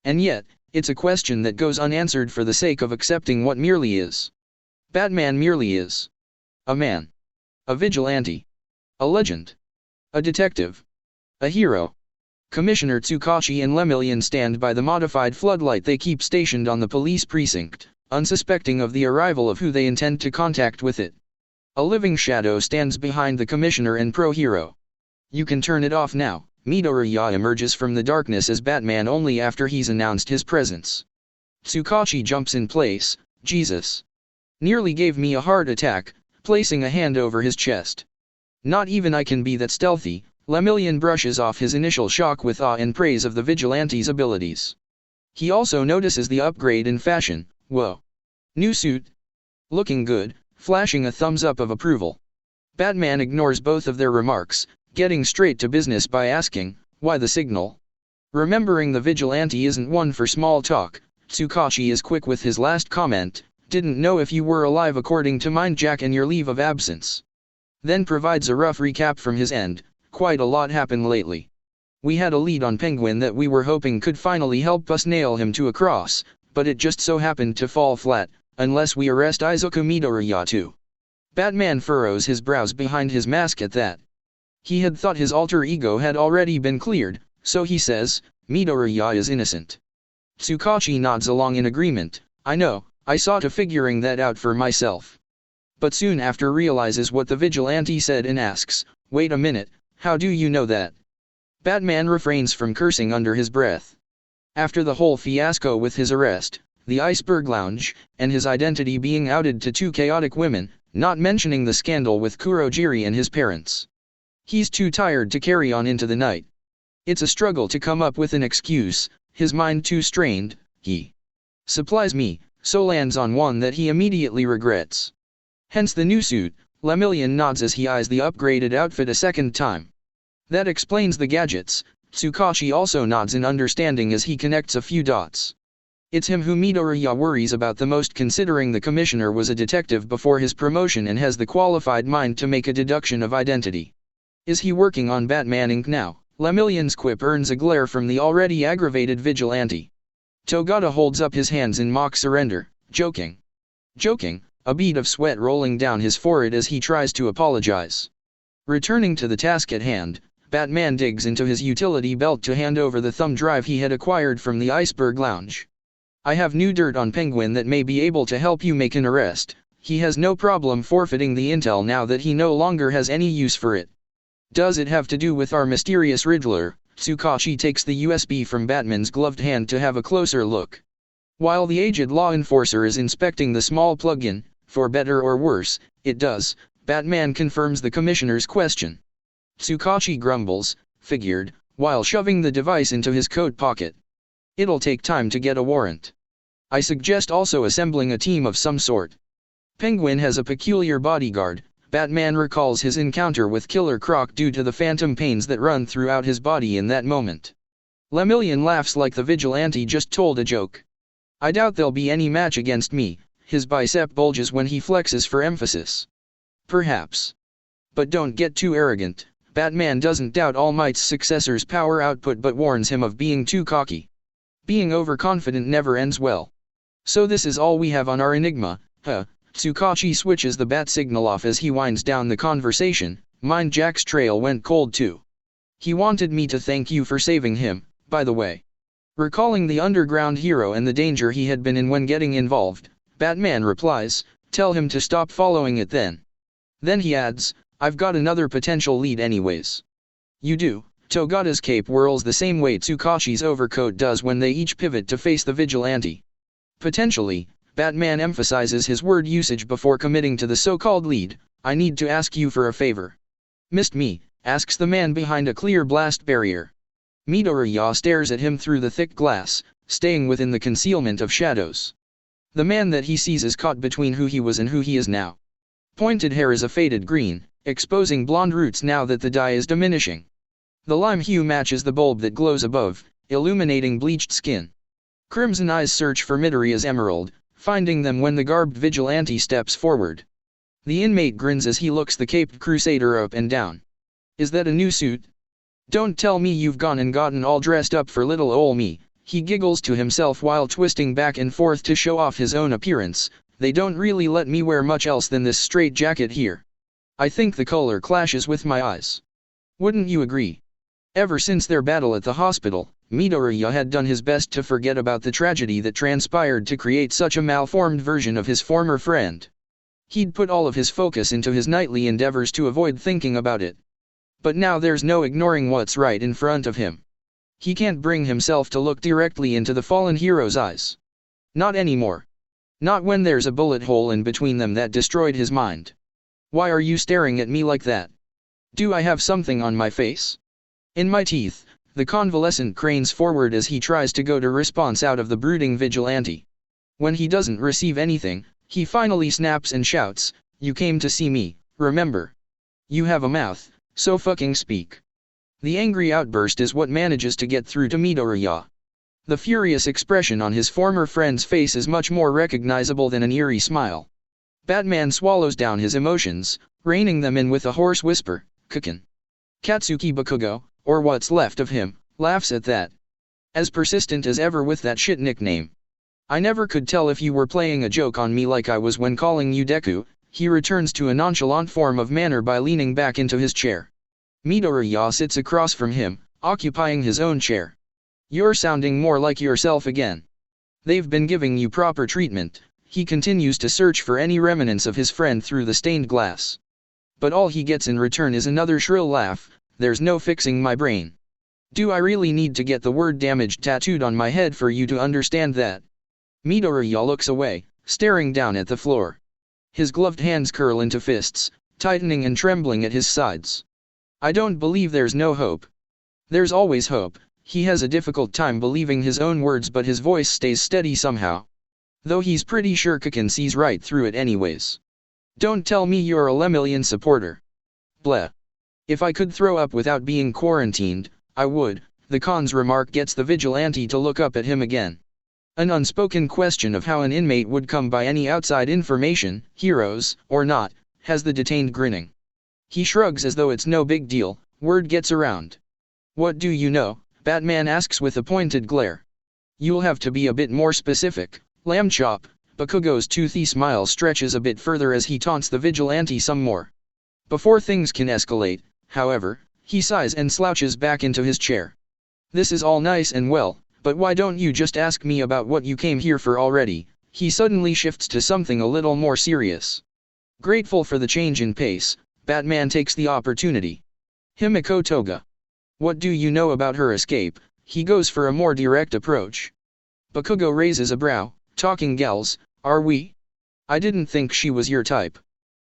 And yet, it's a question that goes unanswered for the sake of accepting what merely is. Batman merely is. A man. A vigilante. A legend. A detective. A hero. Commissioner Tsukachi and Lemillion stand by the modified floodlight they keep stationed on the police precinct, unsuspecting of the arrival of who they intend to contact with it. A living shadow stands behind the commissioner and pro-hero. You can turn it off now. Midoriya emerges from the darkness as Batman only after he's announced his presence. Tsukachi jumps in place. Jesus. Nearly gave me a heart attack, placing a hand over his chest. Not even I can be that stealthy. Lemillion brushes off his initial shock with awe and praise of the vigilante's abilities. He also notices the upgrade in fashion. Whoa. New suit. Looking good, flashing a thumbs up of approval. Batman ignores both of their remarks, getting straight to business by asking, why the signal? Remembering the vigilante isn't one for small talk, Tsukachi is quick with his last comment, didn't know if you were alive according to Mind Jack and your leave of absence. Then provides a rough recap from his end, quite a lot happened lately. We had a lead on Penguin that we were hoping could finally help us nail him to a cross, but it just so happened to fall flat, unless we arrest Izuku Midoriya too. Batman furrows his brows behind his mask at that. He had thought his alter ego had already been cleared, so he says, Midoriya is innocent. Tsukachi nods along in agreement. I know, I saw to figuring that out for myself. But soon after realizes what the vigilante said and asks, wait a minute, how do you know that? Batman refrains from cursing under his breath. After the whole fiasco with his arrest, the Iceberg Lounge, and his identity being outed to two chaotic women, not mentioning the scandal with Kurogiri and his parents. He's too tired to carry on into the night. It's a struggle to come up with an excuse, his mind too strained. He supplies me, so lands on one that he immediately regrets. Hence the new suit, Lemillion nods as he eyes the upgraded outfit a second time. That explains the gadgets. Tsukashi also nods in understanding as he connects a few dots. It's him who Midoriya worries about the most, considering the commissioner was a detective before his promotion and has the qualified mind to make a deduction of identity. Is he working on Batman Inc. now? Lemillion's quip earns a glare from the already aggravated vigilante. Togata holds up his hands in mock surrender, joking. Joking, a bead of sweat rolling down his forehead as he tries to apologize. Returning to the task at hand, Batman digs into his utility belt to hand over the thumb drive he had acquired from the Iceberg Lounge. I have new dirt on Penguin that may be able to help you make an arrest. He has no problem forfeiting the intel now that he no longer has any use for it. Does it have to do with our mysterious Riddler? Tsukashi takes the USB from Batman's gloved hand to have a closer look. While the aged law enforcer is inspecting the small plug-in, for better or worse, it does, Batman confirms the commissioner's question. Tsukashi grumbles, figured, while shoving the device into his coat pocket. It'll take time to get a warrant. I suggest also assembling a team of some sort. Penguin has a peculiar bodyguard. Batman recalls his encounter with Killer Croc due to the phantom pains that run throughout his body in that moment. Lemillion laughs like the vigilante just told a joke. I doubt there'll be any match against me. His bicep bulges when he flexes for emphasis. Perhaps. But don't get too arrogant. Batman doesn't doubt All Might's successor's power output but warns him of being too cocky. Being overconfident never ends well. So this is all we have on our enigma, huh? Tsukashi switches the bat signal off as he winds down the conversation. Mine Jack's trail went cold too. He wanted me to thank you for saving him, by the way. Recalling the underground hero and the danger he had been in when getting involved, Batman replies, tell him to stop following it then. Then he adds, I've got another potential lead anyways. You do. Togata's cape whirls the same way Tsukashi's overcoat does when they each pivot to face the vigilante. Potentially, Batman emphasizes his word usage before committing to the so-called lead. I need to ask you for a favor. Missed me? Asks the man behind a clear blast barrier. Midoriya stares at him through the thick glass, staying within the concealment of shadows. The man that he sees is caught between who he was and who he is now. Pointed hair is a faded green, exposing blonde roots now that the dye is diminishing. The lime hue matches the bulb that glows above, illuminating bleached skin. Crimson eyes search for Midoriya's emerald, finding them when the garbed vigilante steps forward. The inmate grins as he looks the caped crusader up and down. Is that a new suit? Don't tell me you've gone and gotten all dressed up for little ol' me. He giggles to himself while twisting back and forth to show off his own appearance. They don't really let me wear much else than this straight jacket here. I think the color clashes with my eyes. Wouldn't you agree? Ever since their battle at the hospital, Midoriya had done his best to forget about the tragedy that transpired to create such a malformed version of his former friend. He'd put all of his focus into his nightly endeavors to avoid thinking about it. But now there's no ignoring what's right in front of him. He can't bring himself to look directly into the fallen hero's eyes. Not anymore. Not when there's a bullet hole in between them that destroyed his mind. Why are you staring at me like that? Do I have something on my face? In my teeth, the convalescent cranes forward as he tries to go to response out of the brooding vigilante. When he doesn't receive anything, he finally snaps and shouts, you came to see me, remember? You have a mouth, so fucking speak. The angry outburst is what manages to get through to Midoriya. The furious expression on his former friend's face is much more recognizable than an eerie smile. Batman swallows down his emotions, reining them in with a hoarse whisper, Kukin. Katsuki Bakugo, or what's left of him, laughs at that. As persistent as ever with that shit nickname. I never could tell if you were playing a joke on me like I was when calling you Deku. He returns to a nonchalant form of manner by leaning back into his chair. Midoriya sits across from him, occupying his own chair. You're sounding more like yourself again. They've been giving you proper treatment. He continues to search for any remnants of his friend through the stained glass. But all he gets in return is another shrill laugh. There's no fixing my brain. Do I really need to get the word damaged tattooed on my head for you to understand that? Midoriya looks away, staring down at the floor. His gloved hands curl into fists, tightening and trembling at his sides. I don't believe there's no hope. There's always hope. He has a difficult time believing his own words, but his voice stays steady somehow. Though he's pretty sure Kukin sees right through it anyways. Don't tell me you're a Lemillion supporter. Bleh. If I could throw up without being quarantined, I would. The con's remark gets the vigilante to look up at him again. An unspoken question of how an inmate would come by any outside information, heroes or not, has the detained grinning. He shrugs as though it's no big deal. Word gets around. What do you know? Batman asks with a pointed glare. You'll have to be a bit more specific, lamb chop. Bakugo's toothy smile stretches a bit further as he taunts the vigilante some more. Before things can escalate, however, he sighs and slouches back into his chair. This is all nice and well, but why don't you just ask me about what you came here for already? He suddenly shifts to something a little more serious. Grateful for the change in pace, Batman takes the opportunity. Himiko Toga. What do you know about her escape? He goes for a more direct approach. Bakugo raises a brow. Talking gals, are we? I didn't think she was your type.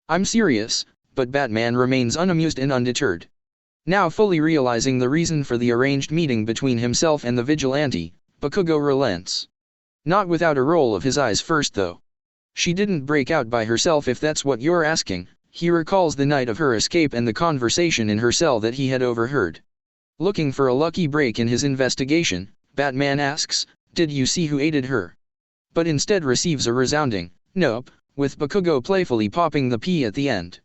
I'm serious, but Batman remains unamused and undeterred. Now fully realizing the reason for the arranged meeting between himself and the vigilante, Bakugo relents. Not without a roll of his eyes first though. She didn't break out by herself if that's what you're asking. He recalls the night of her escape and the conversation in her cell that he had overheard. Looking for a lucky break in his investigation, Batman asks, did you see who aided her? But instead receives a resounding, nope, with Bakugo playfully popping the P at the end.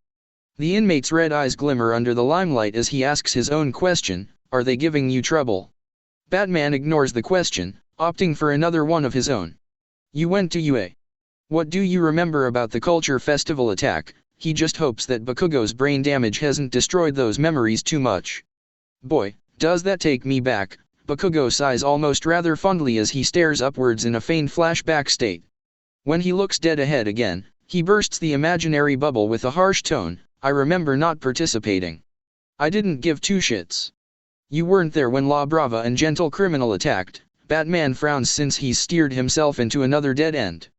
The inmate's red eyes glimmer under the limelight as he asks his own question, are they giving you trouble? Batman ignores the question, opting for another one of his own. You went to UA. What do you remember about the Culture Festival attack? He just hopes that Bakugo's brain damage hasn't destroyed those memories too much. Boy, does that take me back. Bakugo sighs almost rather fondly as he stares upwards in a faint flashback state. When he looks dead ahead again, he bursts the imaginary bubble with a harsh tone, I remember not participating. I didn't give two shits. You weren't there when La Brava and Gentle Criminal attacked. Batman frowns since he's steered himself into another dead end.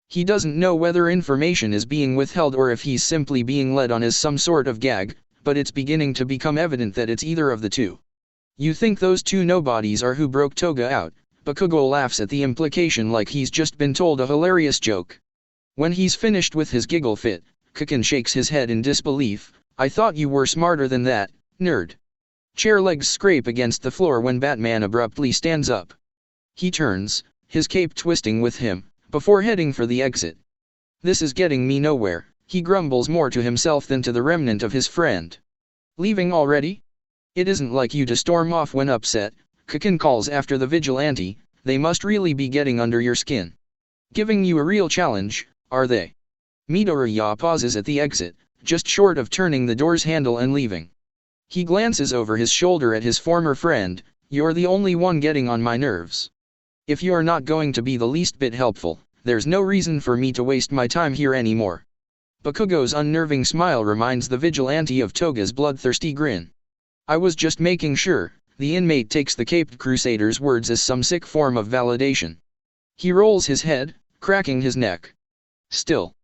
He doesn't know whether information is being withheld or if he's simply being led on as some sort of gag, but it's beginning to become evident that it's either of the two. You think those two nobodies are who broke Toga out? Bakugo laughs at the implication like he's just been told a hilarious joke. When he's finished with his giggle fit, Kakin shakes his head in disbelief. I thought you were smarter than that, nerd. Chair legs scrape against the floor when Batman abruptly stands up. He turns, his cape twisting with him, before heading for the exit. This is getting me nowhere, he grumbles more to himself than to the remnant of his friend. Leaving already? It isn't like you to storm off when upset, Kakin calls after the vigilante, they must really be getting under your skin. Giving you a real challenge, are they? Midoriya pauses at the exit, just short of turning the door's handle and leaving. He glances over his shoulder at his former friend, you're the only one getting on my nerves. If you're not going to be the least bit helpful, there's no reason for me to waste my time here anymore. Bakugo's unnerving smile reminds the vigilante of Toga's bloodthirsty grin. I was just making sure. The inmate takes the Caped Crusader's words as some sick form of validation. He rolls his head, cracking his neck. Still.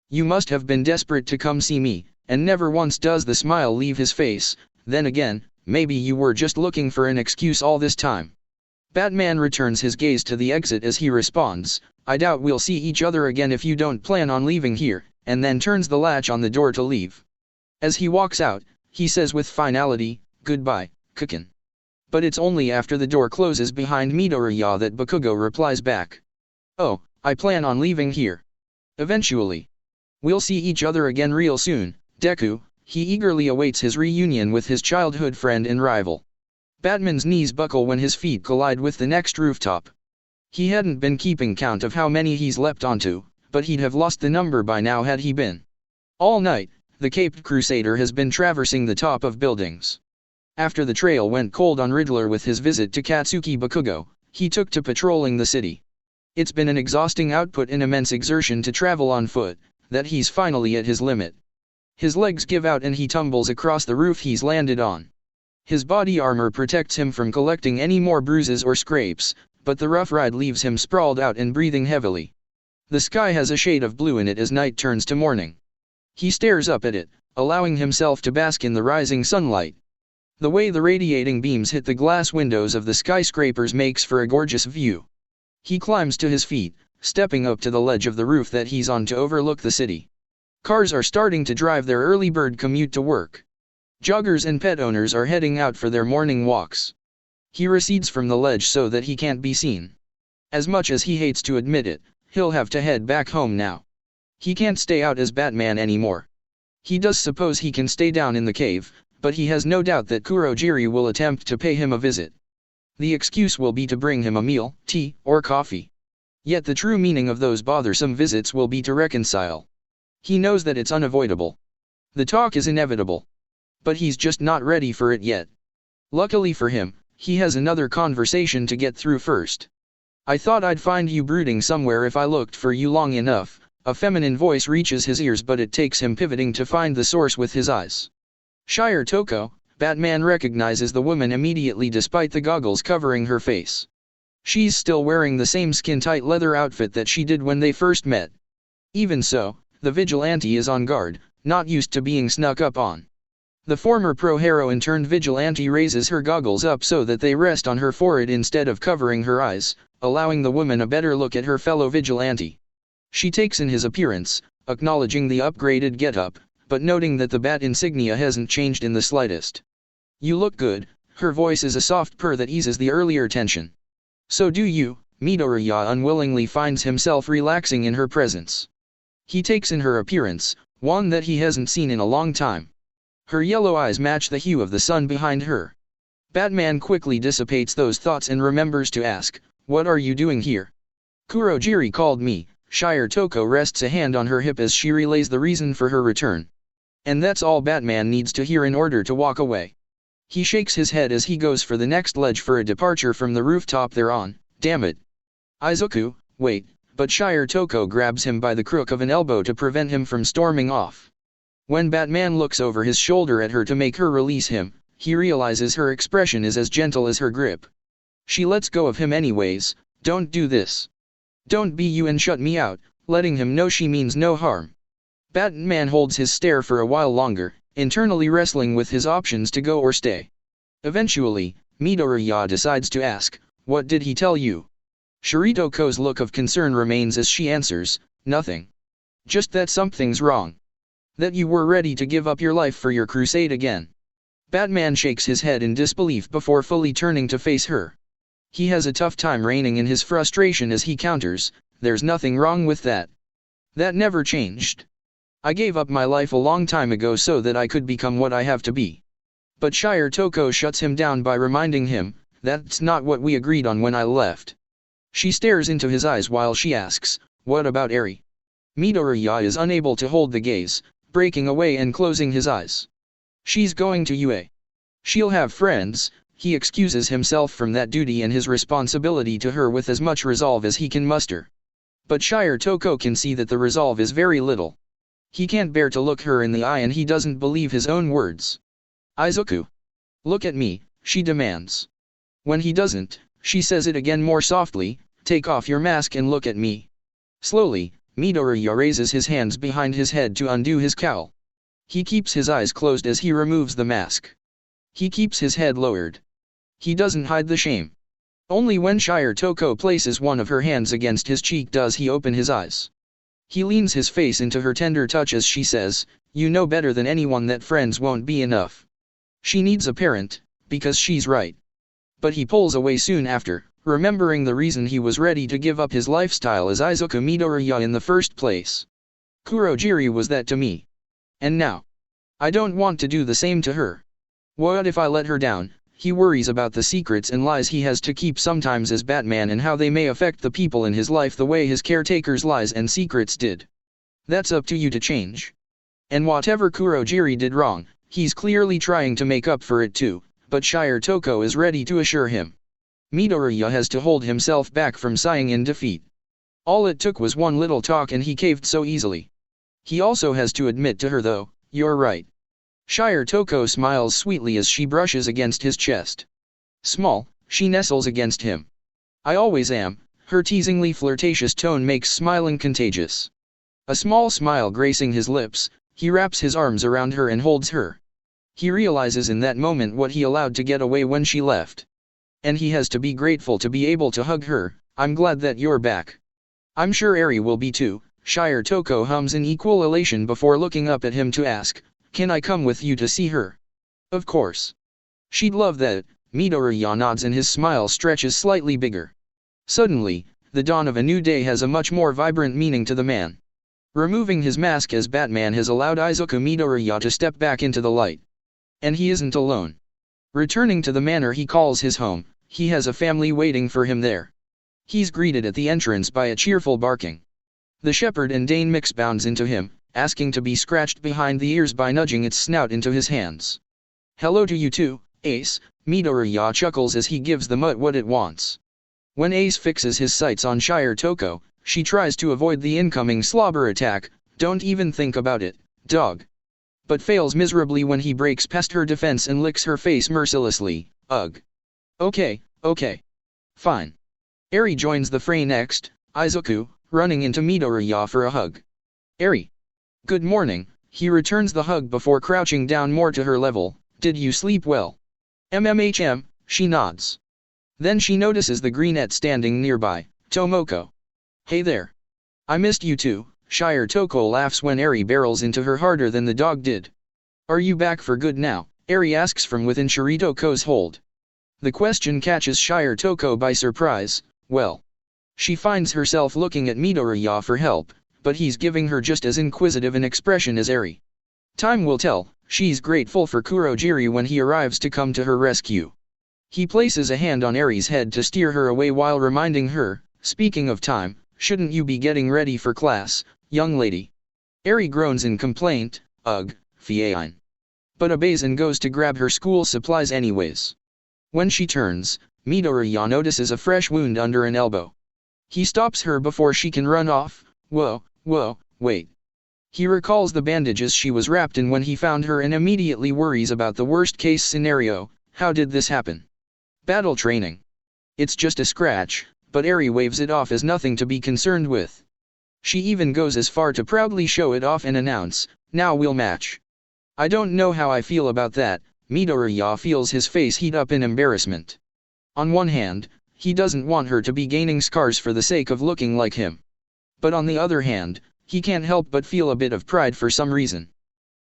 You must have been desperate to come see me, and never once does the smile leave his face. Then again, maybe you were just looking for an excuse all this time. Batman returns his gaze to the exit as he responds, I doubt we'll see each other again if you don't plan on leaving here, and then turns the latch on the door to leave. As he walks out, he says with finality, goodbye, Kakin. But it's only after the door closes behind Midoriya that Bakugo replies back. Oh, I plan on leaving here. Eventually. We'll see each other again real soon, Deku. He eagerly awaits his reunion with his childhood friend and rival. Batman's knees buckle when his feet collide with the next rooftop. He hadn't been keeping count of how many he's leapt onto, but he'd have lost the number by now had he been. All night, the Caped Crusader has been traversing the top of buildings. After the trail went cold on Riddler with his visit to Katsuki Bakugo, he took to patrolling the city. It's been an exhausting output and immense exertion to travel on foot, that he's finally at his limit. His legs give out and he tumbles across the roof he's landed on. His body armor protects him from collecting any more bruises or scrapes, but the rough ride leaves him sprawled out and breathing heavily. The sky has a shade of blue in it as night turns to morning. He stares up at it, allowing himself to bask in the rising sunlight. The way the radiating beams hit the glass windows of the skyscrapers makes for a gorgeous view. He climbs to his feet, stepping up to the ledge of the roof that he's on to overlook the city. Cars are starting to drive their early bird commute to work. Joggers and pet owners are heading out for their morning walks. He recedes from the ledge so that he can't be seen. As much as he hates to admit it, he'll have to head back home now. He can't stay out as Batman anymore. He does suppose he can stay down in the cave, but he has no doubt that Kurogiri will attempt to pay him a visit. The excuse will be to bring him a meal, tea, or coffee. Yet the true meaning of those bothersome visits will be to reconcile. He knows that it's unavoidable. The talk is inevitable. But he's just not ready for it yet. Luckily for him, he has another conversation to get through first. I thought I'd find you brooding somewhere if I looked for you long enough. A feminine voice reaches his ears, but it takes him pivoting to find the source with his eyes. Shire Toko, Batman recognizes the woman immediately despite the goggles covering her face. She's still wearing the same skin-tight leather outfit that she did when they first met. Even so, the vigilante is on guard, not used to being snuck up on. The former pro-heroine turned vigilante raises her goggles up so that they rest on her forehead instead of covering her eyes, allowing the woman a better look at her fellow vigilante. She takes in his appearance, acknowledging the upgraded getup, but noting that the bat insignia hasn't changed in the slightest. You look good, her voice is a soft purr that eases the earlier tension. So do you, Midoriya unwillingly finds himself relaxing in her presence. He takes in her appearance, one that he hasn't seen in a long time. Her yellow eyes match the hue of the sun behind her. Batman quickly dissipates those thoughts and remembers to ask, "What are you doing here?" "Kurogiri called me." Shire Toko rests a hand on her hip as she relays the reason for her return. And that's all Batman needs to hear in order to walk away. He shakes his head as he goes for the next ledge for a departure from the rooftop they're on. Damn it. Izuku, wait, but Shire Toko grabs him by the crook of an elbow to prevent him from storming off. When Batman looks over his shoulder at her to make her release him, he realizes her expression is as gentle as her grip. She lets go of him anyways. Don't do this. Don't be you and shut me out, letting him know she means no harm. Batman holds his stare for a while longer, internally wrestling with his options to go or stay. Eventually, Midoriya decides to ask, "What did he tell you?" Shiritoko's look of concern remains as she answers, "Nothing. Just that something's wrong. That you were ready to give up your life for your crusade again." Batman shakes his head in disbelief before fully turning to face her. He has a tough time reining in his frustration as he counters, "There's nothing wrong with that. That never changed. I gave up my life a long time ago so that I could become what I have to be." But Shire Toko shuts him down by reminding him, "That's not what we agreed on when I left." She stares into his eyes while she asks, "What about Eri?" Midoriya is unable to hold the gaze, breaking away and closing his eyes. "She's going to UA. She'll have friends." He excuses himself from that duty and his responsibility to her with as much resolve as he can muster. But Shire Toko can see that the resolve is very little. He can't bear to look her in the eye and he doesn't believe his own words. "Izuku. Look at me," she demands. When he doesn't, she says it again more softly, "Take off your mask and look at me." Slowly, Midoriya raises his hands behind his head to undo his cowl. He keeps his eyes closed as he removes the mask. He keeps his head lowered. He doesn't hide the shame. Only when Shire Toko places one of her hands against his cheek does he open his eyes. He leans his face into her tender touch as she says, "You know better than anyone that friends won't be enough. She needs a parent, because she's right." But he pulls away soon after, remembering the reason he was ready to give up his lifestyle as Izuku Midoriya in the first place. "Kurogiri was that to me. And now, I don't want to do the same to her. What if I let her down?" He worries about the secrets and lies he has to keep sometimes as Batman and how they may affect the people in his life the way his caretaker's lies and secrets did. That's up to you to change. And whatever Kurogiri did wrong, he's clearly trying to make up for it too, but Shire Toko is ready to assure him. Midoriya has to hold himself back from sighing in defeat. All it took was one little talk and he caved so easily. He also has to admit to her though, "You're right." Shire Toko smiles sweetly as she brushes against his chest. Small, she nestles against him. "I always am." Her teasingly flirtatious tone makes smiling contagious. A small smile gracing his lips, he wraps his arms around her and holds her. He realizes in that moment what he allowed to get away when she left. And he has to be grateful to be able to hug her. "I'm glad that you're back. I'm sure Eri will be too." Shire Toko hums in equal elation before looking up at him to ask, "Can I come with you to see her?" "Of course. She'd love that." Midoriya nods and his smile stretches slightly bigger. Suddenly, the dawn of a new day has a much more vibrant meaning to the man. Removing his mask as Batman has allowed Izuku Midoriya to step back into the light. And he isn't alone. Returning to the manor he calls his home, he has a family waiting for him there. He's greeted at the entrance by a cheerful barking. The shepherd and Dane mix bounds into him, asking to be scratched behind the ears by nudging its snout into his hands. "Hello to you too, Ace," Midoriya chuckles as he gives the mutt what it wants. When Ace fixes his sights on Shire Toko, she tries to avoid the incoming slobber attack. "Don't even think about it, dog." But fails miserably when he breaks past her defense and licks her face mercilessly. Ugh. Okay. Fine. Eri joins the fray next, Izuku, running into Midoriya for a hug. "Eri. Good morning," he returns the hug before crouching down more to her level. "Did you sleep well?" "MMHM, she nods. Then she notices the greenette standing nearby, Tomoko. "Hey there. I missed you too." Shire Toko laughs when Eri barrels into her harder than the dog did. "Are you back for good now?" Eri asks from within Shiritoko's hold. The question catches Shire Toko by surprise. Well, she finds herself looking at Midoriya for help, but he's giving her just as inquisitive an expression as Eri. Time will tell. She's grateful for Kurogiri when he arrives to come to her rescue. He places a hand on Eri's head to steer her away while reminding her, "Speaking of time, shouldn't you be getting ready for class, young lady?" Eri groans in complaint, "Ugh, fine." But obeys and goes to grab her school supplies anyways. When she turns, Midoriya notices a fresh wound under an elbow. He stops her before she can run off. Whoa, wait. He recalls the bandages she was wrapped in when he found her and immediately worries about the worst-case scenario. How did this happen? Battle training. It's just a scratch, but Eri waves it off as nothing to be concerned with. She even goes as far to proudly show it off and announce, "Now we'll match." "I don't know how I feel about that." Midoriya feels his face heat up in embarrassment. On one hand, he doesn't want her to be gaining scars for the sake of looking like him. But on the other hand, he can't help but feel a bit of pride for some reason.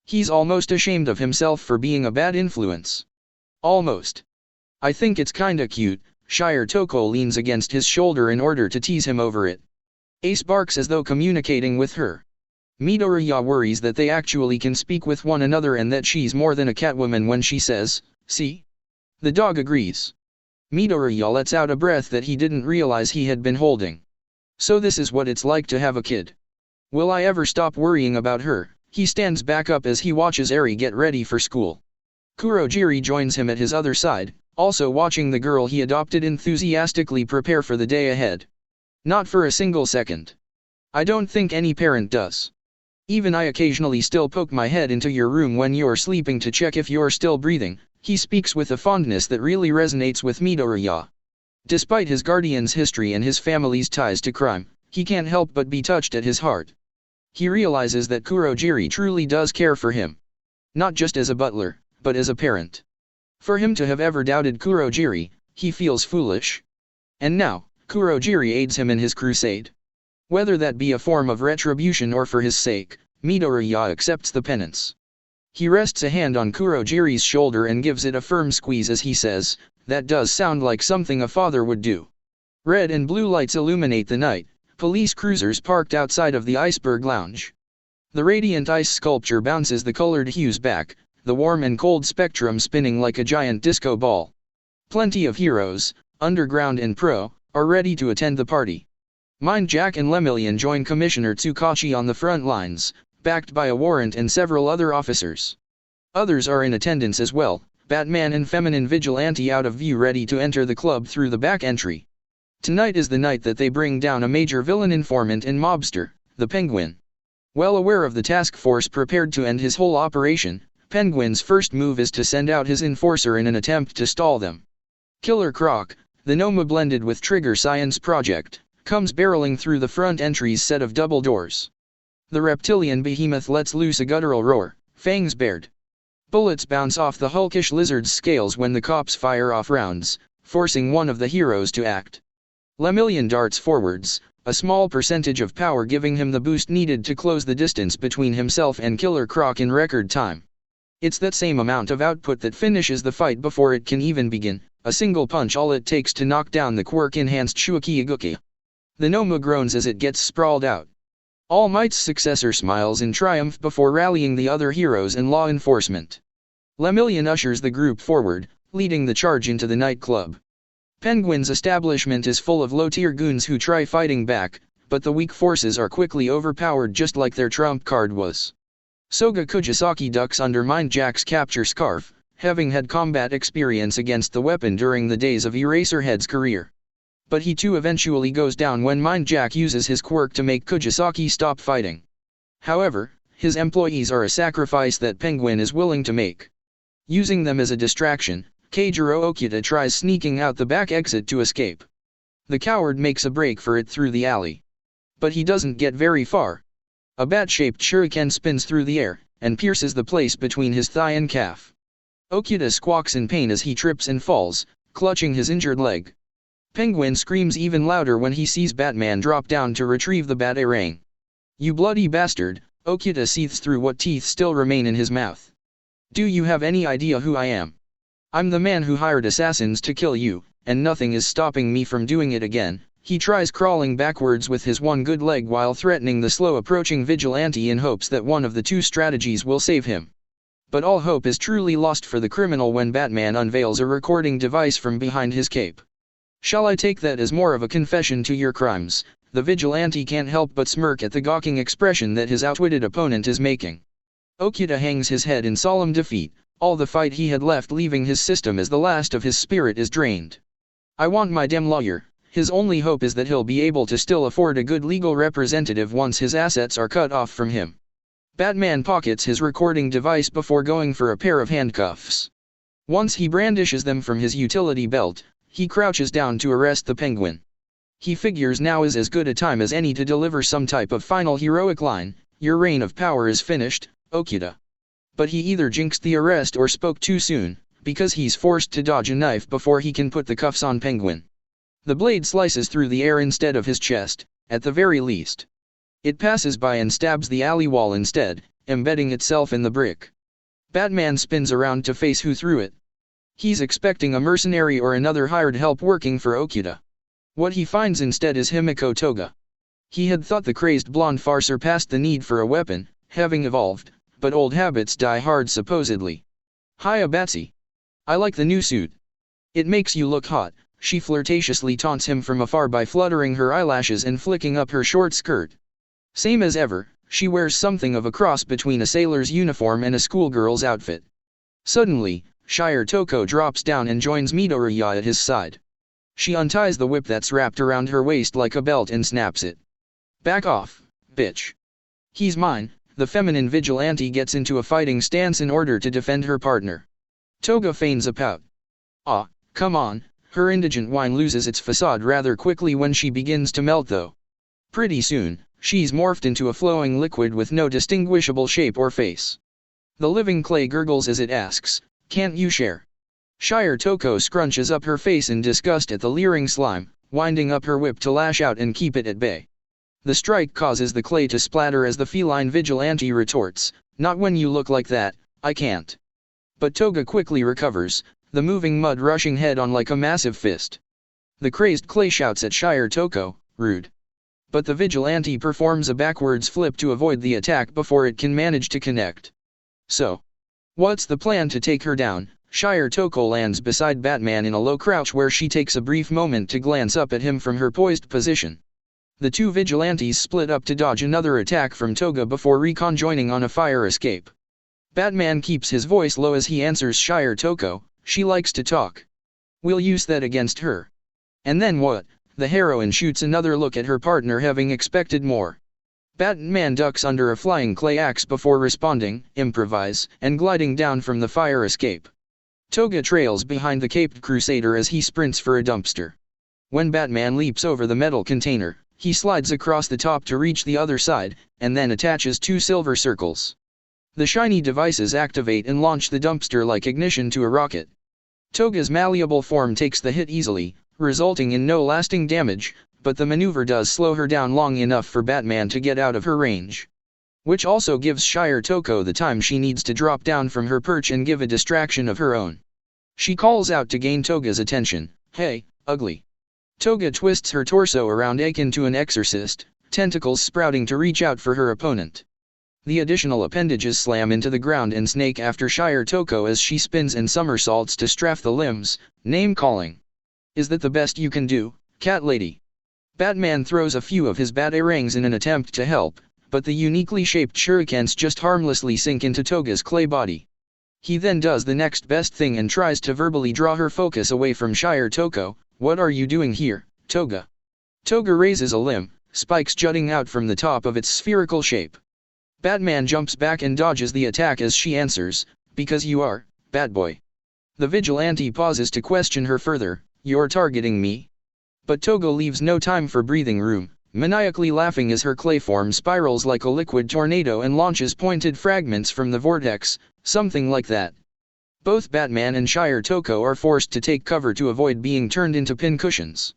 He's almost ashamed of himself for being a bad influence. Almost. "I think it's kinda cute." Shire Toko leans against his shoulder in order to tease him over it. Ace barks as though communicating with her. Midoriya worries that they actually can speak with one another and that she's more than a catwoman when she says, "See?" The dog agrees. Midoriya lets out a breath that he didn't realize he had been holding. So this is what it's like to have a kid. Will I ever stop worrying about her? He stands back up as he watches Eri get ready for school. Kurogiri joins him at his other side, also watching the girl he adopted enthusiastically prepare for the day ahead. Not for a single second. I don't think any parent does. Even I occasionally still poke my head into your room when you're sleeping to check if you're still breathing. He speaks with a fondness that really resonates with Midoriya. Despite his guardian's history and his family's ties to crime, he can't help but be touched at his heart. He realizes that Kurogiri truly does care for him. Not just as a butler, but as a parent. For him to have ever doubted Kurogiri, he feels foolish. And now, Kurogiri aids him in his crusade. Whether that be a form of retribution or for his sake, Midoriya accepts the penance. He rests a hand on Kurogiri's shoulder and gives it a firm squeeze as he says, "That does sound like something a father would do." Red and blue lights illuminate the night, police cruisers parked outside of the Iceberg Lounge. The radiant ice sculpture bounces the colored hues back, the warm and cold spectrum spinning like a giant disco ball. Plenty of heroes, underground and pro, are ready to attend the party. Mind Jack and Lemillion join Commissioner Tsukachi on the front lines, backed by a warrant and several other officers. Others are in attendance as well, Batman and feminine vigilante out of view ready to enter the club through the back entry. Tonight is the night that they bring down a major villain informant and mobster, the Penguin. Well aware of the task force prepared to end his whole operation, Penguin's first move is to send out his enforcer in an attempt to stall them. Killer Croc, the Noma blended with Trigger Science Project, comes barreling through the front entry's set of double doors. The reptilian behemoth lets loose a guttural roar, fangs bared. Bullets bounce off the hulkish lizard's scales when the cops fire off rounds, forcing one of the heroes to act. Lemillion darts forwards, a small percentage of power giving him the boost needed to close the distance between himself and Killer Croc in record time. It's that same amount of output that finishes the fight before it can even begin, a single punch all it takes to knock down the quirk-enhanced Shuaki. The Noma groans as it gets sprawled out. All Might's successor smiles in triumph before rallying the other heroes and law enforcement. Lemillion ushers the group forward, leading the charge into the nightclub. Penguin's establishment is full of low-tier goons who try fighting back, but the weak forces are quickly overpowered just like their trump card was. Soga Kujisaki ducks under Mind Jack's capture scarf, having had combat experience against the weapon during the days of Eraserhead's career. But he too eventually goes down when Mind Jack uses his quirk to make Kujisaki stop fighting. However, his employees are a sacrifice that Penguin is willing to make. Using them as a distraction, Keijiro Okuda tries sneaking out the back exit to escape. The coward makes a break for it through the alley. But he doesn't get very far. A bat-shaped shuriken spins through the air, and pierces the place between his thigh and calf. Okuda squawks in pain as he trips and falls, clutching his injured leg. Penguin screams even louder when he sees Batman drop down to retrieve the batarang. "You bloody bastard," Okuda seethes through what teeth still remain in his mouth. "Do you have any idea who I am? I'm the man who hired assassins to kill you, and nothing is stopping me from doing it again." He tries crawling backwards with his one good leg while threatening the slow-approaching vigilante in hopes that one of the two strategies will save him. But all hope is truly lost for the criminal when Batman unveils a recording device from behind his cape. "Shall I take that as more of a confession to your crimes?" The vigilante can't help but smirk at the gawking expression that his outwitted opponent is making. Okuda hangs his head in solemn defeat, all the fight he had left leaving his system as the last of his spirit is drained. "I want my damn lawyer." His only hope is that he'll be able to still afford a good legal representative once his assets are cut off from him. Batman pockets his recording device before going for a pair of handcuffs. Once he brandishes them from his utility belt, he crouches down to arrest the Penguin. He figures now is as good a time as any to deliver some type of final heroic line, "Your reign of power is finished, Okuda." But he either jinxed the arrest or spoke too soon, because he's forced to dodge a knife before he can put the cuffs on Penguin. The blade slices through the air instead of his chest, at the very least. It passes by and stabs the alley wall instead, embedding itself in the brick. Batman spins around to face who threw it. He's expecting a mercenary or another hired help working for Okuda. What he finds instead is Himiko Toga. He had thought the crazed blonde far surpassed the need for a weapon, having evolved, but old habits die hard supposedly. "Hiya Batsy. I like the new suit. It makes you look hot." She flirtatiously taunts him from afar by fluttering her eyelashes and flicking up her short skirt. Same as ever, she wears something of a cross between a sailor's uniform and a schoolgirl's outfit. Suddenly, Shire Toko drops down and joins Midoriya at his side. She unties the whip that's wrapped around her waist like a belt and snaps it. "Back off, bitch. He's mine." The feminine vigilante gets into a fighting stance in order to defend her partner. Toga feigns a pout. "Ah, come on." Her indigent whine loses its facade rather quickly when she begins to melt though. Pretty soon, she's morphed into a flowing liquid with no distinguishable shape or face. The living clay gurgles as it asks, "Can't you share?" Shire Toko scrunches up her face in disgust at the leering slime, winding up her whip to lash out and keep it at bay. The strike causes the clay to splatter as the feline vigilante retorts, "Not when you look like that, I can't." But Toga quickly recovers, the moving mud rushing head-on like a massive fist. The crazed clay shouts at Shire Toko, "Rude." But the vigilante performs a backwards flip to avoid the attack before it can manage to connect. "So, what's the plan to take her down?" Shire Toko lands beside Batman in a low crouch where she takes a brief moment to glance up at him from her poised position. The two vigilantes split up to dodge another attack from Toga before reconjoining on a fire escape. Batman keeps his voice low as he answers Shire Toko, "She likes to talk. We'll use that against her." "And then what?" The heroine shoots another look at her partner, having expected more. Batman ducks under a flying clay axe before responding, "Improvise," and gliding down from the fire escape. Toga trails behind the caped crusader as he sprints for a dumpster. When Batman leaps over the metal container, he slides across the top to reach the other side, and then attaches two silver circles. The shiny devices activate and launch the dumpster like ignition to a rocket. Toga's malleable form takes the hit easily, resulting in no lasting damage, but the maneuver does slow her down long enough for Batman to get out of her range. Which also gives Shire Toko the time she needs to drop down from her perch and give a distraction of her own. She calls out to gain Toga's attention, "Hey, ugly." Toga twists her torso around akin to an exorcist, tentacles sprouting to reach out for her opponent. The additional appendages slam into the ground and snake after Shire Toko as she spins and somersaults to strafe the limbs, name-calling. "Is that the best you can do, cat lady?" Batman throws a few of his batarangs in an attempt to help, but the uniquely shaped shurikens just harmlessly sink into Toga's clay body. He then does the next best thing and tries to verbally draw her focus away from Shire Toko. "What are you doing here, Toga?" Toga raises a limb, spikes jutting out from the top of its spherical shape. Batman jumps back and dodges the attack as she answers, "Because you are, bad boy." The vigilante pauses to question her further, "You're targeting me?" But Toga leaves no time for breathing room, maniacally laughing as her clay form spirals like a liquid tornado and launches pointed fragments from the vortex, something like that. Both Batman and Shire Toko are forced to take cover to avoid being turned into pincushions.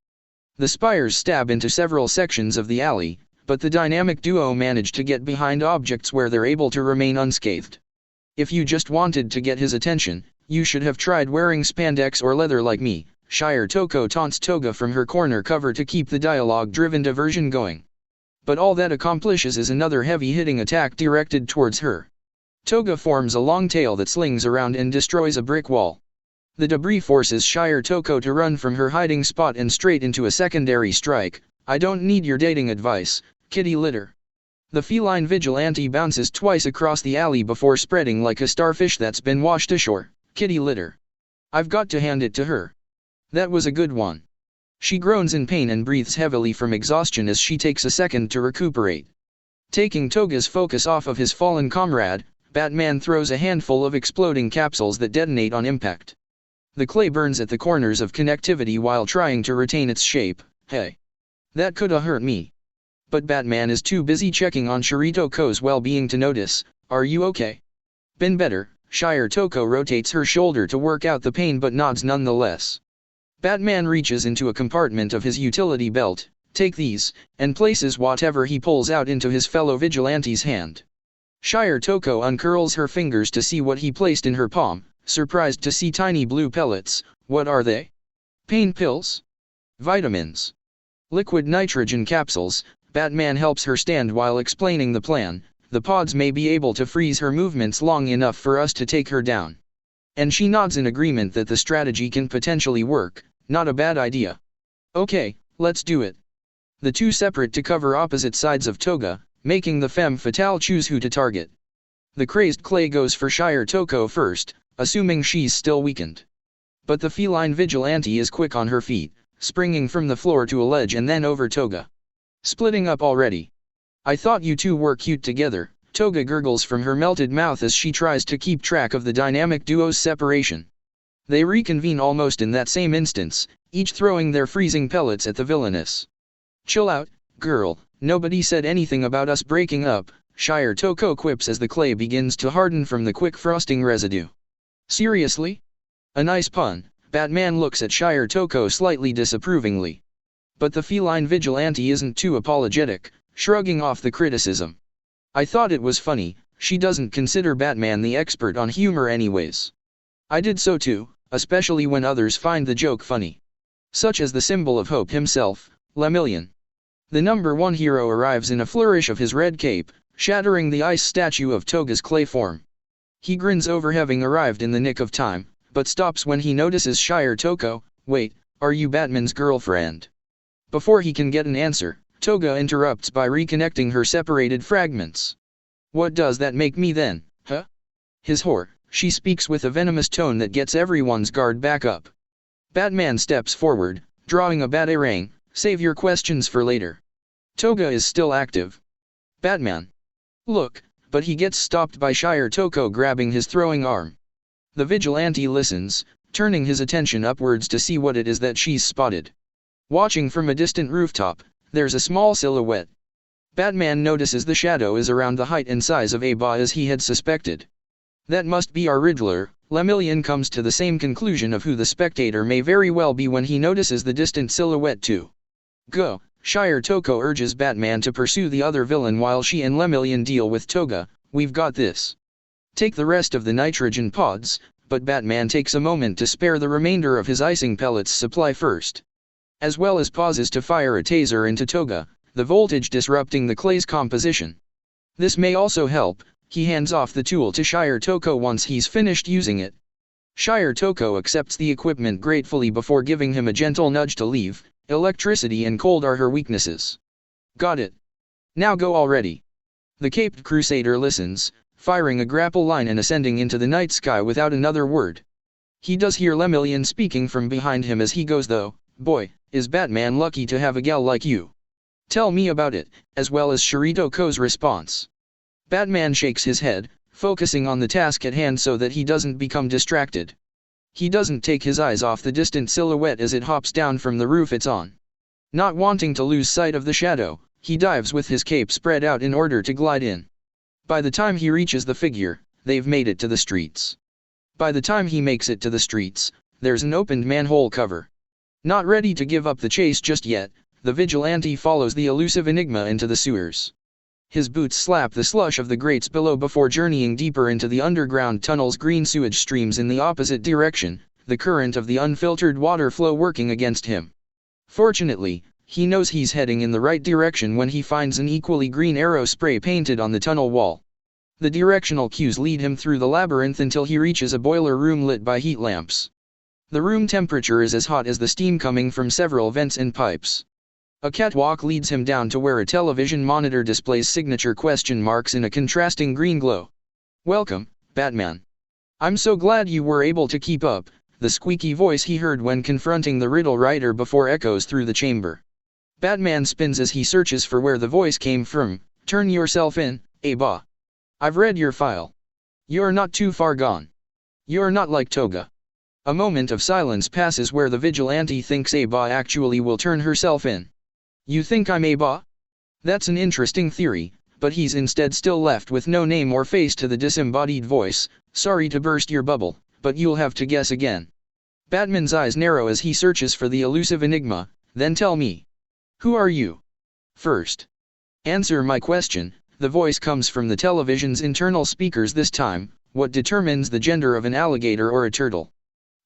The spires stab into several sections of the alley, but the dynamic duo manage to get behind objects where they're able to remain unscathed. "If you just wanted to get his attention, you should have tried wearing spandex or leather like me," Shire Toko taunts Toga from her corner cover to keep the dialogue-driven diversion going. But all that accomplishes is another heavy-hitting attack directed towards her. Toga forms a long tail that slings around and destroys a brick wall. The debris forces Shire Toko to run from her hiding spot and straight into a secondary strike. "I don't need your dating advice, kitty litter." The feline vigilante bounces twice across the alley before spreading like a starfish that's been washed ashore. "Kitty litter. I've got to hand it to her. That was a good one." She groans in pain and breathes heavily from exhaustion as she takes a second to recuperate. Taking Toga's focus off of his fallen comrade, Batman throws a handful of exploding capsules that detonate on impact. The clay burns at the corners of connectivity while trying to retain its shape. "Hey. That coulda hurt me." But Batman is too busy checking on Shire Toko's well-being to notice. "Are you okay?" "Been better." Shire Toko rotates her shoulder to work out the pain but nods nonetheless. Batman reaches into a compartment of his utility belt, "Take these," and places whatever he pulls out into his fellow vigilante's hand. Shire Toko uncurls her fingers to see what he placed in her palm, surprised to see tiny blue pellets. "What are they?" "Pain pills. Vitamins. Liquid nitrogen capsules." Batman helps her stand while explaining the plan. "The pods may be able to freeze her movements long enough for us to take her down." And she nods in agreement that the strategy can potentially work. Not a bad idea. "Okay, let's do it." The two separate to cover opposite sides of Toga, making the femme fatale choose who to target. The crazed clay goes for Shire Toko first, assuming she's still weakened. But the feline vigilante is quick on her feet, springing from the floor to a ledge and then over Toga. "Splitting up already? I thought you two were cute together." Toga gurgles from her melted mouth as she tries to keep track of the dynamic duo's separation. They reconvene almost in that same instance, each throwing their freezing pellets at the villainess. "Chill out, girl, nobody said anything about us breaking up," Shire Toko quips as the clay begins to harden from the quick frosting residue. "Seriously? A nice pun." Batman looks at Shire Toko slightly disapprovingly. But the feline vigilante isn't too apologetic, shrugging off the criticism. "I thought it was funny." She doesn't consider Batman the expert on humor anyways. "I did so too, especially when others find the joke funny. Such as the symbol of hope himself, Lemillion." The #1 hero arrives in a flourish of his red cape, shattering the ice statue of Toga's clay form. He grins over having arrived in the nick of time, but stops when he notices Shire Toko. "Wait, are you Batman's girlfriend?" Before he can get an answer, Toga interrupts by reconnecting her separated fragments. "What does that make me then, huh?" "His whore," she speaks with a venomous tone that gets everyone's guard back up. Batman steps forward, drawing a batarang. "Save your questions for later." Toga is still active. "Batman. Look," but he gets stopped by Shire Toko grabbing his throwing arm. The vigilante listens, turning his attention upwards to see what it is that she's spotted. Watching from a distant rooftop, there's a small silhouette. Batman notices the shadow is around the height and size of Aba as he had suspected. That must be our Riddler. Lemillion comes to the same conclusion of who the spectator may very well be when he notices the distant silhouette too. "Go," Shire Toko urges Batman to pursue the other villain while she and Lemillion deal with Toga. "We've got this. Take the rest of the nitrogen pods," but Batman takes a moment to spare the remainder of his icing pellets supply first. As well as pauses to fire a taser into Toga, the voltage disrupting the clay's composition. This may also help. He hands off the tool to Shire Toko once he's finished using it. Shire Toko accepts the equipment gratefully before giving him a gentle nudge to leave. Electricity and cold are her weaknesses. "Got it. Now go already." The Caped Crusader listens, firing a grapple line and ascending into the night sky without another word. He does hear Lemillion speaking from behind him as he goes though. "Boy, is Batman lucky to have a gal like you. Tell me about it," as well as Shiritoko's response. Batman shakes his head, focusing on the task at hand so that he doesn't become distracted. He doesn't take his eyes off the distant silhouette as it hops down from the roof it's on. Not wanting to lose sight of the shadow, he dives with his cape spread out in order to glide in. By the time he reaches the figure, they've made it to the streets. By the time he makes it to the streets, there's an opened manhole cover. Not ready to give up the chase just yet, the vigilante follows the elusive enigma into the sewers. His boots slap the slush of the grates below before journeying deeper into the underground tunnel's green sewage streams in the opposite direction, the current of the unfiltered water flow working against him. Fortunately, he knows he's heading in the right direction when he finds an equally green arrow spray painted on the tunnel wall. The directional cues lead him through the labyrinth until he reaches a boiler room lit by heat lamps. The room temperature is as hot as the steam coming from several vents and pipes. A catwalk leads him down to where a television monitor displays signature question marks in a contrasting green glow. "Welcome, Batman. I'm so glad you were able to keep up," the squeaky voice he heard when confronting the riddle writer before echoes through the chamber. Batman spins as he searches for where the voice came from. "Turn yourself in, Aba. I've read your file. You're not too far gone. You're not like Toga." A moment of silence passes where the vigilante thinks Aba actually will turn herself in. "You think I'm Aba? That's an interesting theory," but he's instead still left with no name or face to the disembodied voice. "Sorry to burst your bubble, but you'll have to guess again." Batman's eyes narrow as he searches for the elusive enigma. "Then tell me. Who are you? First. Answer my question." The voice comes from the television's internal speakers this time. "What determines the gender of an alligator or a turtle?"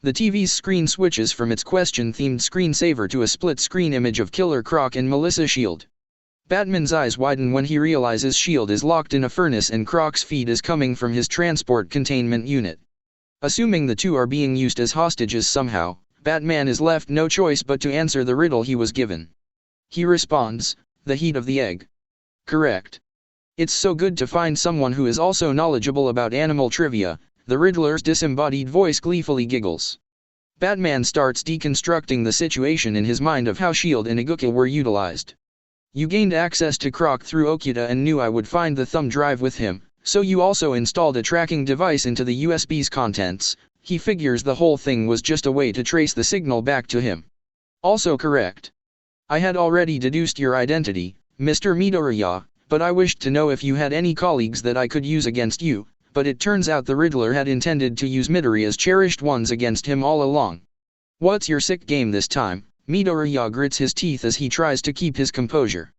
The TV's screen switches from its question-themed screensaver to a split-screen image of Killer Croc and Melissa Shield. Batman's eyes widen when he realizes Shield is locked in a furnace and Croc's feed is coming from his transport containment unit. Assuming the two are being used as hostages somehow, Batman is left no choice but to answer the riddle he was given. He responds, "The heat of the egg." Correct. It's so good to find someone who is also knowledgeable about animal trivia. The Riddler's disembodied voice gleefully giggles. Batman starts deconstructing the situation in his mind of how S.H.I.E.L.D. and Iguka were utilized. "You gained access to Croc through Okuda and knew I would find the thumb drive with him, so you also installed a tracking device into the USB's contents." He figures the whole thing was just a way to trace the signal back to him. Also correct. "I had already deduced your identity, Mr. Midoriya, but I wished to know if you had any colleagues that I could use against you." But it turns out the Riddler had intended to use Midoriya's cherished ones against him all along. "What's your sick game this time?" Midoriya grits his teeth as he tries to keep his composure.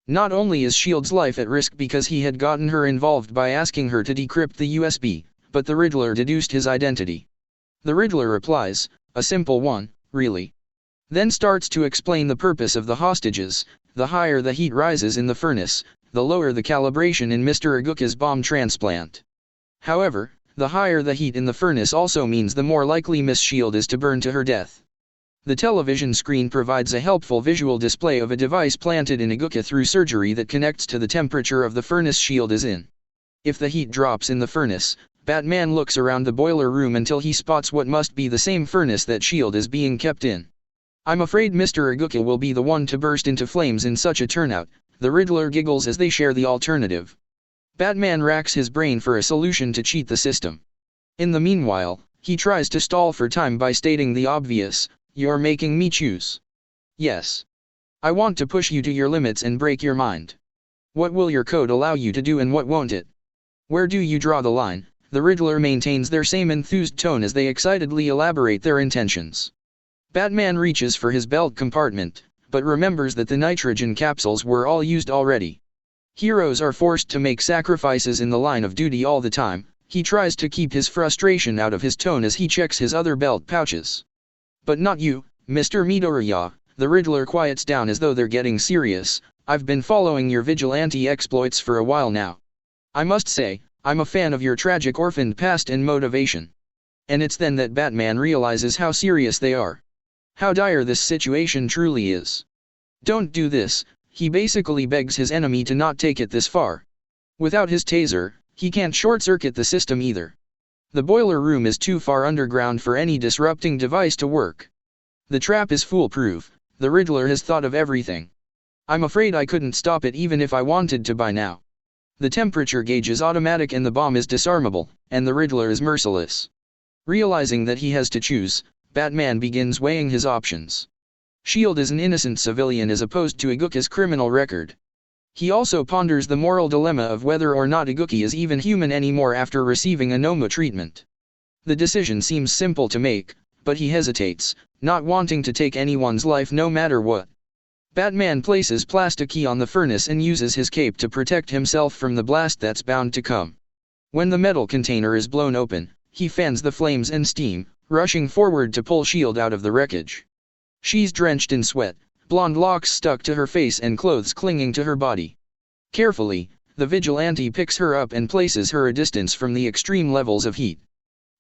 Not only is S.H.I.E.L.D.'s life at risk because he had gotten her involved by asking her to decrypt the USB, but the Riddler deduced his identity. The Riddler replies, "A simple one, really." Then starts to explain the purpose of the hostages. The higher the heat rises in the furnace, the lower the calibration in Mr. Iguka's bomb transplant. However, the higher the heat in the furnace also means the more likely Miss S.H.I.E.L.D. is to burn to her death. The television screen provides a helpful visual display of a device planted in Iguka through surgery that connects to the temperature of the furnace S.H.I.E.L.D. is in. If the heat drops in the furnace, Batman looks around the boiler room until he spots what must be the same furnace that S.H.I.E.L.D. is being kept in. "I'm afraid Mr. Iguka will be the one to burst into flames in such a turnout." The Riddler giggles as they share the alternative. Batman racks his brain for a solution to cheat the system. In the meanwhile, he tries to stall for time by stating the obvious, "You're making me choose. Yes. I want to push you to your limits and break your mind. What will your code allow you to do and what won't it? Where do you draw the line?" The Riddler maintains their same enthused tone as they excitedly elaborate their intentions. Batman reaches for his belt compartment, but remembers that the nitrogen capsules were all used already. Heroes are forced to make sacrifices in the line of duty all the time. He tries to keep his frustration out of his tone as he checks his other belt pouches. But not you, Mr. Midoriya, the Riddler quiets down as though they're getting serious. I've been following your vigilante exploits for a while now. I must say, I'm a fan of your tragic orphaned past and motivation. And it's then that Batman realizes how serious they are. How dire this situation truly is. Don't do this, he basically begs his enemy to not take it this far. Without his taser, he can't short-circuit the system either. The boiler room is too far underground for any disrupting device to work. The trap is foolproof, the Riddler has thought of everything. I'm afraid I couldn't stop it even if I wanted to by now. The temperature gauge is automatic and the bomb is disarmable, and the Riddler is merciless. Realizing that he has to choose, Batman begins weighing his options. S.H.I.E.L.D. is an innocent civilian as opposed to Iguchi's criminal record. He also ponders the moral dilemma of whether or not Iguchi is even human anymore after receiving a Noma treatment. The decision seems simple to make, but he hesitates, not wanting to take anyone's life no matter what. Batman places Plastikey on the furnace and uses his cape to protect himself from the blast that's bound to come. When the metal container is blown open, he fans the flames and steam, rushing forward to pull S.H.I.E.L.D. out of the wreckage. She's drenched in sweat, blonde locks stuck to her face and clothes clinging to her body. Carefully, the vigilante picks her up and places her a distance from the extreme levels of heat.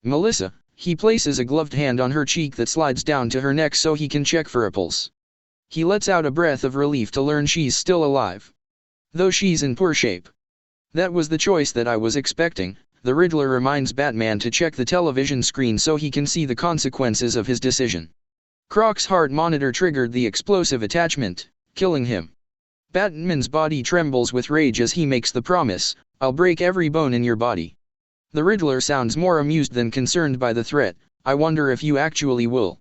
Melissa, he places a gloved hand on her cheek that slides down to her neck so he can check for a pulse. He lets out a breath of relief to learn she's still alive. Though she's in poor shape. That was the choice that I was expecting, the Riddler reminds Batman to check the television screen so he can see the consequences of his decision. Croc's heart monitor triggered the explosive attachment, killing him. Batman's body trembles with rage as he makes the promise, I'll break every bone in your body. The Riddler sounds more amused than concerned by the threat, I wonder if you actually will.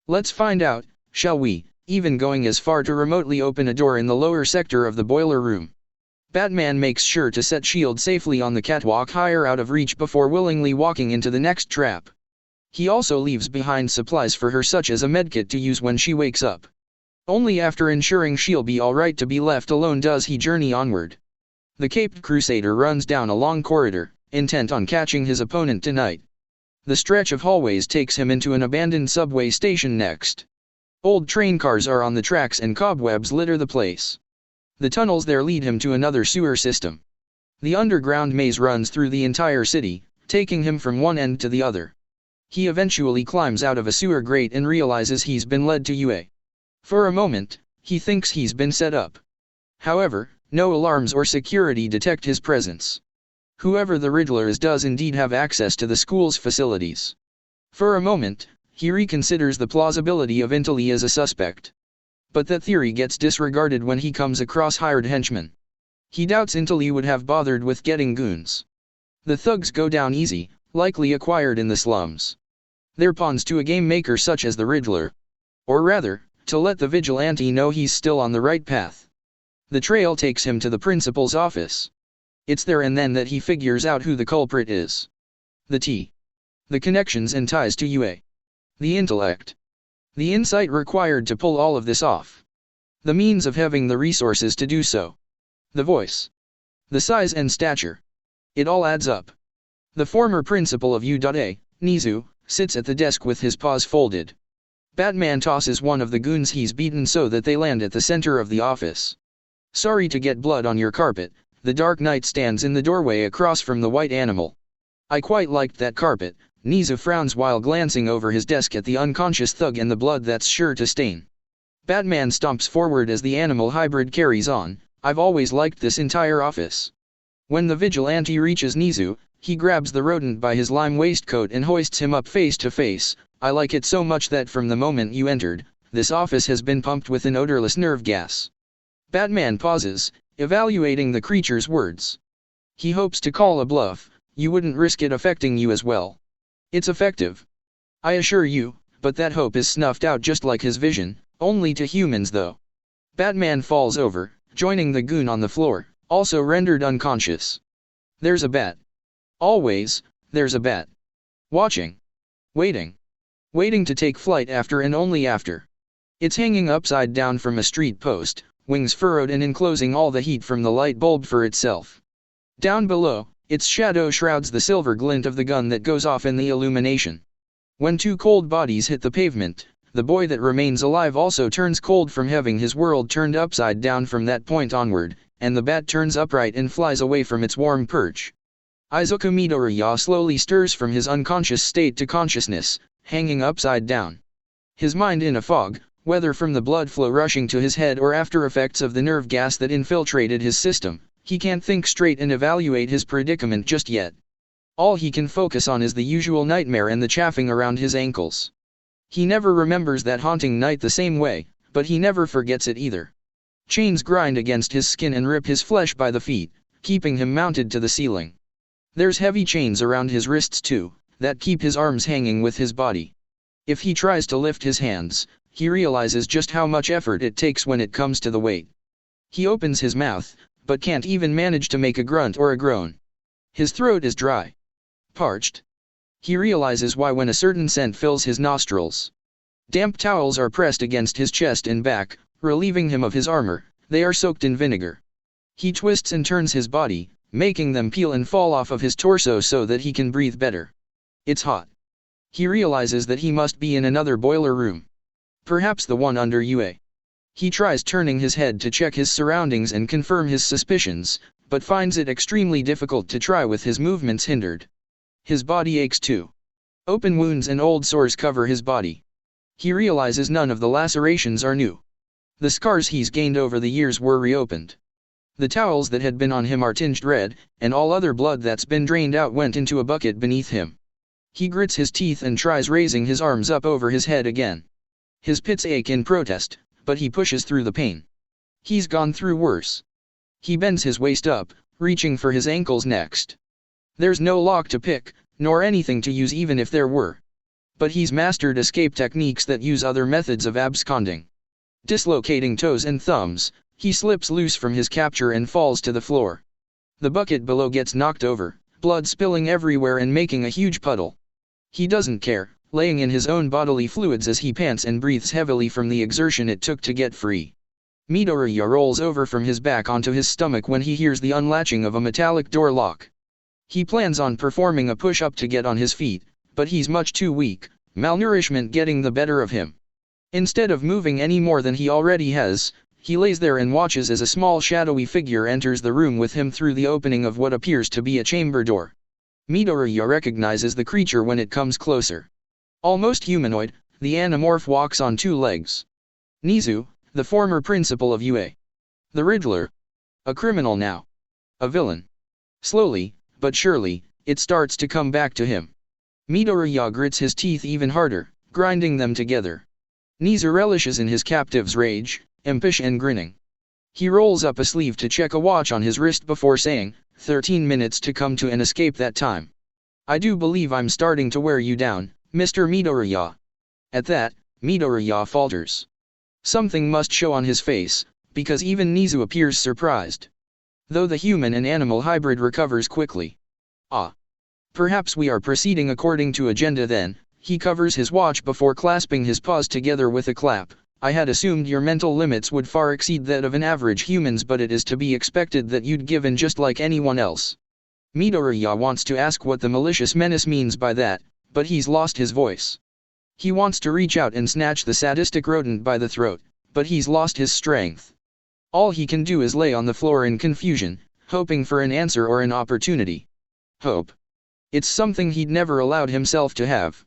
Let's find out, shall we, even going as far to remotely open a door in the lower sector of the boiler room. Batman makes sure to set S.H.I.E.L.D. safely on the catwalk higher out of reach before willingly walking into the next trap. He also leaves behind supplies for her such as a medkit to use when she wakes up. Only after ensuring she'll be alright to be left alone does he journey onward. The Caped Crusader runs down a long corridor, intent on catching his opponent tonight. The stretch of hallways takes him into an abandoned subway station next. Old train cars are on the tracks and cobwebs litter the place. The tunnels there lead him to another sewer system. The underground maze runs through the entire city, taking him from one end to the other. He eventually climbs out of a sewer grate and realizes he's been led to UA. For a moment, he thinks he's been set up. However, no alarms or security detect his presence. Whoever the Riddler is does indeed have access to the school's facilities. For a moment, he reconsiders the plausibility of Intali as a suspect. But that theory gets disregarded when he comes across hired henchmen. He doubts Intali would have bothered with getting goons. The thugs go down easy, likely acquired in the slums. They're pawns to a game maker such as the Riddler. Or rather, to let the vigilante know he's still on the right path. The trail takes him to the principal's office. It's there and then that he figures out who the culprit is. The connections and ties to UA. The intellect. The insight required to pull all of this off. The means of having the resources to do so. The voice. The size and stature. It all adds up. The former principal of U.A, Nizu, sits at the desk with his paws folded. Batman tosses one of the goons he's beaten so that they land at the center of the office. Sorry to get blood on your carpet, the Dark Knight stands in the doorway across from the white animal. I quite liked that carpet, Nizu frowns while glancing over his desk at the unconscious thug and the blood that's sure to stain. Batman stomps forward as the animal hybrid carries on, I've always liked this entire office. When the vigilante reaches Nizu, he grabs the rodent by his lime waistcoat and hoists him up face to face. I like it so much that from the moment you entered, this office has been pumped with an odorless nerve gas. Batman pauses, evaluating the creature's words. He hopes to call a bluff, you wouldn't risk it affecting you as well. It's effective. I assure you, but that hope is snuffed out just like his vision, only to humans though. Batman falls over, joining the goon on the floor, also rendered unconscious. There's a bat. Always, there's a bat. Watching. Waiting. Waiting to take flight after and only after. It's hanging upside down from a street post, wings furrowed and enclosing all the heat from the light bulb for itself. Down below, its shadow shrouds the silver glint of the gun that goes off in the illumination. When two cold bodies hit the pavement, the boy that remains alive also turns cold from having his world turned upside down from that point onward, and the bat turns upright and flies away from its warm perch. Izuku Midoriya slowly stirs from his unconscious state to consciousness, hanging upside down. His mind in a fog, whether from the blood flow rushing to his head or after effects of the nerve gas that infiltrated his system, he can't think straight and evaluate his predicament just yet. All he can focus on is the usual nightmare and the chafing around his ankles. He never remembers that haunting night the same way, but he never forgets it either. Chains grind against his skin and rip his flesh by the feet, keeping him mounted to the ceiling. There's heavy chains around his wrists too, that keep his arms hanging with his body. If he tries to lift his hands, he realizes just how much effort it takes when it comes to the weight. He opens his mouth, but can't even manage to make a grunt or a groan. His throat is dry. Parched. He realizes why when a certain scent fills his nostrils. Damp towels are pressed against his chest and back, relieving him of his armor. They are soaked in vinegar. He twists and turns his body, making them peel and fall off of his torso so that he can breathe better. It's hot. He realizes that he must be in another boiler room. Perhaps the one under UA. He tries turning his head to check his surroundings and confirm his suspicions, but finds it extremely difficult to try with his movements hindered. His body aches too. Open wounds and old sores cover his body. He realizes none of the lacerations are new. The scars he's gained over the years were reopened. The towels that had been on him are tinged red, and all other blood that's been drained out went into a bucket beneath him. He grits his teeth and tries raising his arms up over his head again. His pits ache in protest, but he pushes through the pain. He's gone through worse. He bends his waist up, reaching for his ankles next. There's no lock to pick, nor anything to use even if there were. But he's mastered escape techniques that use other methods of absconding. Dislocating toes and thumbs, he slips loose from his capture and falls to the floor. The bucket below gets knocked over, blood spilling everywhere and making a huge puddle. He doesn't care, laying in his own bodily fluids as he pants and breathes heavily from the exertion it took to get free. Midoriya rolls over from his back onto his stomach when he hears the unlatching of a metallic door lock. He plans on performing a push-up to get on his feet, but he's much too weak, malnourishment getting the better of him. Instead of moving any more than he already has, he lays there and watches as a small shadowy figure enters the room with him through the opening of what appears to be a chamber door. Midoriya recognizes the creature when it comes closer. Almost humanoid, the Animorph walks on two legs. Nizu, the former principal of UA. The Riddler. A criminal now. A villain. Slowly, but surely, it starts to come back to him. Midoriya grits his teeth even harder, grinding them together. Nizu relishes in his captive's rage, impish and grinning. He rolls up a sleeve to check a watch on his wrist before saying, 13 minutes to come to and escape that time. I do believe I'm starting to wear you down, Mr. Midoriya. At that, Midoriya falters. Something must show on his face, because even Nizu appears surprised. Though the human and animal hybrid recovers quickly. Ah. Perhaps we are proceeding according to agenda then. He covers his watch before clasping his paws together with a clap. I had assumed your mental limits would far exceed that of an average human's, but it is to be expected that you'd give in just like anyone else. Midoriya wants to ask what the malicious menace means by that, but he's lost his voice. He wants to reach out and snatch the sadistic rodent by the throat, but he's lost his strength. All he can do is lay on the floor in confusion, hoping for an answer or an opportunity. Hope. It's something he'd never allowed himself to have.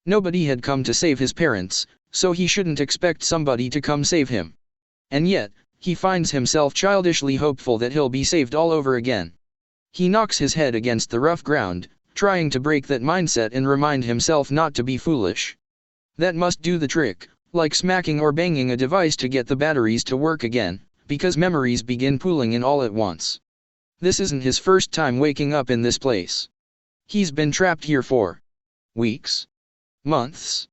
Nobody had come to save his parents, so he shouldn't expect somebody to come save him. And yet, he finds himself childishly hopeful that he'll be saved all over again. He knocks his head against the rough ground, trying to break that mindset and remind himself not to be foolish. That must do the trick, like smacking or banging a device to get the batteries to work again, because memories begin pooling in all at once. This isn't his first time waking up in this place. He's been trapped here for weeks? Months?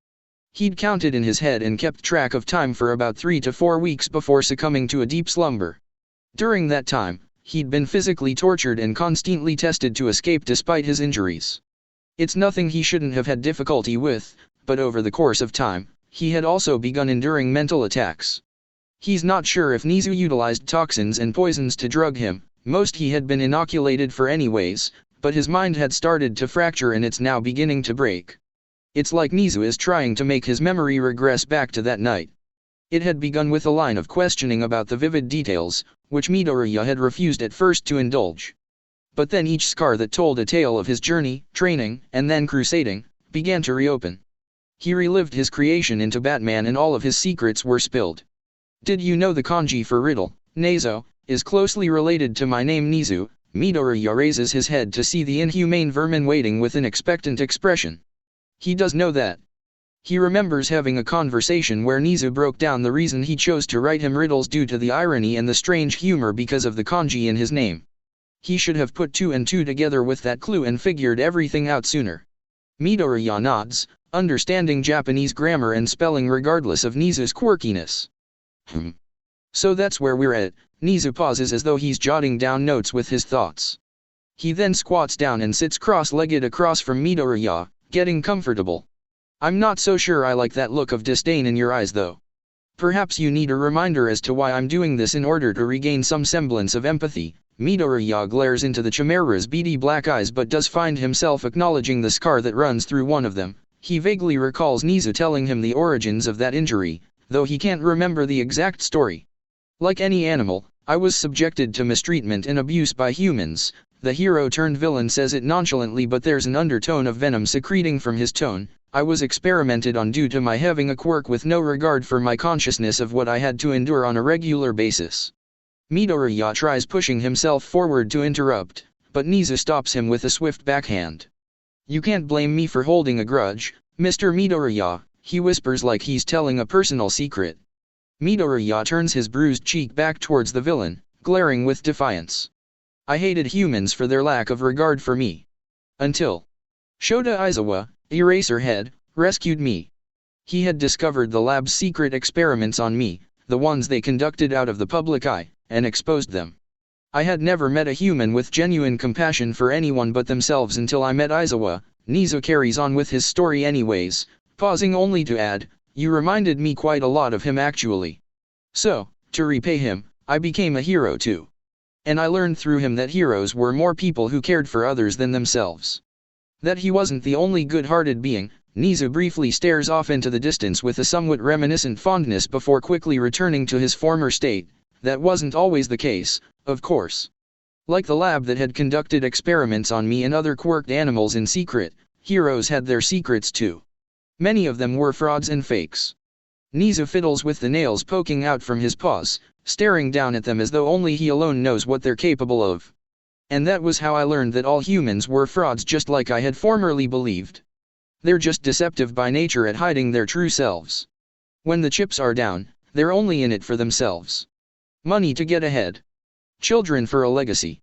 He'd counted in his head and kept track of time for about 3 to 4 weeks before succumbing to a deep slumber. During that time, he'd been physically tortured and constantly tested to escape despite his injuries. It's nothing he shouldn't have had difficulty with, but over the course of time, he had also begun enduring mental attacks. He's not sure if Nizu utilized toxins and poisons to drug him, most he had been inoculated for anyways, but his mind had started to fracture and it's now beginning to break. It's like Nizu is trying to make his memory regress back to that night. It had begun with a line of questioning about the vivid details, which Midoriya had refused at first to indulge. But then each scar that told a tale of his journey, training, and then crusading, began to reopen. He relived his creation into Batman and all of his secrets were spilled. Did you know the kanji for riddle, Nezo, is closely related to my name Nizu? Midoriya raises his head to see the inhumane vermin waiting with an expectant expression. He does know that. He remembers having a conversation where Nizu broke down the reason he chose to write him riddles due to the irony and the strange humor because of the kanji in his name. He should have put 2 and 2 together with that clue and figured everything out sooner. Midoriya nods, understanding Japanese grammar and spelling regardless of Nizu's quirkiness. So that's where we're at. Nizu pauses as though he's jotting down notes with his thoughts. He then squats down and sits cross-legged across from Midoriya, getting comfortable. I'm not so sure I like that look of disdain in your eyes though. Perhaps you need a reminder as to why I'm doing this in order to regain some semblance of empathy. Midoriya glares into the Chimera's beady black eyes but does find himself acknowledging the scar that runs through one of them. He vaguely recalls Nizu telling him the origins of that injury, though he can't remember the exact story. Like any animal, I was subjected to mistreatment and abuse by humans. The hero-turned-villain says it nonchalantly but there's an undertone of venom secreting from his tone. I was experimented on due to my having a quirk with no regard for my consciousness of what I had to endure on a regular basis. Midoriya tries pushing himself forward to interrupt, but Nizu stops him with a swift backhand. You can't blame me for holding a grudge, Mr. Midoriya, he whispers like he's telling a personal secret. Midoriya turns his bruised cheek back towards the villain, glaring with defiance. I hated humans for their lack of regard for me. Until Shota Aizawa, Eraserhead, rescued me. He had discovered the lab's secret experiments on me, the ones they conducted out of the public eye, and exposed them. I had never met a human with genuine compassion for anyone but themselves until I met Aizawa. Nizu carries on with his story anyways, pausing only to add, you reminded me quite a lot of him actually. So, to repay him, I became a hero too. And I learned through him that heroes were more people who cared for others than themselves. That he wasn't the only good-hearted being. Nizu briefly stares off into the distance with a somewhat reminiscent fondness before quickly returning to his former state. That wasn't always the case, of course. Like the lab that had conducted experiments on me and other quirked animals in secret, heroes had their secrets too. Many of them were frauds and fakes. Nizu fiddles with the nails poking out from his paws, staring down at them as though only he alone knows what they're capable of. And that was how I learned that all humans were frauds just like I had formerly believed. They're just deceptive by nature at hiding their true selves. When the chips are down, they're only in it for themselves. Money to get ahead. Children for a legacy.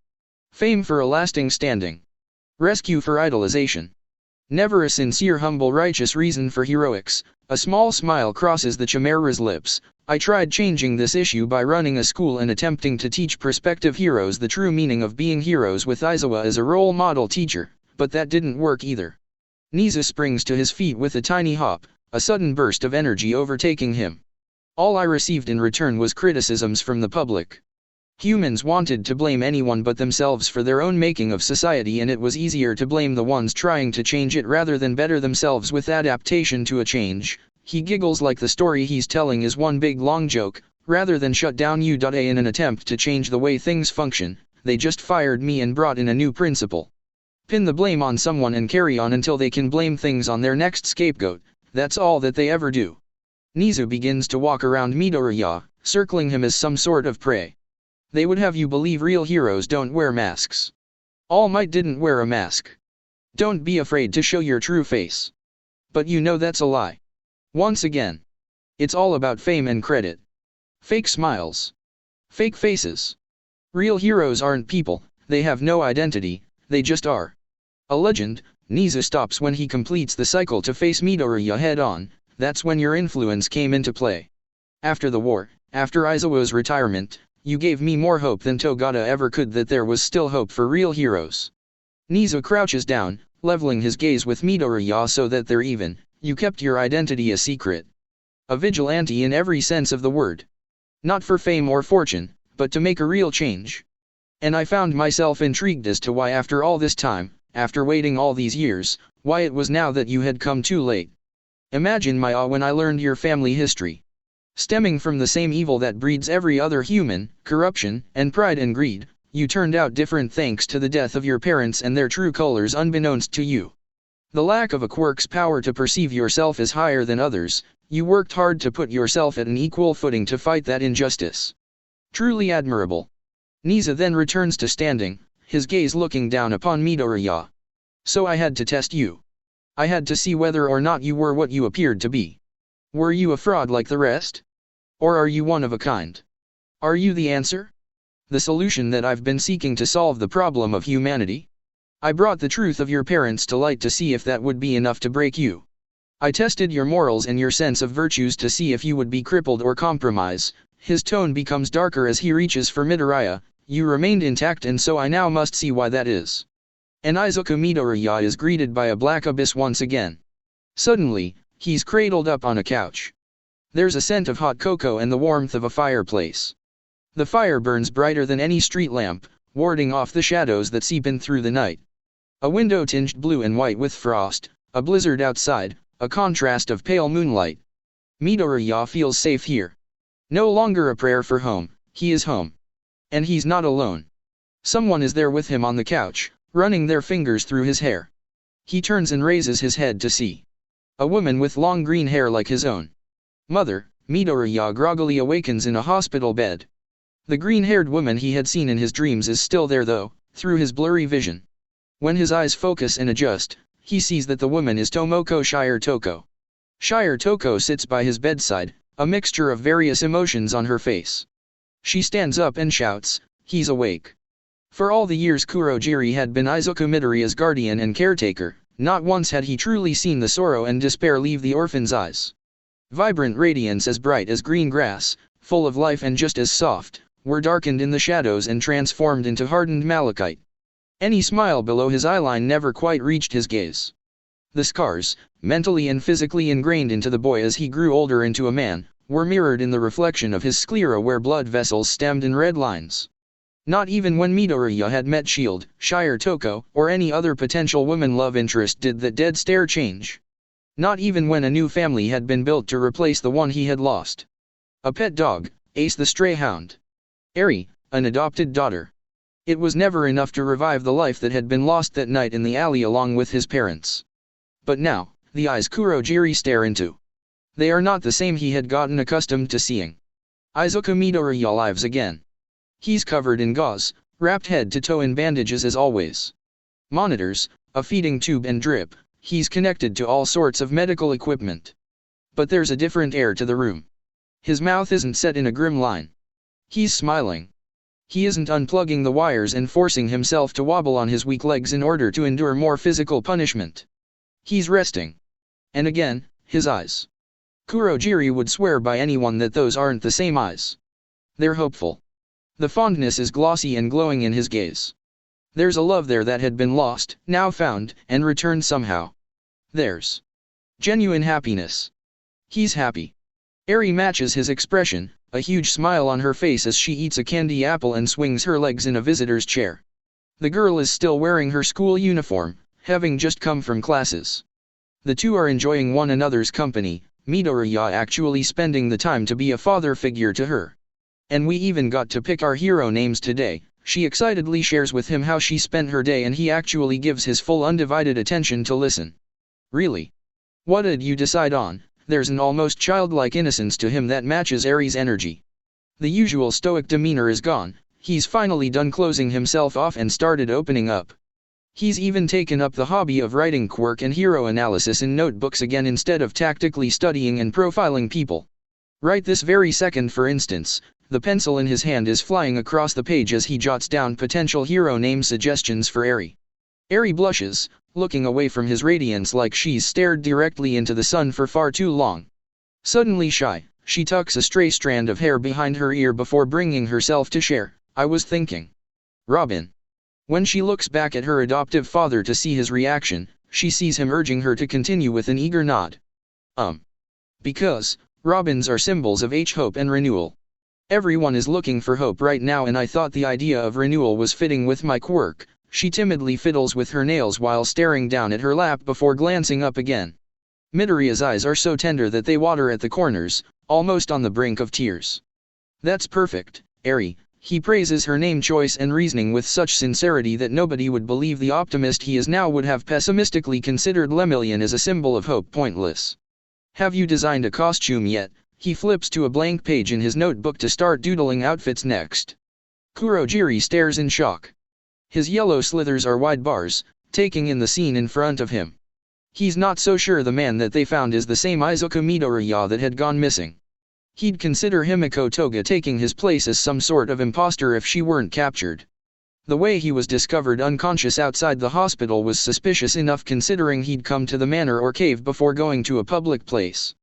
Fame for a lasting standing. Rescue for idolization. Never a sincere humble righteous reason for heroics. A small smile crosses the Chimera's lips. I tried changing this issue by running a school and attempting to teach prospective heroes the true meaning of being heroes with Aizawa as a role model teacher, but that didn't work either. Nizu springs to his feet with a tiny hop, a sudden burst of energy overtaking him. All I received in return was criticisms from the public. Humans wanted to blame anyone but themselves for their own making of society, and it was easier to blame the ones trying to change it rather than better themselves with adaptation to a change. He giggles like the story he's telling is one big long joke. Rather than shut down U.A in an attempt to change the way things function, they just fired me and brought in a new principle. Pin the blame on someone and carry on until they can blame things on their next scapegoat. That's all that they ever do. Nizu begins to walk around Midoriya, circling him as some sort of prey. They would have you believe real heroes don't wear masks. All Might didn't wear a mask. Don't be afraid to show your true face. But you know that's a lie. Once again. It's all about fame and credit. Fake smiles. Fake faces. Real heroes aren't people, they have no identity, they just are. A legend. Nizu stops when he completes the cycle to face Midoriya head on. That's when your influence came into play. After the war, after Aizawa's retirement, you gave me more hope than Togata ever could that there was still hope for real heroes. Nizu crouches down, leveling his gaze with Midoriya so that they're even. You kept your identity a secret. A vigilante in every sense of the word. Not for fame or fortune, but to make a real change. And I found myself intrigued as to why after all this time, after waiting all these years, why it was now that you had come too late. Imagine my awe when I learned your family history. Stemming from the same evil that breeds every other human, corruption, and pride and greed, you turned out different thanks to the death of your parents and their true colors unbeknownst to you. The lack of a quirk's power to perceive yourself as higher than others, you worked hard to put yourself at an equal footing to fight that injustice. Truly admirable. Niza then returns to standing, his gaze looking down upon Midoriya. So I had to test you. I had to see whether or not you were what you appeared to be. Were you a fraud like the rest? Or are you one of a kind? Are you the answer? The solution that I've been seeking to solve the problem of humanity? I brought the truth of your parents to light to see if that would be enough to break you. I tested your morals and your sense of virtues to see if you would be crippled or compromise. His tone becomes darker as he reaches for Midoriya. You remained intact, and so I now must see why that is. And Izuku Midoriya is greeted by a black abyss once again. Suddenly, he's cradled up on a couch. There's a scent of hot cocoa and the warmth of a fireplace. The fire burns brighter than any street lamp, warding off the shadows that seep in through the night. A window tinged blue and white with frost, a blizzard outside, a contrast of pale moonlight. Midoriya feels safe here. No longer a prayer for home, he is home. And he's not alone. Someone is there with him on the couch, running their fingers through his hair. He turns and raises his head to see a woman with long green hair like his own. Mother, Midoriya groggily awakens in a hospital bed. The green-haired woman he had seen in his dreams is still there though, through his blurry vision. When his eyes focus and adjust, he sees that the woman is Tomoko Shire Toko. Shire Toko sits by his bedside, a mixture of various emotions on her face. She stands up and shouts, "He's awake." For all the years Kurogiri had been Izuku Midoriya's guardian and caretaker, not once had he truly seen the sorrow and despair leave the orphan's eyes. Vibrant radiance as bright as green grass, full of life and just as soft, were darkened in the shadows and transformed into hardened malachite. Any smile below his eyeline never quite reached his gaze. The scars, mentally and physically ingrained into the boy as he grew older into a man, were mirrored in the reflection of his sclera where blood vessels stemmed in red lines. Not even when Midoriya had met Shield, Shire Toko, or any other potential woman love interest did that dead stare change. Not even when a new family had been built to replace the one he had lost. A pet dog, Ace the stray hound. Eri, an adopted daughter. It was never enough to revive the life that had been lost that night in the alley along with his parents. But now, the eyes Kurogiri stare into. They are not the same he had gotten accustomed to seeing. Izuku Midoriya lives again. He's covered in gauze, wrapped head to toe in bandages as always. Monitors, a feeding tube and drip, he's connected to all sorts of medical equipment. But there's a different air to the room. His mouth isn't set in a grim line. He's smiling. He isn't unplugging the wires and forcing himself to wobble on his weak legs in order to endure more physical punishment. He's resting. And again, his eyes. Kurogiri would swear by anyone that those aren't the same eyes. They're hopeful. The fondness is glossy and glowing in his gaze. There's a love there that had been lost, now found, and returned somehow. There's genuine happiness. He's happy. Eri matches his expression, a huge smile on her face as she eats a candy apple and swings her legs in a visitor's chair. The girl is still wearing her school uniform, having just come from classes. The two are enjoying one another's company, Midoriya actually spending the time to be a father figure to her. And we even got to pick our hero names today. She excitedly shares with him how she spent her day and he actually gives his full undivided attention to listen. Really? What did you decide on? There's an almost childlike innocence to him that matches Eri's energy. The usual stoic demeanor is gone, he's finally done closing himself off and started opening up. He's even taken up the hobby of writing quirk and hero analysis in notebooks again instead of tactically studying and profiling people. Right this very second, for instance, the pencil in his hand is flying across the page as he jots down potential hero name suggestions for Eri. Eri blushes, looking away from his radiance like she's stared directly into the sun for far too long. Suddenly shy, she tucks a stray strand of hair behind her ear before bringing herself to share, "I was thinking. Robin." When she looks back at her adoptive father to see his reaction, she sees him urging her to continue with an eager nod. Because, Robins are symbols of hope and renewal. Everyone is looking for hope right now, and I thought the idea of renewal was fitting with my quirk. She timidly fiddles with her nails while staring down at her lap before glancing up again. Midoriya's eyes are so tender that they water at the corners, almost on the brink of tears. That's perfect, Eri. He praises her name choice and reasoning with such sincerity that nobody would believe the optimist he is now would have pessimistically considered Lemillion as a symbol of hope pointless. Have you designed a costume yet? He flips to a blank page in his notebook to start doodling outfits next. Kurogiri stares in shock. His yellow slithers are wide bars, taking in the scene in front of him. He's not so sure the man that they found is the same Izuku Midoriya that had gone missing. He'd consider Himiko Toga taking his place as some sort of imposter if she weren't captured. The way he was discovered unconscious outside the hospital was suspicious enough considering he'd come to the manor or cave before going to a public place.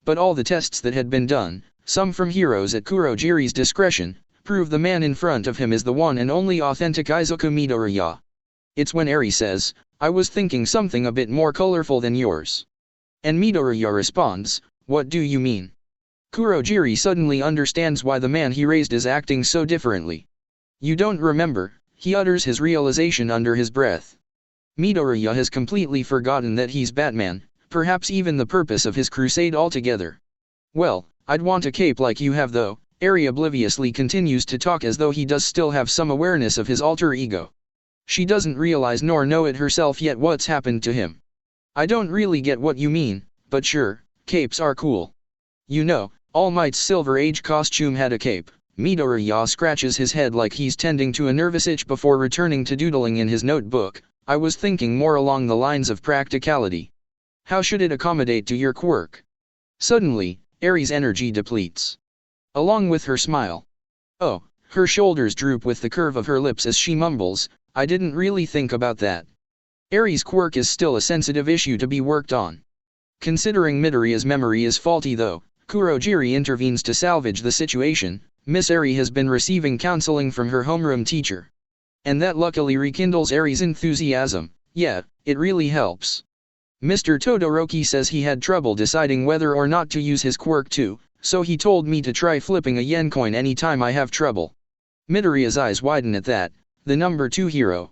But all the tests that had been done, some from heroes at Kurogiri's discretion, prove the man in front of him is the one and only authentic Izuku Midoriya. It's when Eri says, "I was thinking something a bit more colorful than yours." And Midoriya responds, "What do you mean?" Kurogiri suddenly understands why the man he raised is acting so differently. "You don't remember," he utters his realization under his breath. Midoriya has completely forgotten that he's Batman, perhaps even the purpose of his crusade altogether. "Well, I'd want a cape like you have though." Eri obliviously continues to talk as though he does still have some awareness of his alter ego. She doesn't realize nor know it herself yet what's happened to him. "I don't really get what you mean, but sure, capes are cool. You know, All Might's Silver Age costume had a cape." Midoriya scratches his head like he's tending to a nervous itch before returning to doodling in his notebook. "I was thinking more along the lines of practicality. How should it accommodate to your quirk?" Suddenly, Eri's energy depletes. Along with her smile. Oh, her shoulders droop with the curve of her lips as she mumbles, "I didn't really think about that." Eri's quirk is still a sensitive issue to be worked on. Considering Midoriya's memory is faulty though, Kurogiri intervenes to salvage the situation. Miss Eri has been receiving counseling from her homeroom teacher. And that luckily rekindles Eri's enthusiasm. "Yeah, it really helps. Mr. Todoroki says he had trouble deciding whether or not to use his quirk too, so he told me to try flipping a yen coin anytime I have trouble." Midoriya's eyes widen at that, the number 2 hero.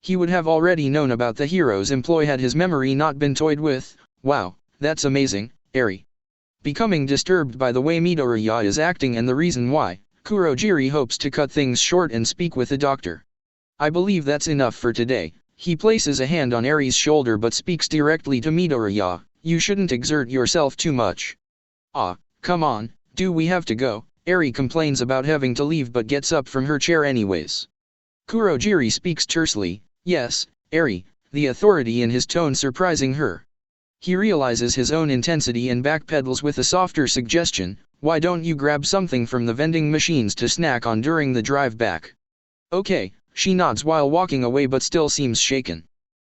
He would have already known about the hero's employ had his memory not been toyed with. "Wow, that's amazing, Eri." Becoming disturbed by the way Midoriya is acting and the reason why, Kurogiri hopes to cut things short and speak with the doctor. "I believe that's enough for today." He places a hand on Eri's shoulder but speaks directly to Midoriya, "You shouldn't exert yourself too much." "Ah, come on, do we have to go?" Eri complains about having to leave but gets up from her chair anyways. Kurogiri speaks tersely, "Yes, Eri," the authority in his tone surprising her. He realizes his own intensity and backpedals with a softer suggestion, "Why don't you grab something from the vending machines to snack on during the drive back?" "Okay," she nods while walking away but still seems shaken.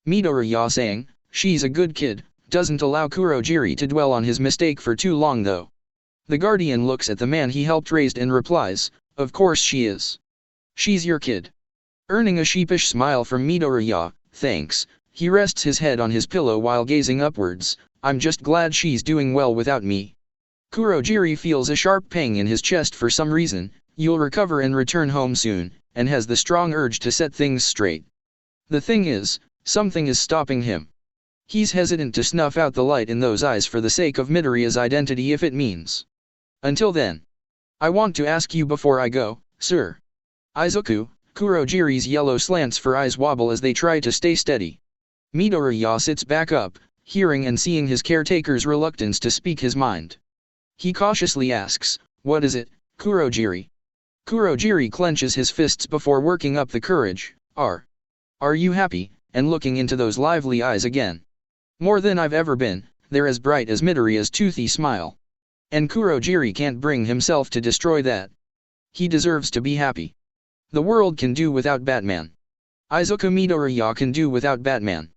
Midoriya saying, "She's a good kid," doesn't allow Kurogiri to dwell on his mistake for too long though. The guardian looks at the man he helped raise and replies, "Of course she is. She's your kid." Earning a sheepish smile from Midoriya, "Thanks." He rests his head on his pillow while gazing upwards, "I'm just glad she's doing well without me." Kurogiri feels a sharp pang in his chest for some reason. "You'll recover and return home soon," and has the strong urge to set things straight. The thing is, something is stopping him. He's hesitant to snuff out the light in those eyes for the sake of Midoriya's identity if it means. Until then. "I want to ask you before I go, sir." Izuku, Kurogiri's yellow slants for eyes wobble as they try to stay steady. Midoriya sits back up, hearing and seeing his caretaker's reluctance to speak his mind. He cautiously asks, "What is it, Kurogiri?" Kurogiri clenches his fists before working up the courage. Are you happy?" and looking into those lively eyes again. "More than I've ever been." They're as bright as Midoriya's toothy smile. And Kurogiri can't bring himself to destroy that. He deserves to be happy. The world can do without Batman. Izuku Midoriya can do without Batman.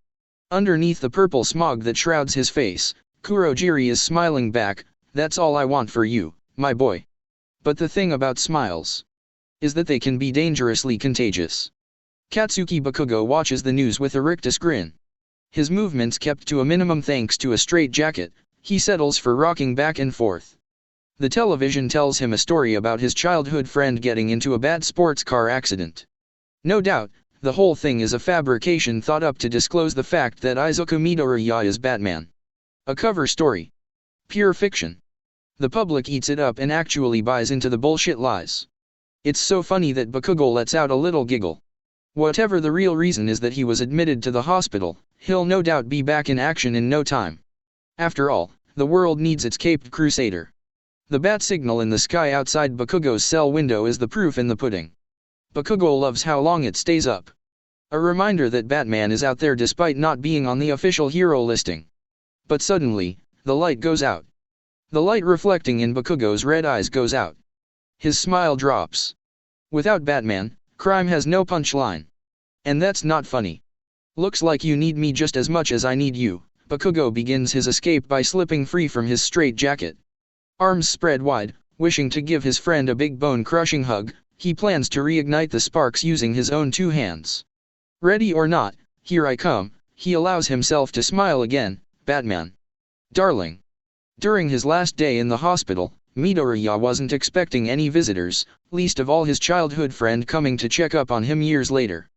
Underneath the purple smog that shrouds his face, Kurogiri is smiling back, "That's all I want for you, my boy." But the thing about smiles is that they can be dangerously contagious. Katsuki Bakugo watches the news with a rictus grin. His movements kept to a minimum thanks to a straitjacket, he settles for rocking back and forth. The television tells him a story about his childhood friend getting into a bad sports car accident. No doubt, the whole thing is a fabrication thought up to disclose the fact that Izuku Midoriya is Batman. A cover story. Pure fiction. The public eats it up and actually buys into the bullshit lies. It's so funny that Bakugo lets out a little giggle. Whatever the real reason is that he was admitted to the hospital, he'll no doubt be back in action in no time. After all, the world needs its caped crusader. The bat signal in the sky outside Bakugo's cell window is the proof in the pudding. Bakugo loves how long it stays up. A reminder that Batman is out there despite not being on the official hero listing. But suddenly, the light goes out. The light reflecting in Bakugo's red eyes goes out. His smile drops. Without Batman, crime has no punchline. And that's not funny. Looks like you need me just as much as I need you. Bakugo begins his escape by slipping free from his straitjacket. Arms spread wide, wishing to give his friend a big bone-crushing hug, he plans to reignite the sparks using his own two hands. Ready or not, here I come, he allows himself to smile again. Batman. Darling. During his last day in the hospital, Midoriya wasn't expecting any visitors, least of all his childhood friend coming to check up on him years later.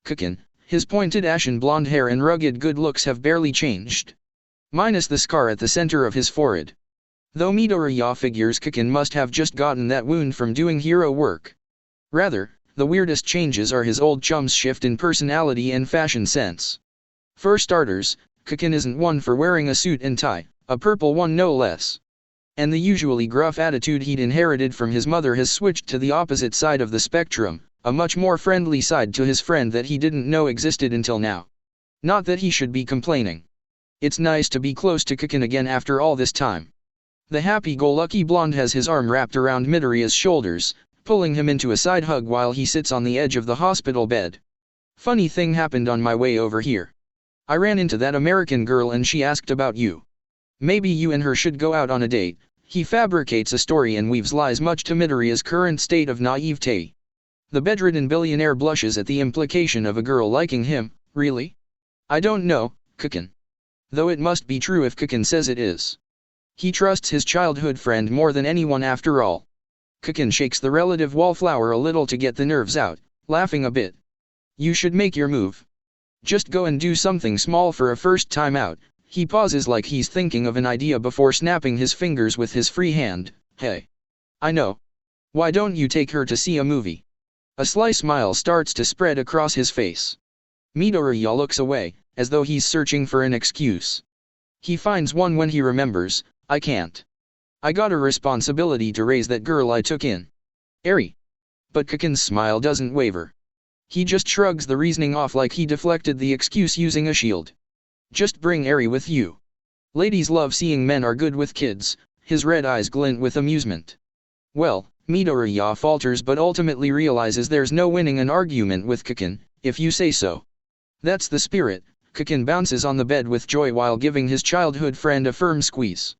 Kukin, his pointed ashen blonde hair and rugged good looks have barely changed. Minus the scar at the center of his forehead. Though Midoriya figures Kukin must have just gotten that wound from doing hero work. Rather, the weirdest changes are his old chum's shift in personality and fashion sense. For starters, Kukin isn't one for wearing a suit and tie, a purple one no less. And the usually gruff attitude he'd inherited from his mother has switched to the opposite side of the spectrum, a much more friendly side to his friend that he didn't know existed until now. Not that he should be complaining. It's nice to be close to Kukin again after all this time. The happy-go-lucky blonde has his arm wrapped around Midoriya's shoulders, pulling him into a side hug while he sits on the edge of the hospital bed. Funny thing happened on my way over here. I ran into that American girl and she asked about you. Maybe you and her should go out on a date. He fabricates a story and weaves lies much to Midoriya's current state of naivete. The bedridden billionaire blushes at the implication of a girl liking him. Really? I don't know, Kukin. Though it must be true if Kukin says it is. He trusts his childhood friend more than anyone after all. Kukin shakes the relative wallflower a little to get the nerves out, laughing a bit. You should make your move. Just go and do something small for a first time out. He pauses like he's thinking of an idea before snapping his fingers with his free hand. Hey. I know. Why don't you take her to see a movie? A sly smile starts to spread across his face. Midoriya looks away, as though he's searching for an excuse. He finds one when he remembers. I can't. I got a responsibility to raise that girl I took in. Eri. But Kukin's smile doesn't waver. He just shrugs the reasoning off like he deflected the excuse using a shield. Just bring Eri with you. Ladies love seeing men are good with kids. His red eyes glint with amusement. Well, Midoriya falters but ultimately realizes there's no winning an argument with Kukin, if you say so. That's the spirit. Kukin bounces on the bed with joy while giving his childhood friend a firm squeeze.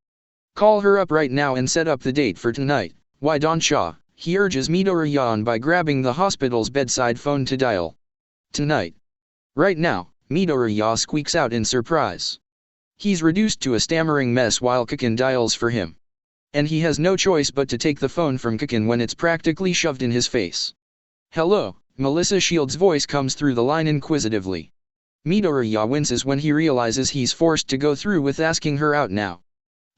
Call her up right now and set up the date for tonight. Why don't ya? He urges Midoriya on by grabbing the hospital's bedside phone to dial. Tonight. Right now, Midoriya squeaks out in surprise. He's reduced to a stammering mess while Kukin dials for him. And he has no choice but to take the phone from Kukin when it's practically shoved in his face. Hello, Melissa Shields' voice comes through the line inquisitively. Midoriya winces when he realizes he's forced to go through with asking her out now.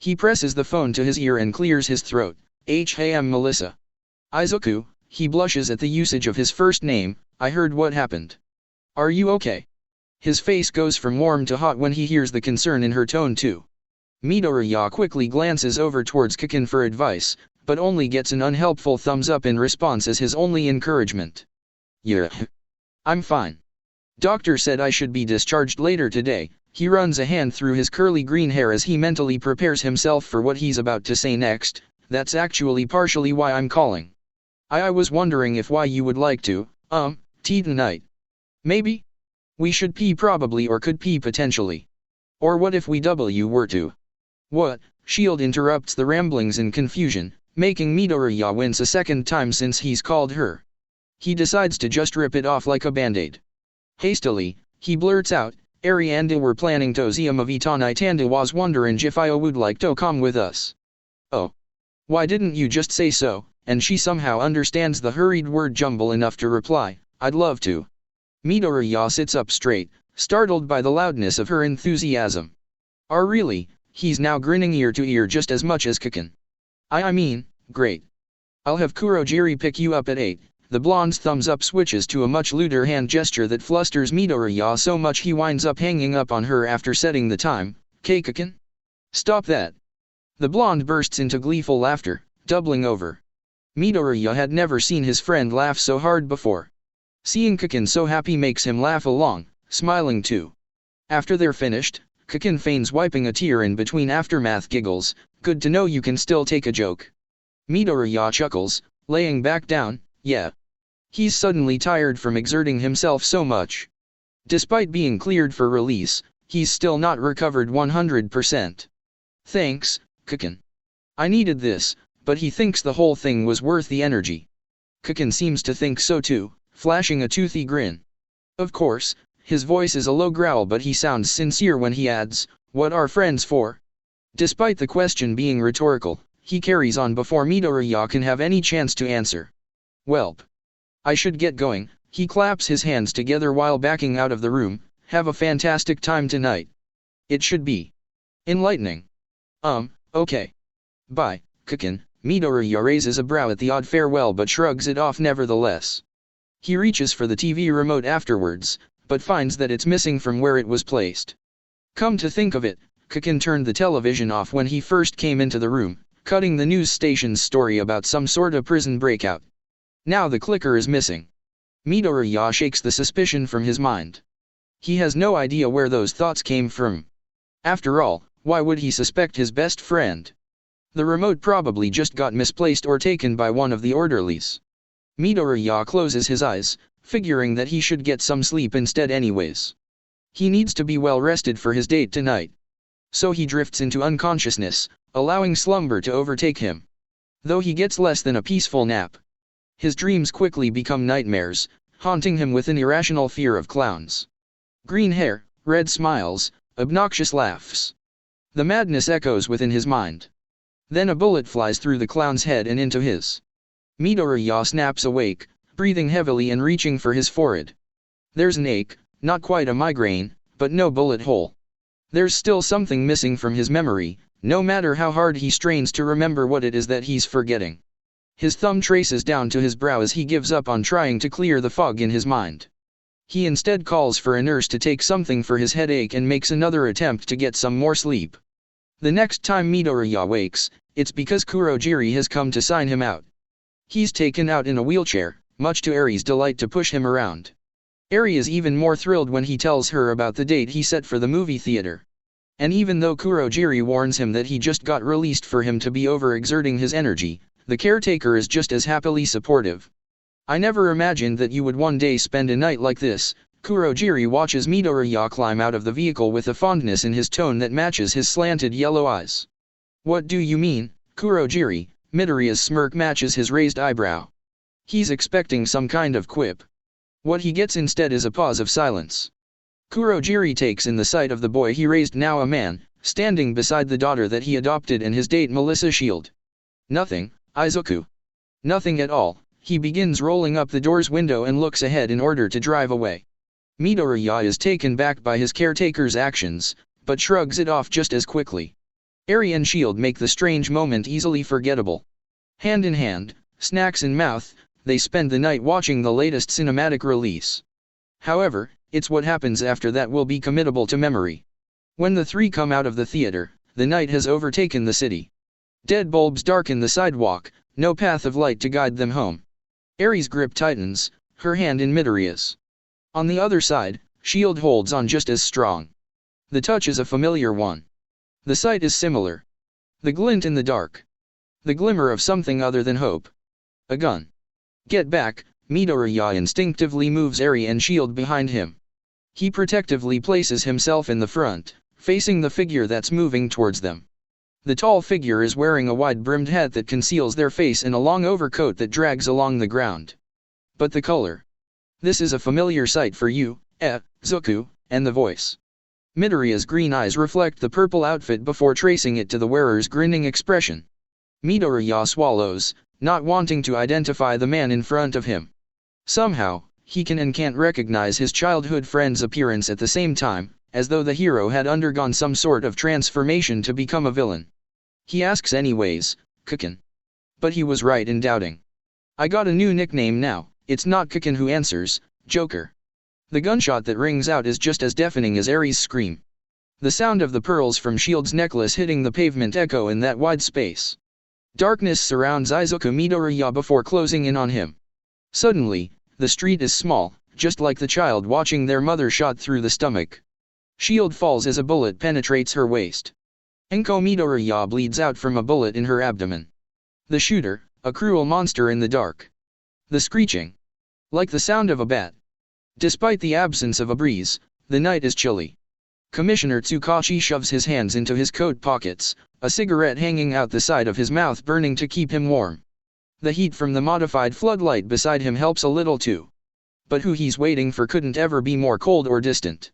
He presses the phone to his ear and clears his throat. Hey, I'm Melissa. Izuku, he blushes at the usage of his first name. I heard what happened. Are you okay? His face goes from warm to hot when he hears the concern in her tone too. Midoriya quickly glances over towards Kukin for advice, but only gets an unhelpful thumbs up in response as his only encouragement. Yeah. I'm fine. Doctor said I should be discharged later today. He runs a hand through his curly green hair as he mentally prepares himself for what he's about to say next. That's actually partially why I'm calling. I was wondering if why you would like to, tea tonight. Maybe? We should pee probably or could pee potentially. Or what if we were to? What? Shield interrupts the ramblings in confusion, making Midoriya wince a second time since he's called her. He decides to just rip it off like a band-aid. Hastily, he blurts out, Eri and I were planning to see a movie tonight and I was wondering if I would like to come with us. Oh. Why didn't you just say so? And she somehow understands the hurried word jumble enough to reply, I'd love to. Midoriya sits up straight, startled by the loudness of her enthusiasm. Really? He's now grinning ear to ear just as much as Kaken. I mean, great. I'll have Kurogiri pick you up at 8. The blonde's thumbs up switches to a much lewder hand gesture that flusters Midoriya so much he winds up hanging up on her after setting the time. Kaken? Stop that. The blonde bursts into gleeful laughter, doubling over. Midoriya had never seen his friend laugh so hard before. Seeing Kaken so happy makes him laugh along, smiling too. After they're finished, Kaken feigns wiping a tear in between aftermath giggles. Good to know you can still take a joke. Midoriya chuckles, laying back down, yeah. He's suddenly tired from exerting himself so much. Despite being cleared for release, he's still not recovered 100%. Thanks, Kaken. I needed this, but he thinks the whole thing was worth the energy. Kaken seems to think so too, flashing a toothy grin. Of course, his voice is a low growl but he sounds sincere when he adds, what are friends for? Despite the question being rhetorical, he carries on before Midoriya can have any chance to answer. Welp. I should get going. He claps his hands together while backing out of the room. Have a fantastic time tonight. It should be enlightening. Okay. Bye, Kaken. Midoriya raises a brow at the odd farewell but shrugs it off nevertheless. He reaches for the TV remote afterwards, but finds that it's missing from where it was placed. Come to think of it, Kaken turned the television off when he first came into the room, cutting the news station's story about some sort of prison breakout. Now the clicker is missing. Midoriya shakes the suspicion from his mind. He has no idea where those thoughts came from. After all, why would he suspect his best friend? The remote probably just got misplaced or taken by one of the orderlies. Midoriya closes his eyes, figuring that he should get some sleep instead anyways. He needs to be well rested for his date tonight. So he drifts into unconsciousness, allowing slumber to overtake him. Though he gets less than a peaceful nap. His dreams quickly become nightmares, haunting him with an irrational fear of clowns. Green hair, red smiles, obnoxious laughs. The madness echoes within his mind. Then a bullet flies through the clown's head and into his. Midoriya snaps awake, breathing heavily and reaching for his forehead. There's an ache, not quite a migraine, but no bullet hole. There's still something missing from his memory, no matter how hard he strains to remember what it is that he's forgetting. His thumb traces down to his brow as he gives up on trying to clear the fog in his mind. He instead calls for a nurse to take something for his headache and makes another attempt to get some more sleep. The next time Midoriya wakes, it's because Kurogiri has come to sign him out. He's taken out in a wheelchair, much to Eri's delight to push him around. Eri is even more thrilled when he tells her about the date he set for the movie theater. And even though Kurogiri warns him that he just got released for him to be overexerting his energy, the caretaker is just as happily supportive. I never imagined that you would one day spend a night like this. Kurogiri watches Midoriya climb out of the vehicle with a fondness in his tone that matches his slanted yellow eyes. What do you mean, Kurogiri? Midoriya's smirk matches his raised eyebrow. He's expecting some kind of quip. What he gets instead is a pause of silence. Kurogiri takes in the sight of the boy he raised, now a man, standing beside the daughter that he adopted and his date Melissa Shield. Nothing, Izuku. Nothing at all. He begins rolling up the door's window and looks ahead in order to drive away. Midoriya is taken back by his caretaker's actions, but shrugs it off just as quickly. Eri and Shield make the strange moment easily forgettable. Hand in hand, snacks in mouth, they spend the night watching the latest cinematic release. However, it's what happens after that will be committable to memory. When the three come out of the theater, the night has overtaken the city. Dead bulbs darken the sidewalk, no path of light to guide them home. Eri's grip tightens, her hand in Midoriya's. On the other side, Shield holds on just as strong. The touch is a familiar one. The sight is similar. The glint in the dark. The glimmer of something other than hope. A gun. Get back, Midoriya instinctively moves Eri and Shield behind him. He protectively places himself in the front, facing the figure that's moving towards them. The tall figure is wearing a wide-brimmed hat that conceals their face and a long overcoat that drags along the ground. But the color. This is a familiar sight for you, Zuku, and the voice. Midoriya's green eyes reflect the purple outfit before tracing it to the wearer's grinning expression. Midoriya swallows, not wanting to identify the man in front of him. Somehow, he can and can't recognize his childhood friend's appearance at the same time, as though the hero had undergone some sort of transformation to become a villain. He asks anyways, Kaken. But he was right in doubting. I got a new nickname now, it's not Kaken who answers, Joker. The gunshot that rings out is just as deafening as Ares' scream. The sound of the pearls from Shield's necklace hitting the pavement echo in that wide space. Darkness surrounds Izuku Midoriya before closing in on him. Suddenly, the street is small, just like the child watching their mother shot through the stomach. Shield falls as a bullet penetrates her waist. Enko Midoriya bleeds out from a bullet in her abdomen. The shooter, a cruel monster in the dark. The screeching. Like the sound of a bat. Despite the absence of a breeze, the night is chilly. Commissioner Tsukachi shoves his hands into his coat pockets, a cigarette hanging out the side of his mouth burning to keep him warm. The heat from the modified floodlight beside him helps a little too. But who he's waiting for couldn't ever be more cold or distant.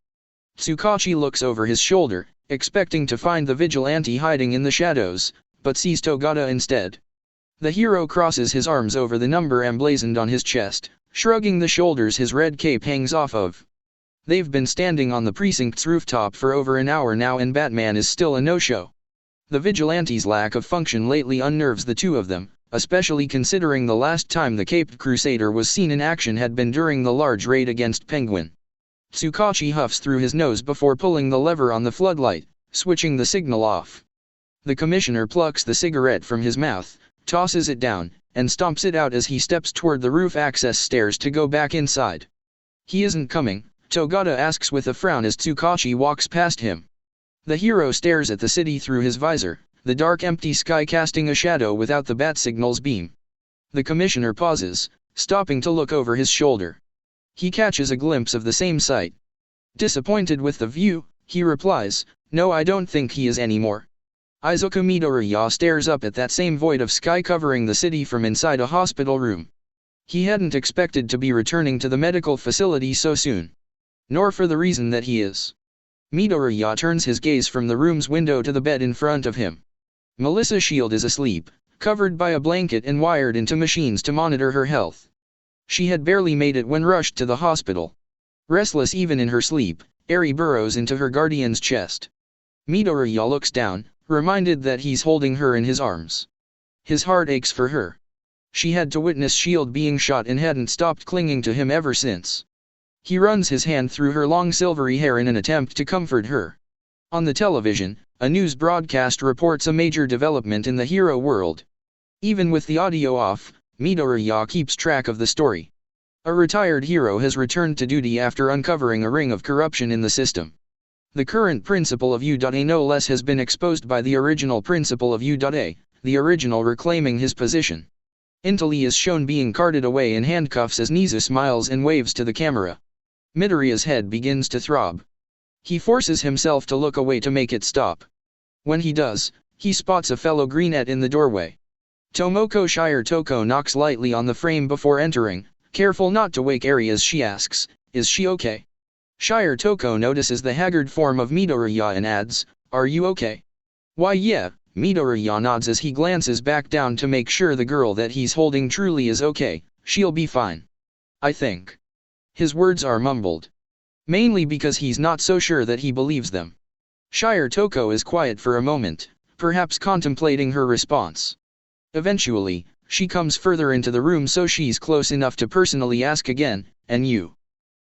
Tsukachi looks over his shoulder, expecting to find the vigilante hiding in the shadows, but sees Togata instead. The hero crosses his arms over the number emblazoned on his chest, shrugging the shoulders his red cape hangs off of. They've been standing on the precinct's rooftop for over an hour now and Batman is still a no-show. The vigilante's lack of function lately unnerves the two of them, especially considering the last time the Caped Crusader was seen in action had been during the large raid against Penguin. Tsukachi huffs through his nose before pulling the lever on the floodlight, switching the signal off. The commissioner plucks the cigarette from his mouth, tosses it down, and stomps it out as he steps toward the roof access stairs to go back inside. He isn't coming, Togata asks with a frown as Tsukachi walks past him. The hero stares at the city through his visor, the dark empty sky casting a shadow without the bat signal's beam. The commissioner pauses, stopping to look over his shoulder. He catches a glimpse of the same sight. Disappointed with the view, he replies, "No, I don't think he is anymore." Izuku Midoriya stares up at that same void of sky covering the city from inside a hospital room. He hadn't expected to be returning to the medical facility so soon. Nor for the reason that he is. Midoriya turns his gaze from the room's window to the bed in front of him. Melissa Shield is asleep, covered by a blanket and wired into machines to monitor her health. She had barely made it when rushed to the hospital. Restless even in her sleep, Eri burrows into her guardian's chest. Midoriya looks down, reminded that he's holding her in his arms. His heart aches for her. She had to witness Shield being shot and hadn't stopped clinging to him ever since. He runs his hand through her long silvery hair in an attempt to comfort her. On the television, a news broadcast reports a major development in the hero world. Even with the audio off, Midoriya keeps track of the story. A retired hero has returned to duty after uncovering a ring of corruption in the system. The current principal of U.A no less has been exposed by the original principal of U.A, the original reclaiming his position. Intali is shown being carted away in handcuffs as Nizu smiles and waves to the camera. Midoriya's head begins to throb. He forces himself to look away to make it stop. When he does, he spots a fellow greenette in the doorway. Tomoko Shire Toko knocks lightly on the frame before entering, careful not to wake Eri as she asks, "Is she okay?" Shire Toko notices the haggard form of Midoriya and adds, "Are you okay?" "Why yeah," Midoriya nods as he glances back down to make sure the girl that he's holding truly is okay, "She'll be fine. I think." His words are mumbled. Mainly because he's not so sure that he believes them. Shire Toko is quiet for a moment, perhaps contemplating her response. Eventually, she comes further into the room so she's close enough to personally ask again, "And you?"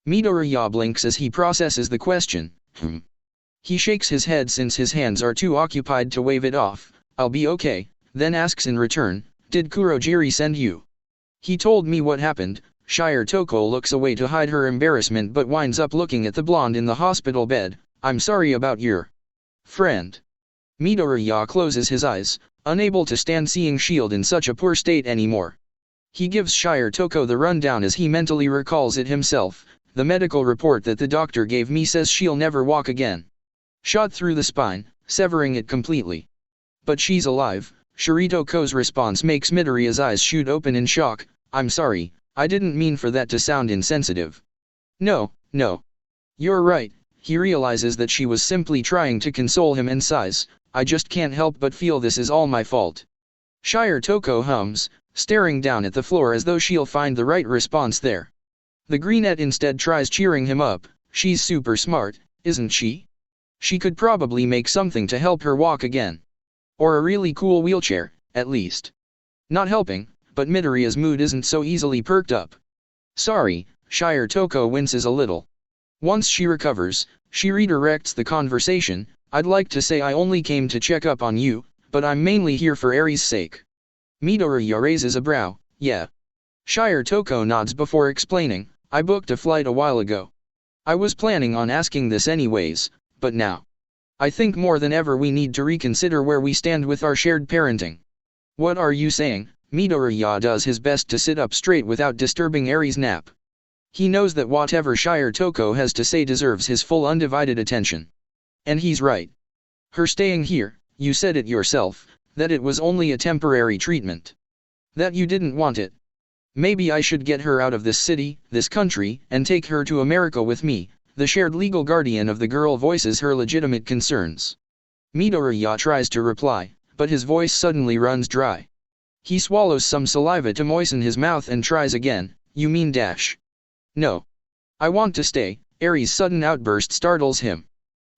Midoriya blinks as he processes the question. He shakes his head since his hands are too occupied to wave it off, "I'll be okay," then asks in return, "Did Kurogiri send you?" "He told me what happened." Shire Toko looks away to hide her embarrassment but winds up looking at the blonde in the hospital bed. "I'm sorry about your friend." Midoriya closes his eyes, unable to stand seeing Shield in such a poor state anymore. He gives Shire Toko the rundown as he mentally recalls it himself. "The medical report that the doctor gave me says she'll never walk again. Shot through the spine, severing it completely. But she's alive." Shiritoko's response makes Midoriya's eyes shoot open in shock. "I'm sorry. I didn't mean for that to sound insensitive." No. You're right." He realizes that she was simply trying to console him and sighs, "I just can't help but feel this is all my fault." Shire Toko hums, staring down at the floor as though she'll find the right response there. The greenette instead tries cheering him up. She's super smart, isn't she? She could probably make something to help her walk again. Or a really cool wheelchair, at least. Not helping, but Midoriya's mood isn't so easily perked up. Sorry, Shire Toko winces a little. Once she recovers, she redirects the conversation. I'd like to say I only came to check up on you, but I'm mainly here for Eri's sake. Midoriya raises a brow. Yeah. Shire Toko nods before explaining, I booked a flight a while ago. I was planning on asking this anyways, but now. I think more than ever we need to reconsider where we stand with our shared parenting. What are you saying? Midoriya does his best to sit up straight without disturbing Eri's nap. He knows that whatever Shire Toko has to say deserves his full undivided attention. And he's right. Her staying here, you said it yourself, that it was only a temporary treatment. That you didn't want it. Maybe I should get her out of this city, this country, and take her to America with me. The shared legal guardian of the girl voices her legitimate concerns. Midoriya tries to reply, but his voice suddenly runs dry. He swallows some saliva to moisten his mouth and tries again, you mean dash. No. I want to stay. Eri's sudden outburst startles him.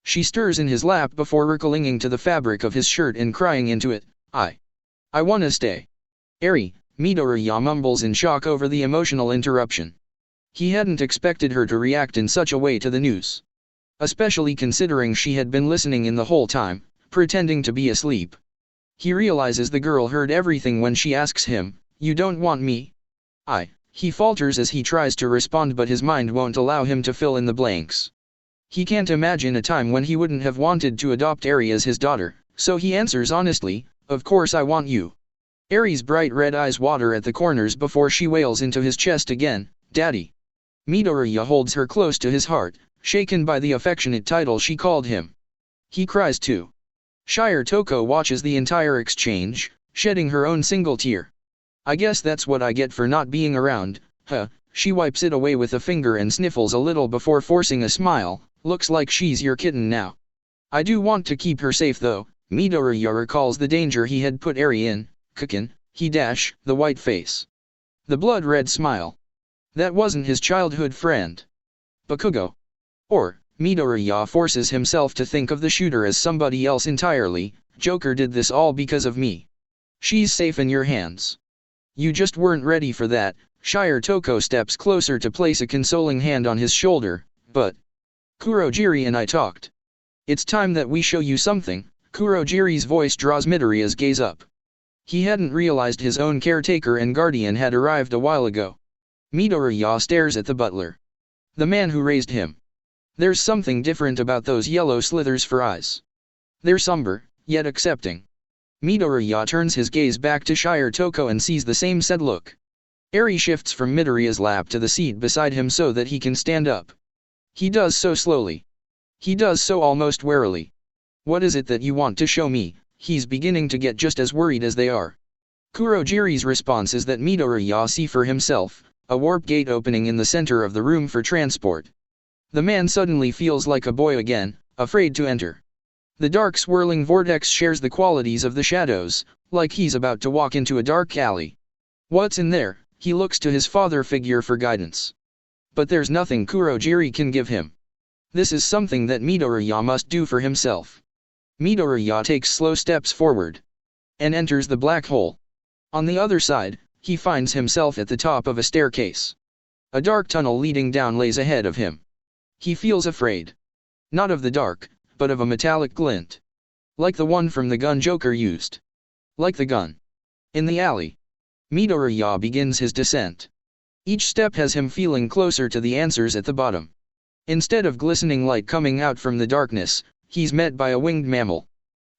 She stirs in his lap before clinging to the fabric of his shirt and crying into it, I wanna stay. Eri, Midoriya mumbles in shock over the emotional interruption. He hadn't expected her to react in such a way to the news. Especially considering she had been listening in the whole time, pretending to be asleep. He realizes the girl heard everything when she asks him, you don't want me? He falters as he tries to respond, but his mind won't allow him to fill in the blanks. He can't imagine a time when he wouldn't have wanted to adopt Eri as his daughter, so he answers honestly, of course I want you. Eri's bright red eyes water at the corners before she wails into his chest again, Daddy. Midoriya holds her close to his heart, shaken by the affectionate title she called him. He cries too. Shire Toko watches the entire exchange, shedding her own single tear. I guess that's what I get for not being around, huh? She wipes it away with a finger and sniffles a little before forcing a smile. Looks like she's your kitten now. I do want to keep her safe though. Midoriya recalls the danger he had put Eri in. Kukin, he dash, the white face. The blood-red smile. That wasn't his childhood friend. Bakugo. Or, Midoriya forces himself to think of the shooter as somebody else entirely. Joker did this all because of me. She's safe in your hands. You just weren't ready for that. Shire Toko steps closer to place a consoling hand on his shoulder, but Kurogiri and I talked. It's time that we show you something. Kurogiri's voice draws Midoriya's gaze up. He hadn't realized his own caretaker and guardian had arrived a while ago. Midoriya stares at the butler. The man who raised him. There's something different about those yellow slithers for eyes. They're somber, yet accepting. Midoriya turns his gaze back to Shire Toko and sees the same sad look. Eri shifts from Midoriya's lap to the seat beside him so that he can stand up. He does so slowly. He does so almost warily. What is it that you want to show me? He's beginning to get just as worried as they are. Kurogiri's response is that Midoriya see for himself, a warp gate opening in the center of the room for transport. The man suddenly feels like a boy again, afraid to enter. The dark swirling vortex shares the qualities of the shadows, like he's about to walk into a dark alley. What's in there? He looks to his father figure for guidance. But there's nothing Kurogiri can give him. This is something that Midoriya must do for himself. Midoriya takes slow steps forward and enters the black hole. On the other side, he finds himself at the top of a staircase. A dark tunnel leading down lays ahead of him. He feels afraid. Not of the dark, but of a metallic glint. Like the one from the gun Joker used. Like the gun in the alley. Midoriya begins his descent. Each step has him feeling closer to the answers at the bottom. Instead of glistening light coming out from the darkness, he's met by a winged mammal.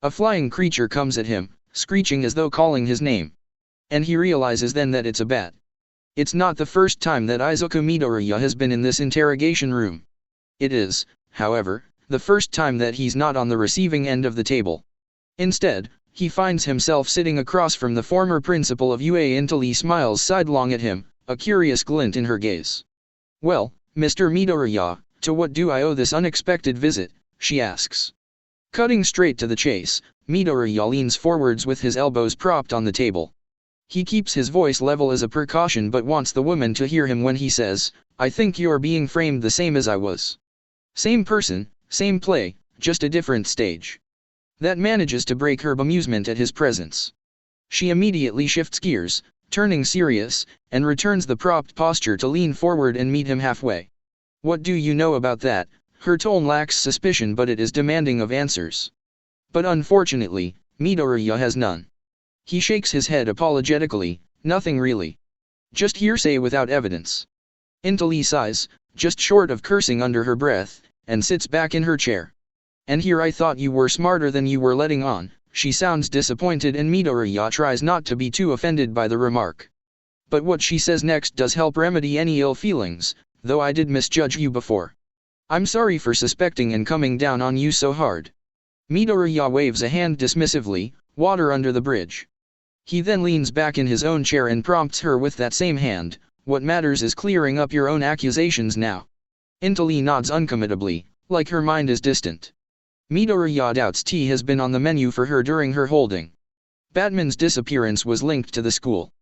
A flying creature comes at him, screeching as though calling his name. And he realizes then that it's a bat. It's not the first time that Izuku Midoriya has been in this interrogation room. It is, however, the first time that he's not on the receiving end of the table. Instead, he finds himself sitting across from the former principal of UA until he smiles sidelong at him, a curious glint in her gaze. Well, Mr. Midoriya, to what do I owe this unexpected visit? She asks. Cutting straight to the chase, Midoriya leans forwards with his elbows propped on the table. He keeps his voice level as a precaution but wants the woman to hear him when he says, "I think you're being framed the same as I was. Same person, same play, just a different stage." That manages to break her bemusement at his presence. She immediately shifts gears, turning serious, and returns the propped posture to lean forward and meet him halfway. "What do you know about that?" Her tone lacks suspicion but it is demanding of answers. But unfortunately, Midoriya has none. He shakes his head apologetically, "Nothing really. Just hearsay without evidence." Intali sighs, just short of cursing under her breath, and sits back in her chair. "And here I thought you were smarter than you were letting on." She sounds disappointed and Midoriya tries not to be too offended by the remark. "But what she says next does help remedy any ill feelings, though I did misjudge you before. I'm sorry for suspecting and coming down on you so hard." Midoriya waves a hand dismissively, "Water under the bridge." He then leans back in his own chair and prompts her with that same hand, "What matters is clearing up your own accusations now." Intali nods uncommittably, like her mind is distant. Midoriya doubts tea has been on the menu for her during her holding. Batman's disappearance was linked to the school.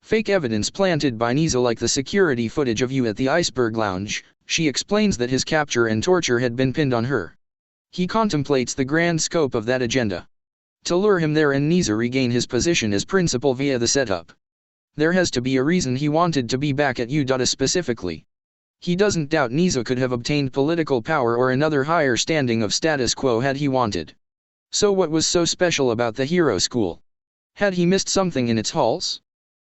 Fake evidence planted by Nizu like the security footage of you at the Iceberg Lounge. She explains that his capture and torture had been pinned on her. He contemplates the grand scope of that agenda. To lure him there and Nizu regain his position as principal via the setup. There has to be a reason he wanted to be back at Utada specifically. He doesn't doubt Nizu could have obtained political power or another higher standing of status quo had he wanted. So what was so special about the hero school? Had he missed something in its halls?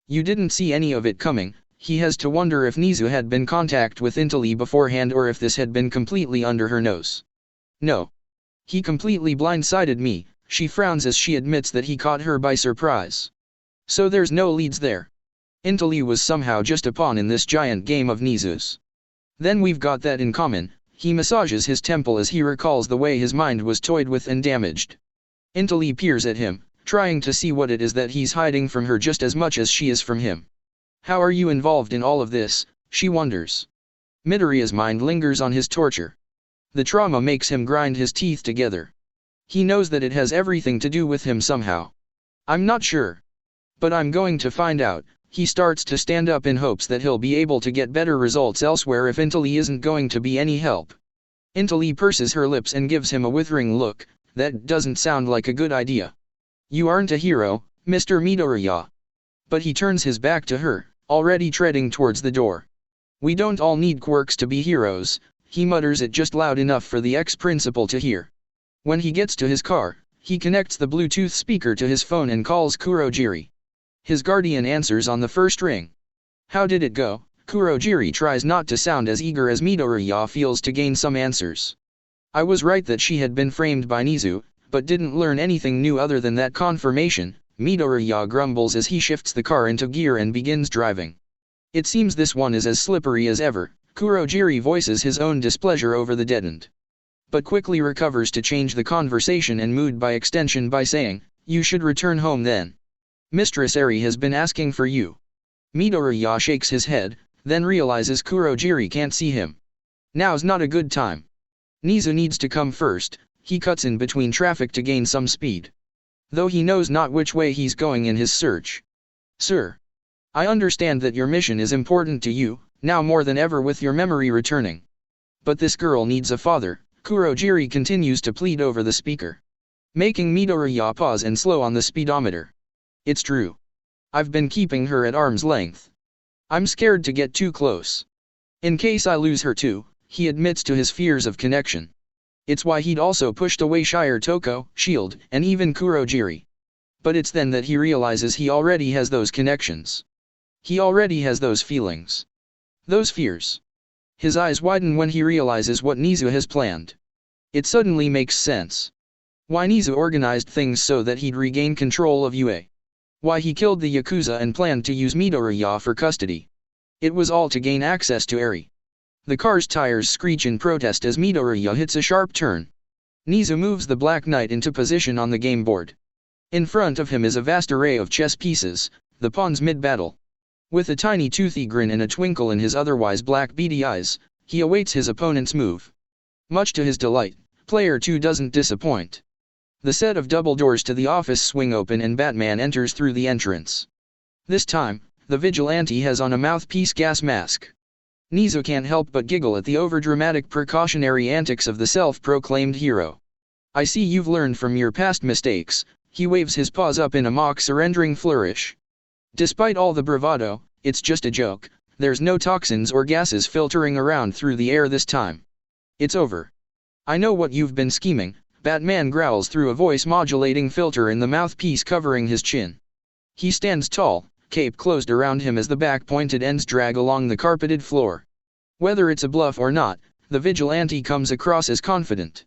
You didn't see any of it coming. He has to wonder if Nizu had been in contact with Intali beforehand or if this had been completely under her nose. "No. He completely blindsided me." She frowns as she admits that he caught her by surprise. "So there's no leads there. Intali was somehow just a pawn in this giant game of Nizu's. Then we've got that in common." He massages his temple as he recalls the way his mind was toyed with and damaged. Intali peers at him, trying to see what it is that he's hiding from her just as much as she is from him. "How are you involved in all of this?" she wonders. Midoriya's mind lingers on his torture. The trauma makes him grind his teeth together. He knows that it has everything to do with him somehow. "I'm not sure. But I'm going to find out." He starts to stand up in hopes that he'll be able to get better results elsewhere if Intali isn't going to be any help. Intali purses her lips and gives him a withering look. "That doesn't sound like a good idea. You aren't a hero, Mr. Midoriya." But he turns his back to her, already treading towards the door. "We don't all need quirks to be heroes." He mutters it just loud enough for the ex-principal to hear. When he gets to his car, he connects the Bluetooth speaker to his phone and calls Kurojiri. His guardian answers on the first ring. "How did it go?" Kurojiri tries not to sound as eager as Midoriya feels to gain some answers. "I was right that she had been framed by Nizu, but didn't learn anything new other than that confirmation." Midoriya grumbles as he shifts the car into gear and begins driving. "It seems this one is as slippery as ever." Kurojiri voices his own displeasure over the dead end, but quickly recovers to change the conversation and mood by extension by saying, "You should return home then. Mistress Eri has been asking for you." Midoriya shakes his head, then realizes Kurojiri can't see him. Now's not a good time. Nizu needs to come first. He cuts in between traffic to gain some speed, though he knows not which way he's going in his search. "Sir, I understand that your mission is important to you, now more than ever with your memory returning. But this girl needs a father." Kurojiri continues to plead over the speaker, making Midoriya pause and slow on the speedometer. "It's true. I've been keeping her at arm's length. I'm scared to get too close. In case I lose her too." He admits to his fears of connection. It's why he'd also pushed away Shire Toko, Shield, and even Kurojiri. But it's then that he realizes he already has those connections. He already has those feelings. Those fears. His eyes widen when he realizes what Nizu has planned. It suddenly makes sense. Why Nizu organized things so that he'd regain control of UA. Why he killed the Yakuza and planned to use Midoriya for custody. It was all to gain access to Eri. The car's tires screech in protest as Midoriya hits a sharp turn. Nizu moves the Black Knight into position on the game board. In front of him is a vast array of chess pieces, the pawns mid-battle. With a tiny toothy grin and a twinkle in his otherwise black beady eyes, he awaits his opponent's move. Much to his delight, player 2 doesn't disappoint. The set of double doors to the office swing open and Batman enters through the entrance. This time, the vigilante has on a mouthpiece gas mask. Nizu can't help but giggle at the overdramatic precautionary antics of the self-proclaimed hero. I see you've learned from your past mistakes. He waves his paws up in a mock surrendering flourish. Despite all the bravado, it's just a joke. There's no toxins or gases filtering around through the air this time. It's over. I know what you've been scheming, Batman growls through a voice-modulating filter in the mouthpiece covering his chin. He stands tall, cape closed around him as the back-pointed ends drag along the carpeted floor. Whether it's a bluff or not, the vigilante comes across as confident.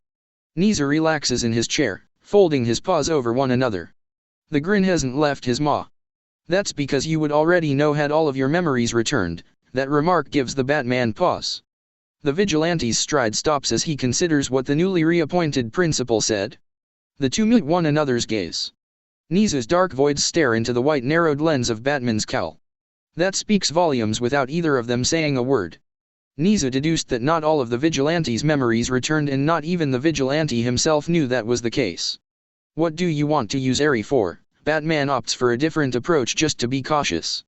Nizu relaxes in his chair, folding his paws over one another. The grin hasn't left his maw. That's because you would already know had all of your memories returned. That remark gives the Batman pause. The vigilante's stride stops as he considers what the newly reappointed principal said. The two meet one another's gaze. Nizu's dark voids stare into the white narrowed lens of Batman's cowl. That speaks volumes without either of them saying a word. Nizu deduced that not all of the vigilante's memories returned, and not even the vigilante himself knew that was the case. What do you want to use Eri for? Batman opts for a different approach just to be cautious.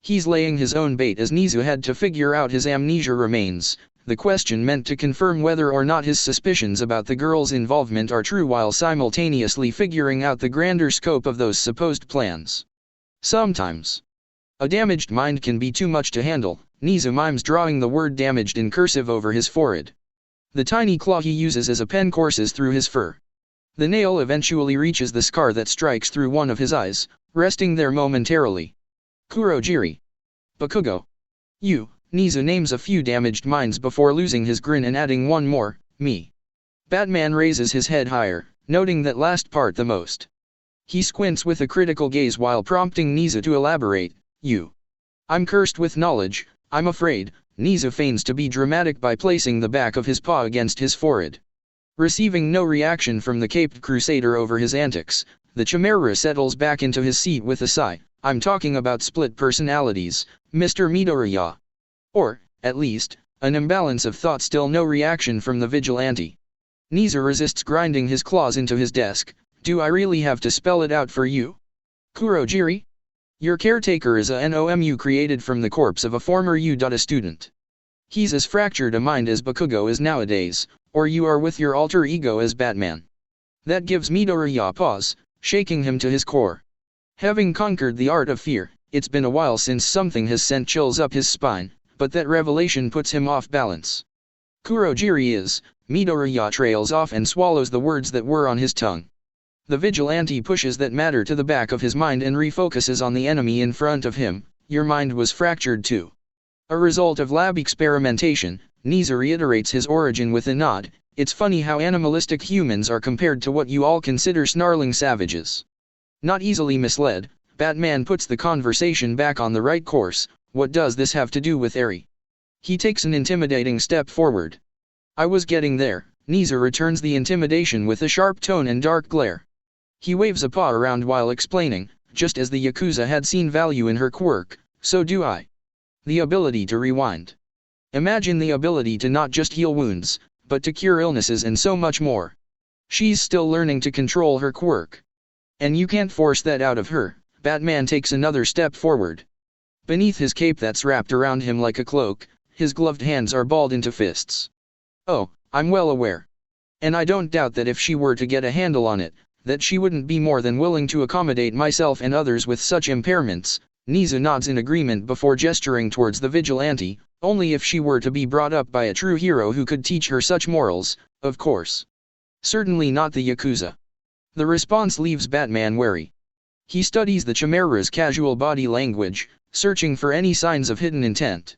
He's laying his own bait as Nizu had to figure out his amnesia remains. The question meant to confirm whether or not his suspicions about the girl's involvement are true while simultaneously figuring out the grander scope of those supposed plans. Sometimes a damaged mind can be too much to handle. Nizu mimes drawing the word damaged in cursive over his forehead. The tiny claw he uses as a pen courses through his fur. The nail eventually reaches the scar that strikes through one of his eyes, resting there momentarily. Kurojiri. Bakugo. You. Nizu names a few damaged minds before losing his grin and adding one more, me. Batman raises his head higher, noting that last part the most. He squints with a critical gaze while prompting Nizu to elaborate, you. I'm cursed with knowledge, I'm afraid. Nizu feigns to be dramatic by placing the back of his paw against his forehead. Receiving no reaction from the caped crusader over his antics, the Chimera settles back into his seat with a sigh. I'm talking about split personalities, Mr. Midoriya. Or, at least, an imbalance of thought. Still no reaction from the vigilante. Nizu resists grinding his claws into his desk. Do I really have to spell it out for you? Kurojiri? Your caretaker is a NOMU created from the corpse of a former U.A student. He's as fractured a mind as Bakugo is nowadays, or you are with your alter ego as Batman. That gives Midoriya pause, shaking him to his core. Having conquered the art of fear, it's been a while since something has sent chills up his spine. But that revelation puts him off balance. Kurojiri is. Midoriya trails off and swallows the words that were on his tongue. The vigilante pushes that matter to the back of his mind and refocuses on the enemy in front of him. Your mind was fractured too. A result of lab experimentation. Nizu reiterates his origin with a nod. It's funny how animalistic humans are compared to what you all consider snarling savages. Not easily misled, Batman puts the conversation back on the right course. What does this have to do with Eri? He takes an intimidating step forward. I was getting there. Nizu returns the intimidation with a sharp tone and dark glare. He waves a paw around while explaining, just as the Yakuza had seen value in her quirk, so do I. The ability to rewind. Imagine the ability to not just heal wounds, but to cure illnesses and so much more. She's still learning to control her quirk. And you can't force that out of her. Batman takes another step forward. Beneath his cape that's wrapped around him like a cloak, his gloved hands are balled into fists. Oh, I'm well aware. And I don't doubt that if she were to get a handle on it, that she wouldn't be more than willing to accommodate myself and others with such impairments. Nizu nods in agreement before gesturing towards the vigilante, only if she were to be brought up by a true hero who could teach her such morals, of course. Certainly not the Yakuza. The response leaves Batman wary. He studies the Chimera's casual body language, searching for any signs of hidden intent.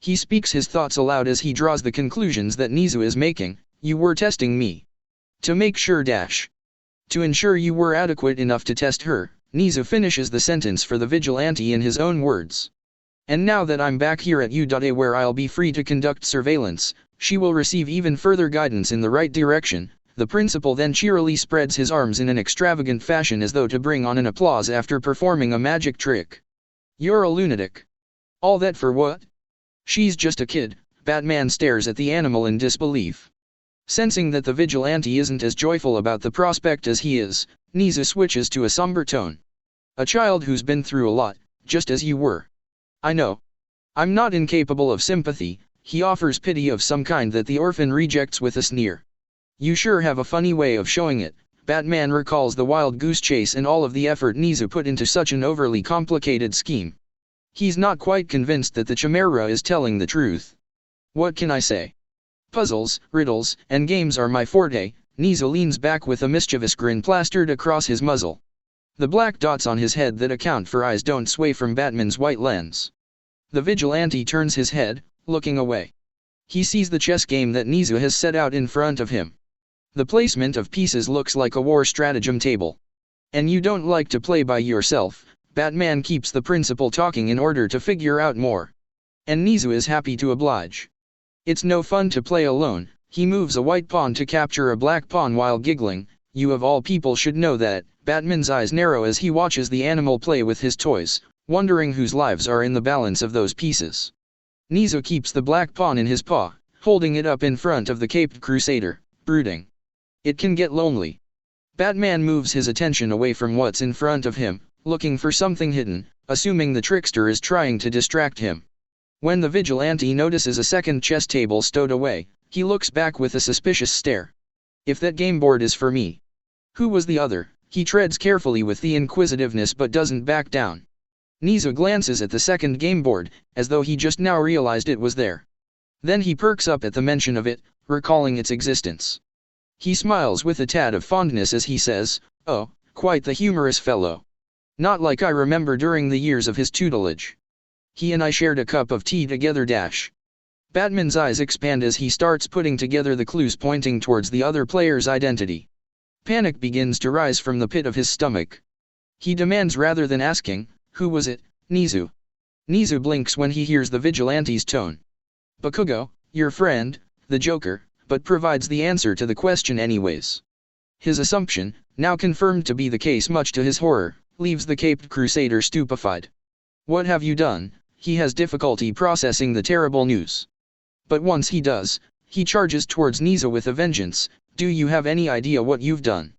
He speaks his thoughts aloud as he draws the conclusions that Nizu is making. You were testing me. To make sure To ensure you were adequate enough to test her. Nizu finishes the sentence for the vigilante in his own words. And now that I'm back here at U.A where I'll be free to conduct surveillance, she will receive even further guidance in the right direction. The principal then cheerily spreads his arms in an extravagant fashion as though to bring on an applause after performing a magic trick. You're a lunatic. All that for what? She's just a kid. Batman stares at the animal in disbelief. Sensing that the vigilante isn't as joyful about the prospect as he is, Nizu switches to a somber tone. A child who's been through a lot, just as you were. I know. I'm not incapable of sympathy, he offers pity of some kind that the orphan rejects with a sneer. You sure have a funny way of showing it. Batman recalls the wild goose chase and all of the effort Nizu put into such an overly complicated scheme. He's not quite convinced that the Chimera is telling the truth. What can I say? Puzzles, riddles, and games are my forte. Nizu leans back with a mischievous grin plastered across his muzzle. The black dots on his head that account for eyes don't sway from Batman's white lens. The vigilante turns his head, looking away. He sees the chess game that Nizu has set out in front of him. The placement of pieces looks like a war stratagem table. And you don't like to play by yourself. Batman keeps the principal talking in order to figure out more. And Nizu is happy to oblige. It's no fun to play alone. He moves a white pawn to capture a black pawn while giggling. You of all people should know that. Batman's eyes narrow as he watches the animal play with his toys, wondering whose lives are in the balance of those pieces. Nizu keeps the black pawn in his paw, holding it up in front of the caped crusader, brooding. It can get lonely. Batman moves his attention away from what's in front of him, looking for something hidden, assuming the trickster is trying to distract him. When the vigilante notices a second chess table stowed away, he looks back with a suspicious stare. If that game board is for me. Who was the other? He treads carefully with the inquisitiveness but doesn't back down. Nizu glances at the second game board, as though he just now realized it was there. Then he perks up at the mention of it, recalling its existence. He smiles with a tad of fondness as he says, "Oh, quite the humorous fellow. Not like I remember during the years of his tutelage. He and I shared a cup of tea together. Batman's eyes expand as he starts putting together the clues pointing towards the other player's identity. Panic begins to rise from the pit of his stomach. He demands rather than asking, "Who was it, Nizu?" Nizu blinks when he hears the vigilante's tone. "Bakugo, your friend, the Joker," but provides the answer to the question anyways. His assumption, now confirmed to be the case much to his horror, leaves the caped crusader stupefied. "What have you done?" He has difficulty processing the terrible news. But once he does, he charges towards Nizu with a vengeance. "Do you have any idea what you've done?"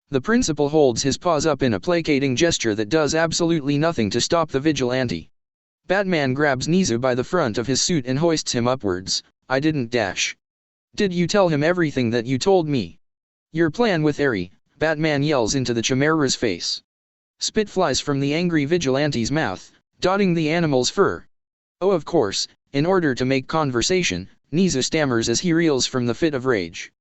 The principal holds his paws up in a placating gesture that does absolutely nothing to stop the vigilante. Batman grabs Nizu by the front of his suit and hoists him upwards. "I didn't dash. Did you tell him everything that you told me?" "Your plan with Eri," Batman yells into the Chimera's face. Spit flies from the angry vigilante's mouth, dotting the animal's fur. "Oh, of course," in order to make conversation, Nizu stammers as he reels from the fit of rage.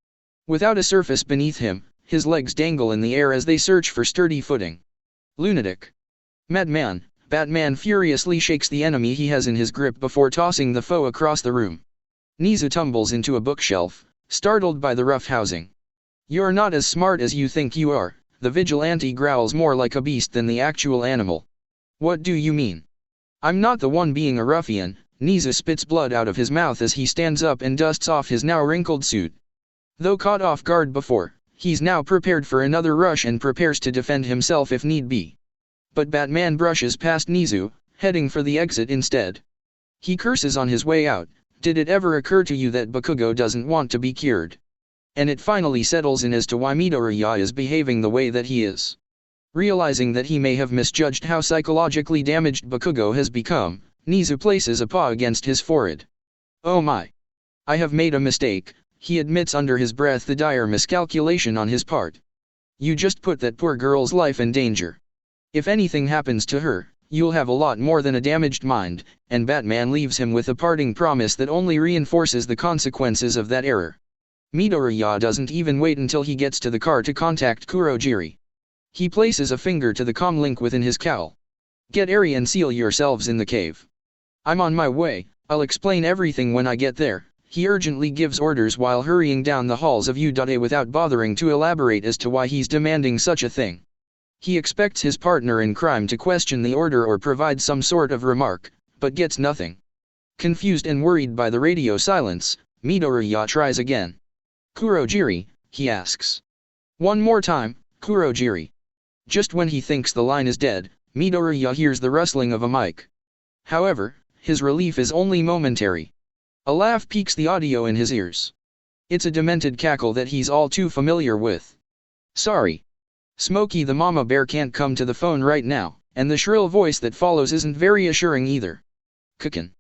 Without a surface beneath him, his legs dangle in the air as they search for sturdy footing. "Lunatic. Madman," Batman furiously shakes the enemy he has in his grip before tossing the foe across the room. Nizu tumbles into a bookshelf, startled by the rough housing. "You're not as smart as you think you are," the vigilante growls more like a beast than the actual animal. "What do you mean? I'm not the one being a ruffian." Nizu spits blood out of his mouth as he stands up and dusts off his now wrinkled suit. Though caught off guard before, he's now prepared for another rush and prepares to defend himself if need be. But Batman brushes past Nizu, heading for the exit instead. He curses on his way out. "Did it ever occur to you that Bakugo doesn't want to be cured?" And it finally settles in as to why Midoriya is behaving the way that he is. Realizing that he may have misjudged how psychologically damaged Bakugo has become, Nizu places a paw against his forehead. "Oh my! I have made a mistake," he admits under his breath the dire miscalculation on his part. "You just put that poor girl's life in danger. If anything happens to her, you'll have a lot more than a damaged mind," and Batman leaves him with a parting promise that only reinforces the consequences of that error. Midoriya doesn't even wait until he gets to the car to contact Kurogiri. He places a finger to the comlink within his cowl. "Get Eri and seal yourselves in the cave. I'm on my way, I'll explain everything when I get there," he urgently gives orders while hurrying down the halls of Udate without bothering to elaborate as to why he's demanding such a thing. He expects his partner in crime to question the order or provide some sort of remark, but gets nothing. Confused and worried by the radio silence, Midoriya tries again. "Kurogiri," he asks. "One more time, Kurogiri." Just when he thinks the line is dead, Midoriya hears the rustling of a mic. However, his relief is only momentary. A laugh piques the audio in his ears. It's a demented cackle that he's all too familiar with. Sorry. Smokey the mama bear can't come to the phone right now, and the shrill voice that follows isn't very assuring either. Kukin.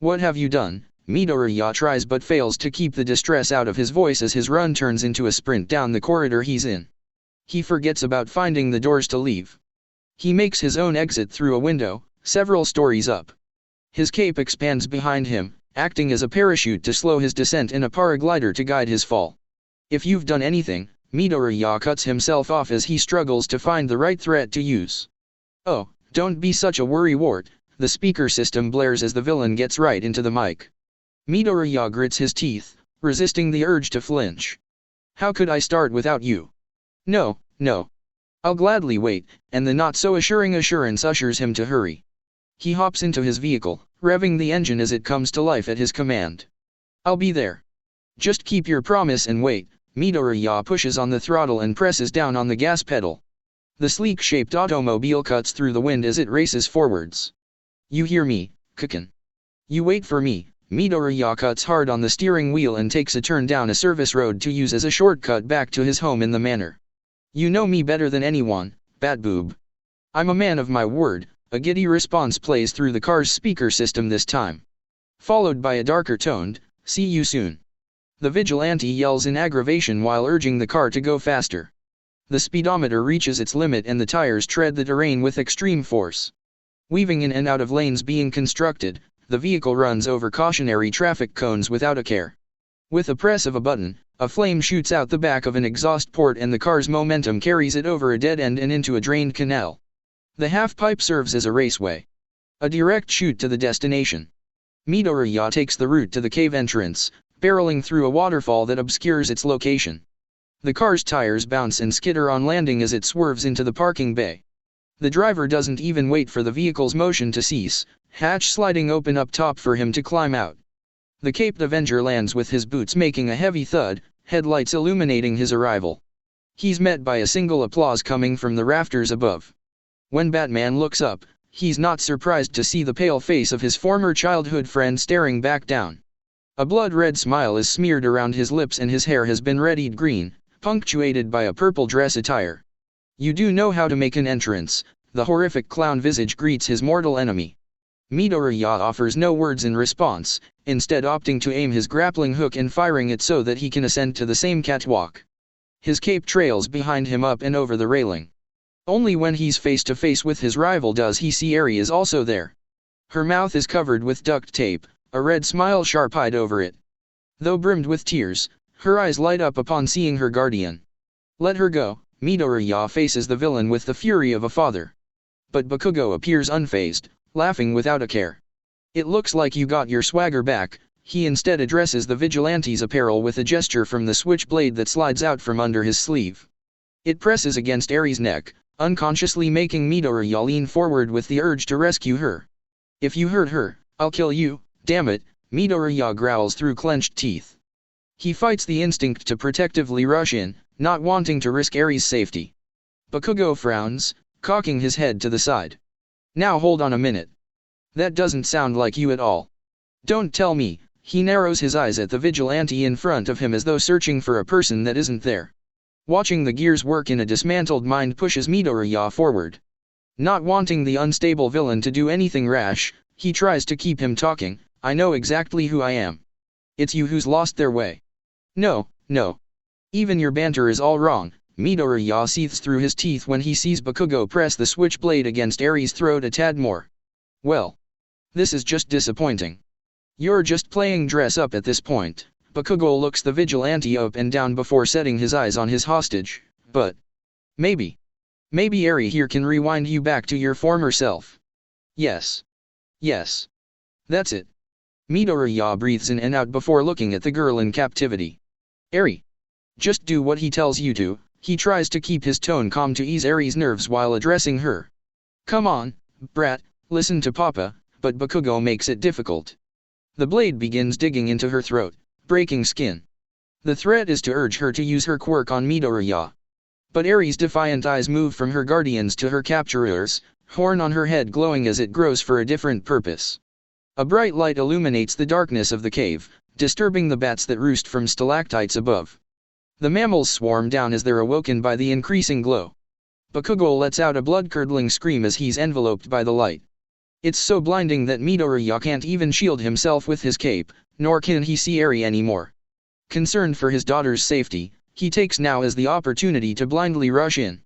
What have you done? Midoriya tries but fails to keep the distress out of his voice as his run turns into a sprint down the corridor he's in. He forgets about finding the doors to leave. He makes his own exit through a window, several stories up. His cape expands behind him, acting as a parachute to slow his descent and a paraglider to guide his fall. If you've done anything, Midoriya cuts himself off as he struggles to find the right threat to use. Oh, don't be such a worrywart, the speaker system blares as the villain gets right into the mic. Midoriya grits his teeth, resisting the urge to flinch. How could I start without you? No, no. I'll gladly wait, and the not-so-assuring assurance ushers him to hurry. He hops into his vehicle, revving the engine as it comes to life at his command. I'll be there. Just keep your promise and wait. Midoriya pushes on the throttle and presses down on the gas pedal. The sleek-shaped automobile cuts through the wind as it races forwards. You hear me, Kukin. You wait for me. Midoriya cuts hard on the steering wheel and takes a turn down a service road to use as a shortcut back to his home in the manor. You know me better than anyone, Batboob. I'm a man of my word. A giddy response plays through the car's speaker system this time. Followed by a darker toned, see you soon. The vigilante yells in aggravation while urging the car to go faster. The speedometer reaches its limit and the tires tread the terrain with extreme force. Weaving in and out of lanes being constructed, the vehicle runs over cautionary traffic cones without a care. With a press of a button, a flame shoots out the back of an exhaust port and the car's momentum carries it over a dead end and into a drained canal. The half-pipe serves as a raceway. A direct chute to the destination. Midoriya takes the route to the cave entrance, barreling through a waterfall that obscures its location. The car's tires bounce and skitter on landing as it swerves into the parking bay. The driver doesn't even wait for the vehicle's motion to cease, hatch sliding open up top for him to climb out. The Caped Avenger lands with his boots making a heavy thud, headlights illuminating his arrival. He's met by a single applause coming from the rafters above. When Batman looks up, he's not surprised to see the pale face of his former childhood friend staring back down. A blood-red smile is smeared around his lips and his hair has been reddied green, punctuated by a purple dress attire. You do know how to make an entrance, the horrific clown visage greets his mortal enemy. Midoriya offers no words in response, instead opting to aim his grappling hook and firing it so that he can ascend to the same catwalk. His cape trails behind him up and over the railing. Only when he's face to face with his rival does he see Eri is also there. Her mouth is covered with duct tape, a red smile sharp-eyed over it. Though brimmed with tears, her eyes light up upon seeing her guardian. Let her go. Midoriya faces the villain with the fury of a father. But Bakugo appears unfazed, laughing without a care. It looks like you got your swagger back. He instead addresses the vigilante's apparel with a gesture from the switchblade that slides out from under his sleeve. It presses against Eri's neck, unconsciously making Midoriya lean forward with the urge to rescue her. If you hurt her, I'll kill you, damn it, Midoriya growls through clenched teeth. He fights the instinct to protectively rush in, not wanting to risk Eri's safety. Bakugo frowns, cocking his head to the side. Now hold on a minute. That doesn't sound like you at all. Don't tell me. He narrows his eyes at the vigilante in front of him as though searching for a person that isn't there. Watching the gears work in a dismantled mind pushes Midoriya forward. Not wanting the unstable villain to do anything rash, he tries to keep him talking. I know exactly who I am. It's you who's lost their way. No, no. Even your banter is all wrong. Midoriya seethes through his teeth when he sees Bakugo press the switchblade against Eri's throat a tad more. Well. This is just disappointing. You're just playing dress up at this point. Bakugo looks the vigilante up and down before setting his eyes on his hostage, but maybe Eri here can rewind you back to your former self. Yes. Yes. That's it. Midoriya breathes in and out before looking at the girl in captivity. Eri. Just do what he tells you to. He tries to keep his tone calm to ease Eri's nerves while addressing her. Come on, brat, listen to Papa, but Bakugo makes it difficult. The blade begins digging into her throat, breaking skin. The threat is to urge her to use her quirk on Midoriya. But Eri's defiant eyes move from her guardians to her capturers, horn on her head glowing as it grows for a different purpose. A bright light illuminates the darkness of the cave, disturbing the bats that roost from stalactites above. The mammals swarm down as they're awoken by the increasing glow. Bakugo lets out a blood-curdling scream as he's enveloped by the light. It's so blinding that Midoriya can't even shield himself with his cape, nor can he see Eri anymore. Concerned for his daughter's safety, he takes now as the opportunity to blindly rush in.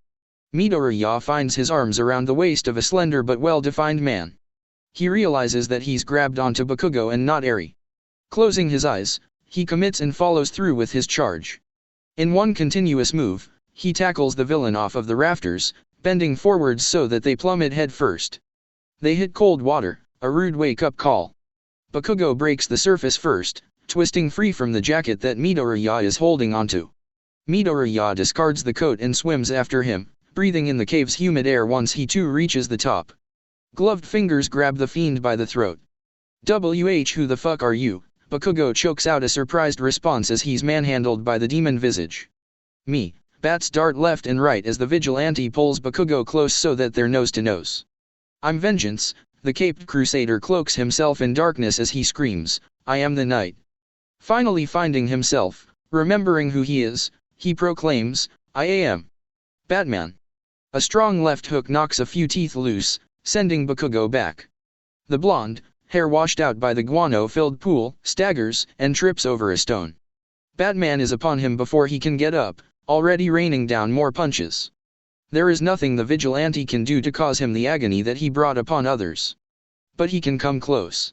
Midoriya finds his arms around the waist of a slender but well-defined man. He realizes that he's grabbed onto Bakugo and not Eri. Closing his eyes, he commits and follows through with his charge. In one continuous move, he tackles the villain off of the rafters, bending forwards so that they plummet head first. They hit cold water, a rude wake-up call. Bakugo breaks the surface first, twisting free from the jacket that Midoriya is holding onto. Midoriya discards the coat and swims after him, breathing in the cave's humid air once he too reaches the top. Gloved fingers grab the fiend by the throat. Who the fuck are you? Bakugo chokes out a surprised response as he's manhandled by the demon visage. Me. Bats dart left and right as the vigilante pulls Bakugo close so that they're nose to nose. I'm vengeance. The caped crusader cloaks himself in darkness as he screams, I am the night. Finally finding himself, remembering who he is, he proclaims, I am Batman. A strong left hook knocks a few teeth loose, sending Bakugo back. The blonde, hair washed out by the guano-filled pool, staggers and trips over a stone. Batman is upon him before he can get up, already raining down more punches. There is nothing the vigilante can do to cause him the agony that he brought upon others. But he can come close.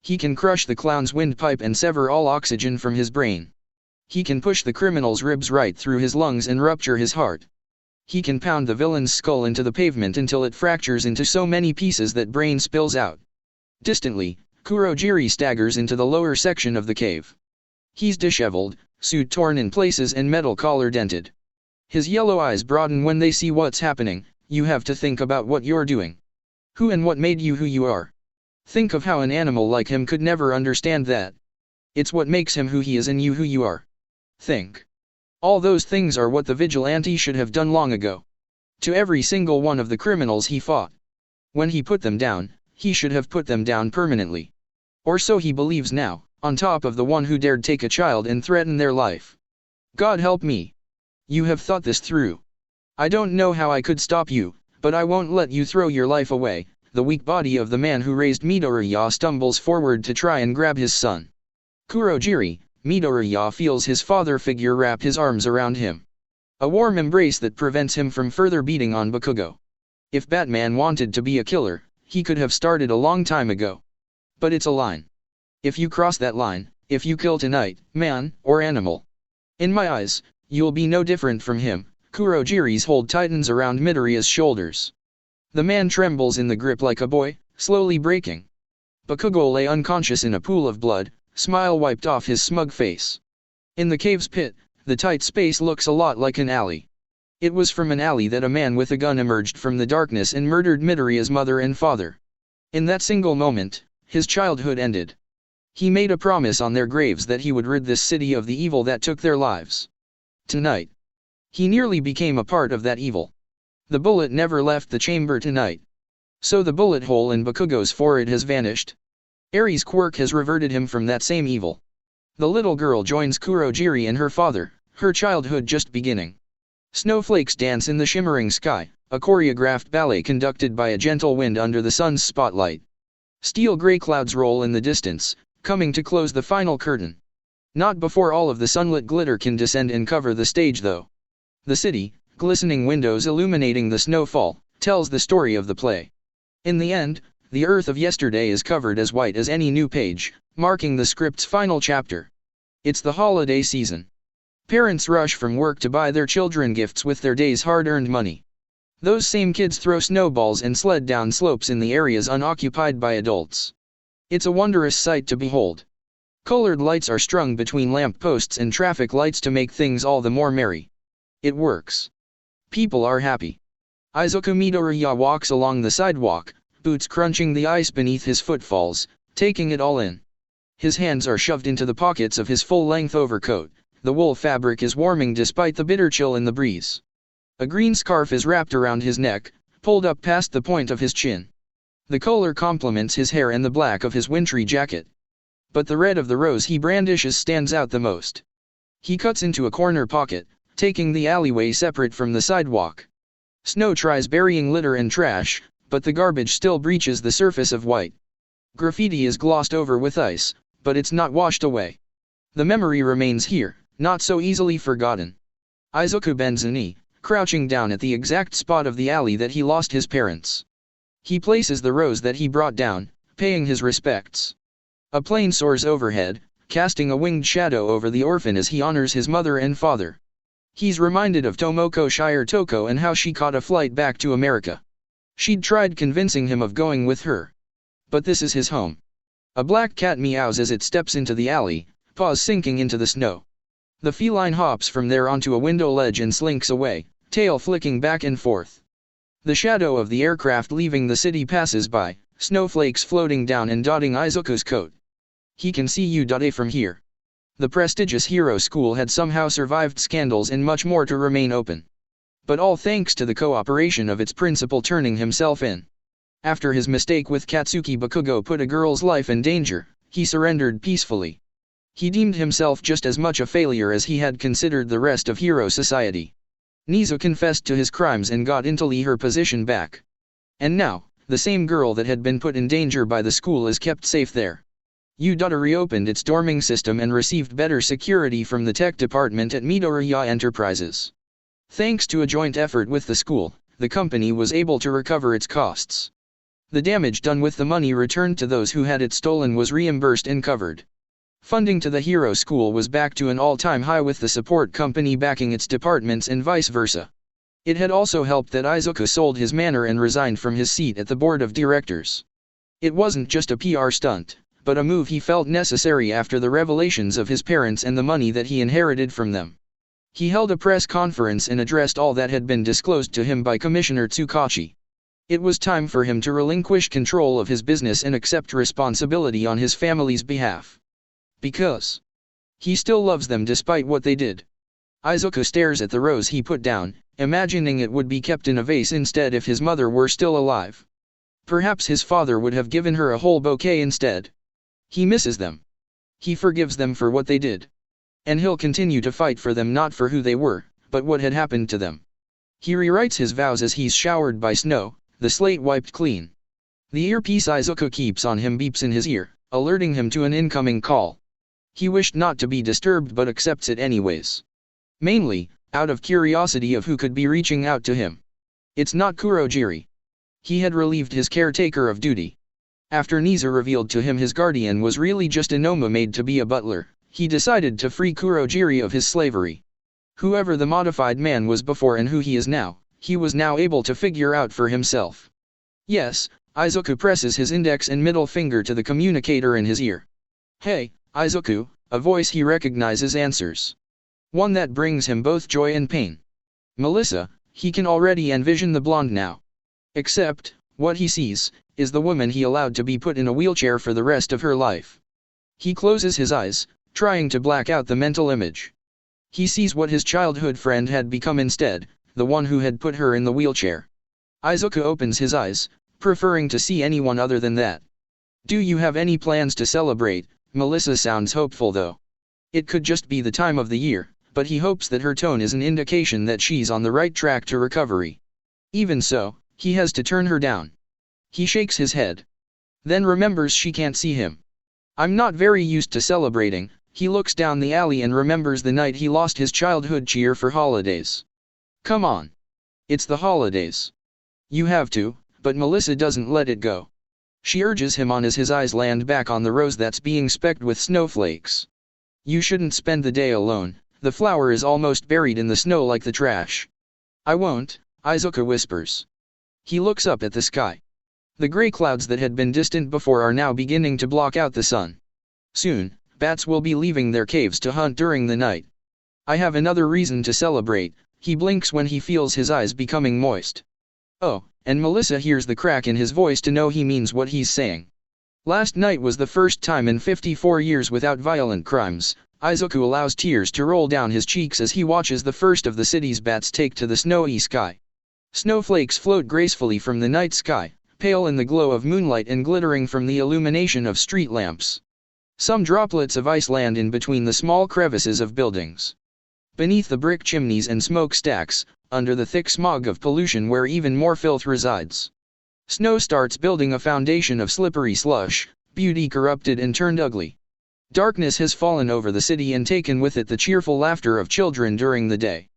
He can crush the clown's windpipe and sever all oxygen from his brain. He can push the criminal's ribs right through his lungs and rupture his heart. He can pound the villain's skull into the pavement until it fractures into so many pieces that brain spills out. Distantly, Kurogiri staggers into the lower section of the cave. He's disheveled, suit torn in places and metal collar dented. His yellow eyes broaden when they see what's happening. You have to think about what you're doing. Who and what made you who you are. Think of how an animal like him could never understand that. It's what makes him who he is and you who you are. Think. All those things are what the vigilante should have done long ago. To every single one of the criminals he fought. When he put them down, he should have put them down permanently. Or so he believes now, on top of the one who dared take a child and threaten their life. God help me. You have thought this through. I don't know how I could stop you, but I won't let you throw your life away. The weak body of the man who raised Midoriya stumbles forward to try and grab his son. Kurogiri, Midoriya feels his father figure wrap his arms around him. A warm embrace that prevents him from further beating on Bakugo. If Batman wanted to be a killer, he could have started a long time ago. But it's a line. If you cross that line, if you kill tonight, man, or animal, in my eyes, you'll be no different from him. Kurogiri's hold tightens around Midoriya's shoulders. The man trembles in the grip like a boy, slowly breaking. Bakugo lay unconscious in a pool of blood, smile wiped off his smug face. In the cave's pit, the tight space looks a lot like an alley. It was from an alley that a man with a gun emerged from the darkness and murdered Midoriya's mother and father. In that single moment, his childhood ended. He made a promise on their graves that he would rid this city of the evil that took their lives. Tonight, he nearly became a part of that evil. The bullet never left the chamber tonight. So the bullet hole in Bakugo's forehead has vanished. Eri's quirk has reverted him from that same evil. The little girl joins Kurogiri and her father, her childhood just beginning. Snowflakes dance in the shimmering sky, a choreographed ballet conducted by a gentle wind under the sun's spotlight. Steel gray clouds roll in the distance, coming to close the final curtain. Not before all of the sunlit glitter can descend and cover the stage though. The city, glistening windows illuminating the snowfall, tells the story of the play. In the end, the earth of yesterday is covered as white as any new page, marking the script's final chapter. It's the holiday season. Parents rush from work to buy their children gifts with their day's hard-earned money. Those same kids throw snowballs and sled down slopes in the areas unoccupied by adults. It's a wondrous sight to behold. Colored lights are strung between lamp posts and traffic lights to make things all the more merry. It works. People are happy. Izuku Midoriya walks along the sidewalk, boots crunching the ice beneath his footfalls, taking it all in. His hands are shoved into the pockets of his full-length overcoat. The wool fabric is warming despite the bitter chill in the breeze. A green scarf is wrapped around his neck, pulled up past the point of his chin. The color complements his hair and the black of his wintry jacket. but the red of the rose he brandishes stands out the most. He cuts into a corner pocket, taking the alleyway separate from the sidewalk. Snow tries burying litter and trash, but the garbage still breaches the surface of white. Graffiti is glossed over with ice, but it's not washed away. The memory remains here, not so easily forgotten. Izuku bends a knee, crouching down at the exact spot of the alley that he lost his parents. He places the rose that he brought down, paying his respects. A plane soars overhead, casting a winged shadow over the orphan as he honors his mother and father. He's reminded of Tomoko Shire Toko and how she caught a flight back to America. She'd tried convincing him of going with her. But this is his home. A black cat meows as it steps into the alley, paws sinking into the snow. The feline hops from there onto a window ledge and slinks away, tail flicking back and forth. The shadow of the aircraft leaving the city passes by, snowflakes floating down and dotting Izuku's coat. He can see Udade from here. The prestigious hero school had somehow survived scandals and much more to remain open. But all thanks to the cooperation of its principal turning himself in. After his mistake with Katsuki Bakugo put a girl's life in danger, he surrendered peacefully. He deemed himself just as much a failure as he had considered the rest of hero society. Nizu confessed to his crimes and got Intali her position back. And now, the same girl that had been put in danger by the school is kept safe there. Udada reopened its dorming system and received better security from the tech department at Midoriya Enterprises. Thanks to a joint effort with the school, the company was able to recover its costs. The damage done with the money returned to those who had it stolen was reimbursed and covered. Funding to the hero school was back to an all-time high with the support company backing its departments and vice versa. It had also helped that Izuku sold his manor and resigned from his seat at the board of directors. It wasn't just a PR stunt, but a move he felt necessary after the revelations of his parents and the money that he inherited from them. He held a press conference and addressed all that had been disclosed to him by Commissioner Tsukachi. It was time for him to relinquish control of his business and accept responsibility on his family's behalf. Because he still loves them despite what they did. Izuku stares at the rose he put down, imagining it would be kept in a vase instead if his mother were still alive. Perhaps his father would have given her a whole bouquet instead. He misses them. He forgives them for what they did. And he'll continue to fight for them, not for who they were, but what had happened to them. He rewrites his vows as he's showered by snow, the slate wiped clean. The earpiece Izuku keeps on him beeps in his ear, alerting him to an incoming call. He wished not to be disturbed but accepts it anyways. Mainly, out of curiosity of who could be reaching out to him. It's not Kurojiri. He had relieved his caretaker of duty. After Nizu revealed to him his guardian was really just a Noma made to be a butler, he decided to free Kurojiri of his slavery. Whoever the modified man was before and who he is now, he was now able to figure out for himself. Yes, Izuku presses his index and middle finger to the communicator in his ear. Hey, Izuku, a voice he recognizes answers. One that brings him both joy and pain. Melissa, he can already envision the blonde now. Except, what he sees, is the woman he allowed to be put in a wheelchair for the rest of her life. He closes his eyes, trying to black out the mental image. He sees what his childhood friend had become instead, the one who had put her in the wheelchair. Izuku opens his eyes, preferring to see anyone other than that. Do you have any plans to celebrate? Melissa sounds hopeful though. It could just be the time of the year, but he hopes that her tone is an indication that she's on the right track to recovery. Even so, he has to turn her down. He shakes his head. Then remembers she can't see him. I'm not very used to celebrating. He looks down the alley and remembers the night he lost his childhood cheer for holidays. Come on. It's the holidays. You have to, but Melissa doesn't let it go. She urges him on as his eyes land back on the rose that's being specked with snowflakes. You shouldn't spend the day alone, the flower is almost buried in the snow like the trash. I won't, Izuku whispers. He looks up at the sky. The gray clouds that had been distant before are now beginning to block out the sun. Soon, bats will be leaving their caves to hunt during the night. I have another reason to celebrate. He blinks when he feels his eyes becoming moist. Oh, and Melissa hears the crack in his voice to know he means what he's saying. Last night was the first time in 54 years without violent crimes. Izuku allows tears to roll down his cheeks as he watches the first of the city's bats take to the snowy sky. Snowflakes float gracefully from the night sky, pale in the glow of moonlight and glittering from the illumination of street lamps. Some droplets of ice land in between the small crevices of buildings. Beneath the brick chimneys and smokestacks, under the thick smog of pollution where even more filth resides. Snow starts building a foundation of slippery slush, beauty corrupted and turned ugly. Darkness has fallen over the city and taken with it the cheerful laughter of children during the day.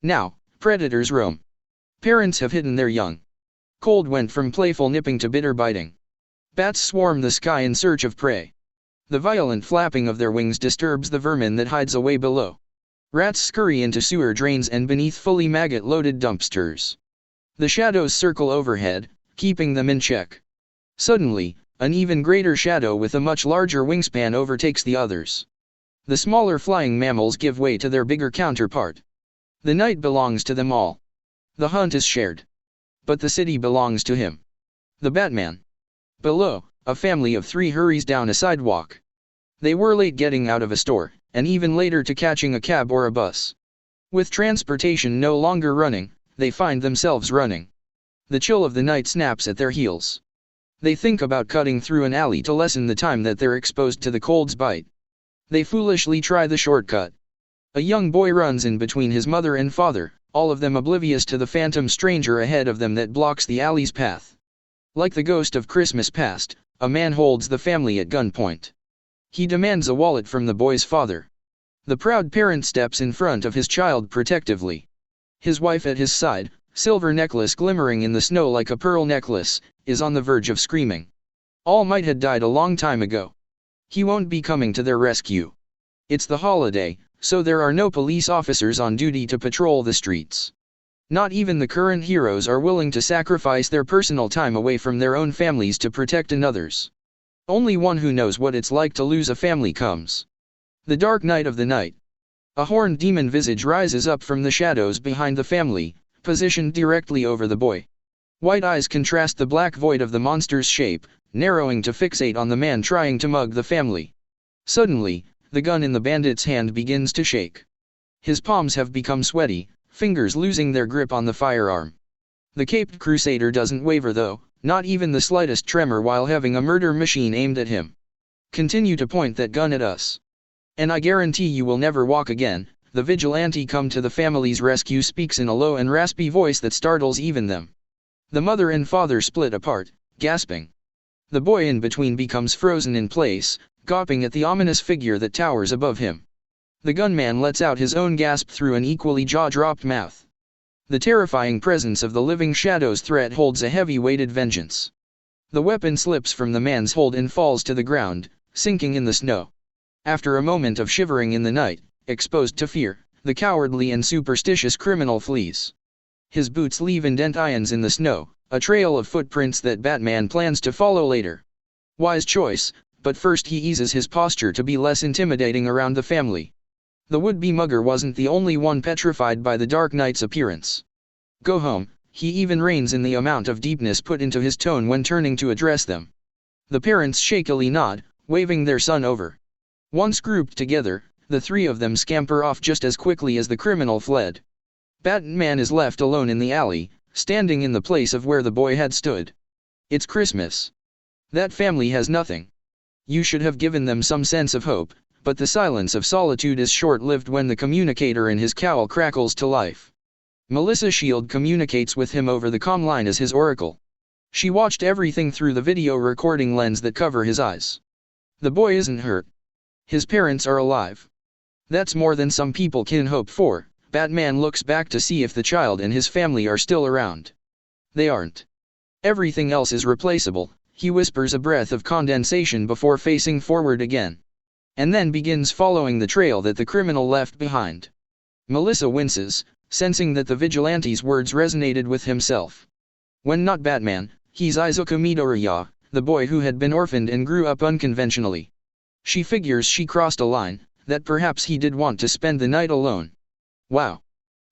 Now, predators roam. Parents have hidden their young. Cold went from playful nipping to bitter biting. Bats swarm the sky in search of prey. The violent flapping of their wings disturbs the vermin that hides away below. Rats scurry into sewer drains and beneath fully maggot-loaded dumpsters. The shadows circle overhead, keeping them in check. Suddenly, an even greater shadow with a much larger wingspan overtakes the others. The smaller flying mammals give way to their bigger counterpart. The night belongs to them all. The hunt is shared. But the city belongs to him. The Batman. Below, a family of 3 hurries down a sidewalk. They were late getting out of a store, and even later to catching a cab or a bus. With transportation no longer running, they find themselves running. The chill of the night snaps at their heels. They think about cutting through an alley to lessen the time that they're exposed to the cold's bite. They foolishly try the shortcut. A young boy runs in between his mother and father, all of them oblivious to the phantom stranger ahead of them that blocks the alley's path. Like the ghost of Christmas past, a man holds the family at gunpoint. He demands a wallet from the boy's father. The proud parent steps in front of his child protectively. His wife at his side, silver necklace glimmering in the snow like a pearl necklace, is on the verge of screaming. All might had died a long time ago. He won't be coming to their rescue. It's the holiday, so there are no police officers on duty to patrol the streets. Not even the current heroes are willing to sacrifice their personal time away from their own families to protect another's. Only one who knows what it's like to lose a family comes. The dark night of the night. A horned demon visage rises up from the shadows behind the family, positioned directly over the boy. White eyes contrast the black void of the monster's shape, narrowing to fixate on the man trying to mug the family. Suddenly, the gun in the bandit's hand begins to shake. His palms have become sweaty, fingers losing their grip on the firearm. The caped crusader doesn't waver though, not even the slightest tremor while having a murder machine aimed at him. Continue to point that gun at us. And I guarantee you will never walk again. The vigilante come to the family's rescue speaks in a low and raspy voice that startles even them. The mother and father split apart, gasping. The boy in between becomes frozen in place, gawping at the ominous figure that towers above him. The gunman lets out his own gasp through an equally jaw-dropped mouth. The terrifying presence of the living shadow's threat holds a heavy-weighted vengeance. The weapon slips from the man's hold and falls to the ground, sinking in the snow. After a moment of shivering in the night, exposed to fear, the cowardly and superstitious criminal flees. His boots leave indent irons in the snow, a trail of footprints that Batman plans to follow later. Wise choice, but first he eases his posture to be less intimidating around the family. The would-be mugger wasn't the only one petrified by the Dark Knight's appearance. Go home, he even reins in the amount of deepness put into his tone when turning to address them. The parents shakily nod, waving their son over. Once grouped together, the 3 of them scamper off just as quickly as the criminal fled. Batman is left alone in the alley, standing in the place of where the boy had stood. It's Christmas. That family has nothing. You should have given them some sense of hope, but the silence of solitude is short-lived when the communicator in his cowl crackles to life. Melissa Shield communicates with him over the comm line as his oracle. She watched everything through the video recording lens that cover his eyes. The boy isn't hurt. His parents are alive. That's more than some people can hope for. Batman looks back to see if the child and his family are still around. They aren't. Everything else is replaceable, he whispers a breath of condensation before facing forward again. And then begins following the trail that the criminal left behind. Melissa winces, sensing that the vigilante's words resonated with himself. When not Batman, he's Izuku Midoriya, the boy who had been orphaned and grew up unconventionally. She figures she crossed a line, that perhaps he did want to spend the night alone. Wow.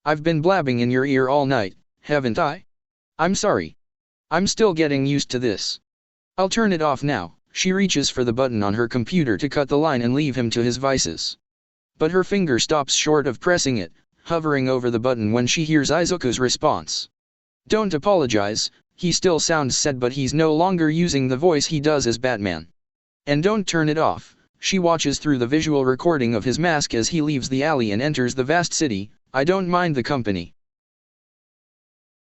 I've been blabbing in your ear all night, haven't I? I'm sorry. I'm still getting used to this. I'll turn it off now. She reaches for the button on her computer to cut the line and leave him to his vices. But her finger stops short of pressing it, hovering over the button when she hears Izuku's response. Don't apologize, he still sounds sad but he's no longer using the voice he does as Batman. And don't turn it off, She watches through the visual recording of his mask as he leaves the alley and enters the vast city. I don't mind the company.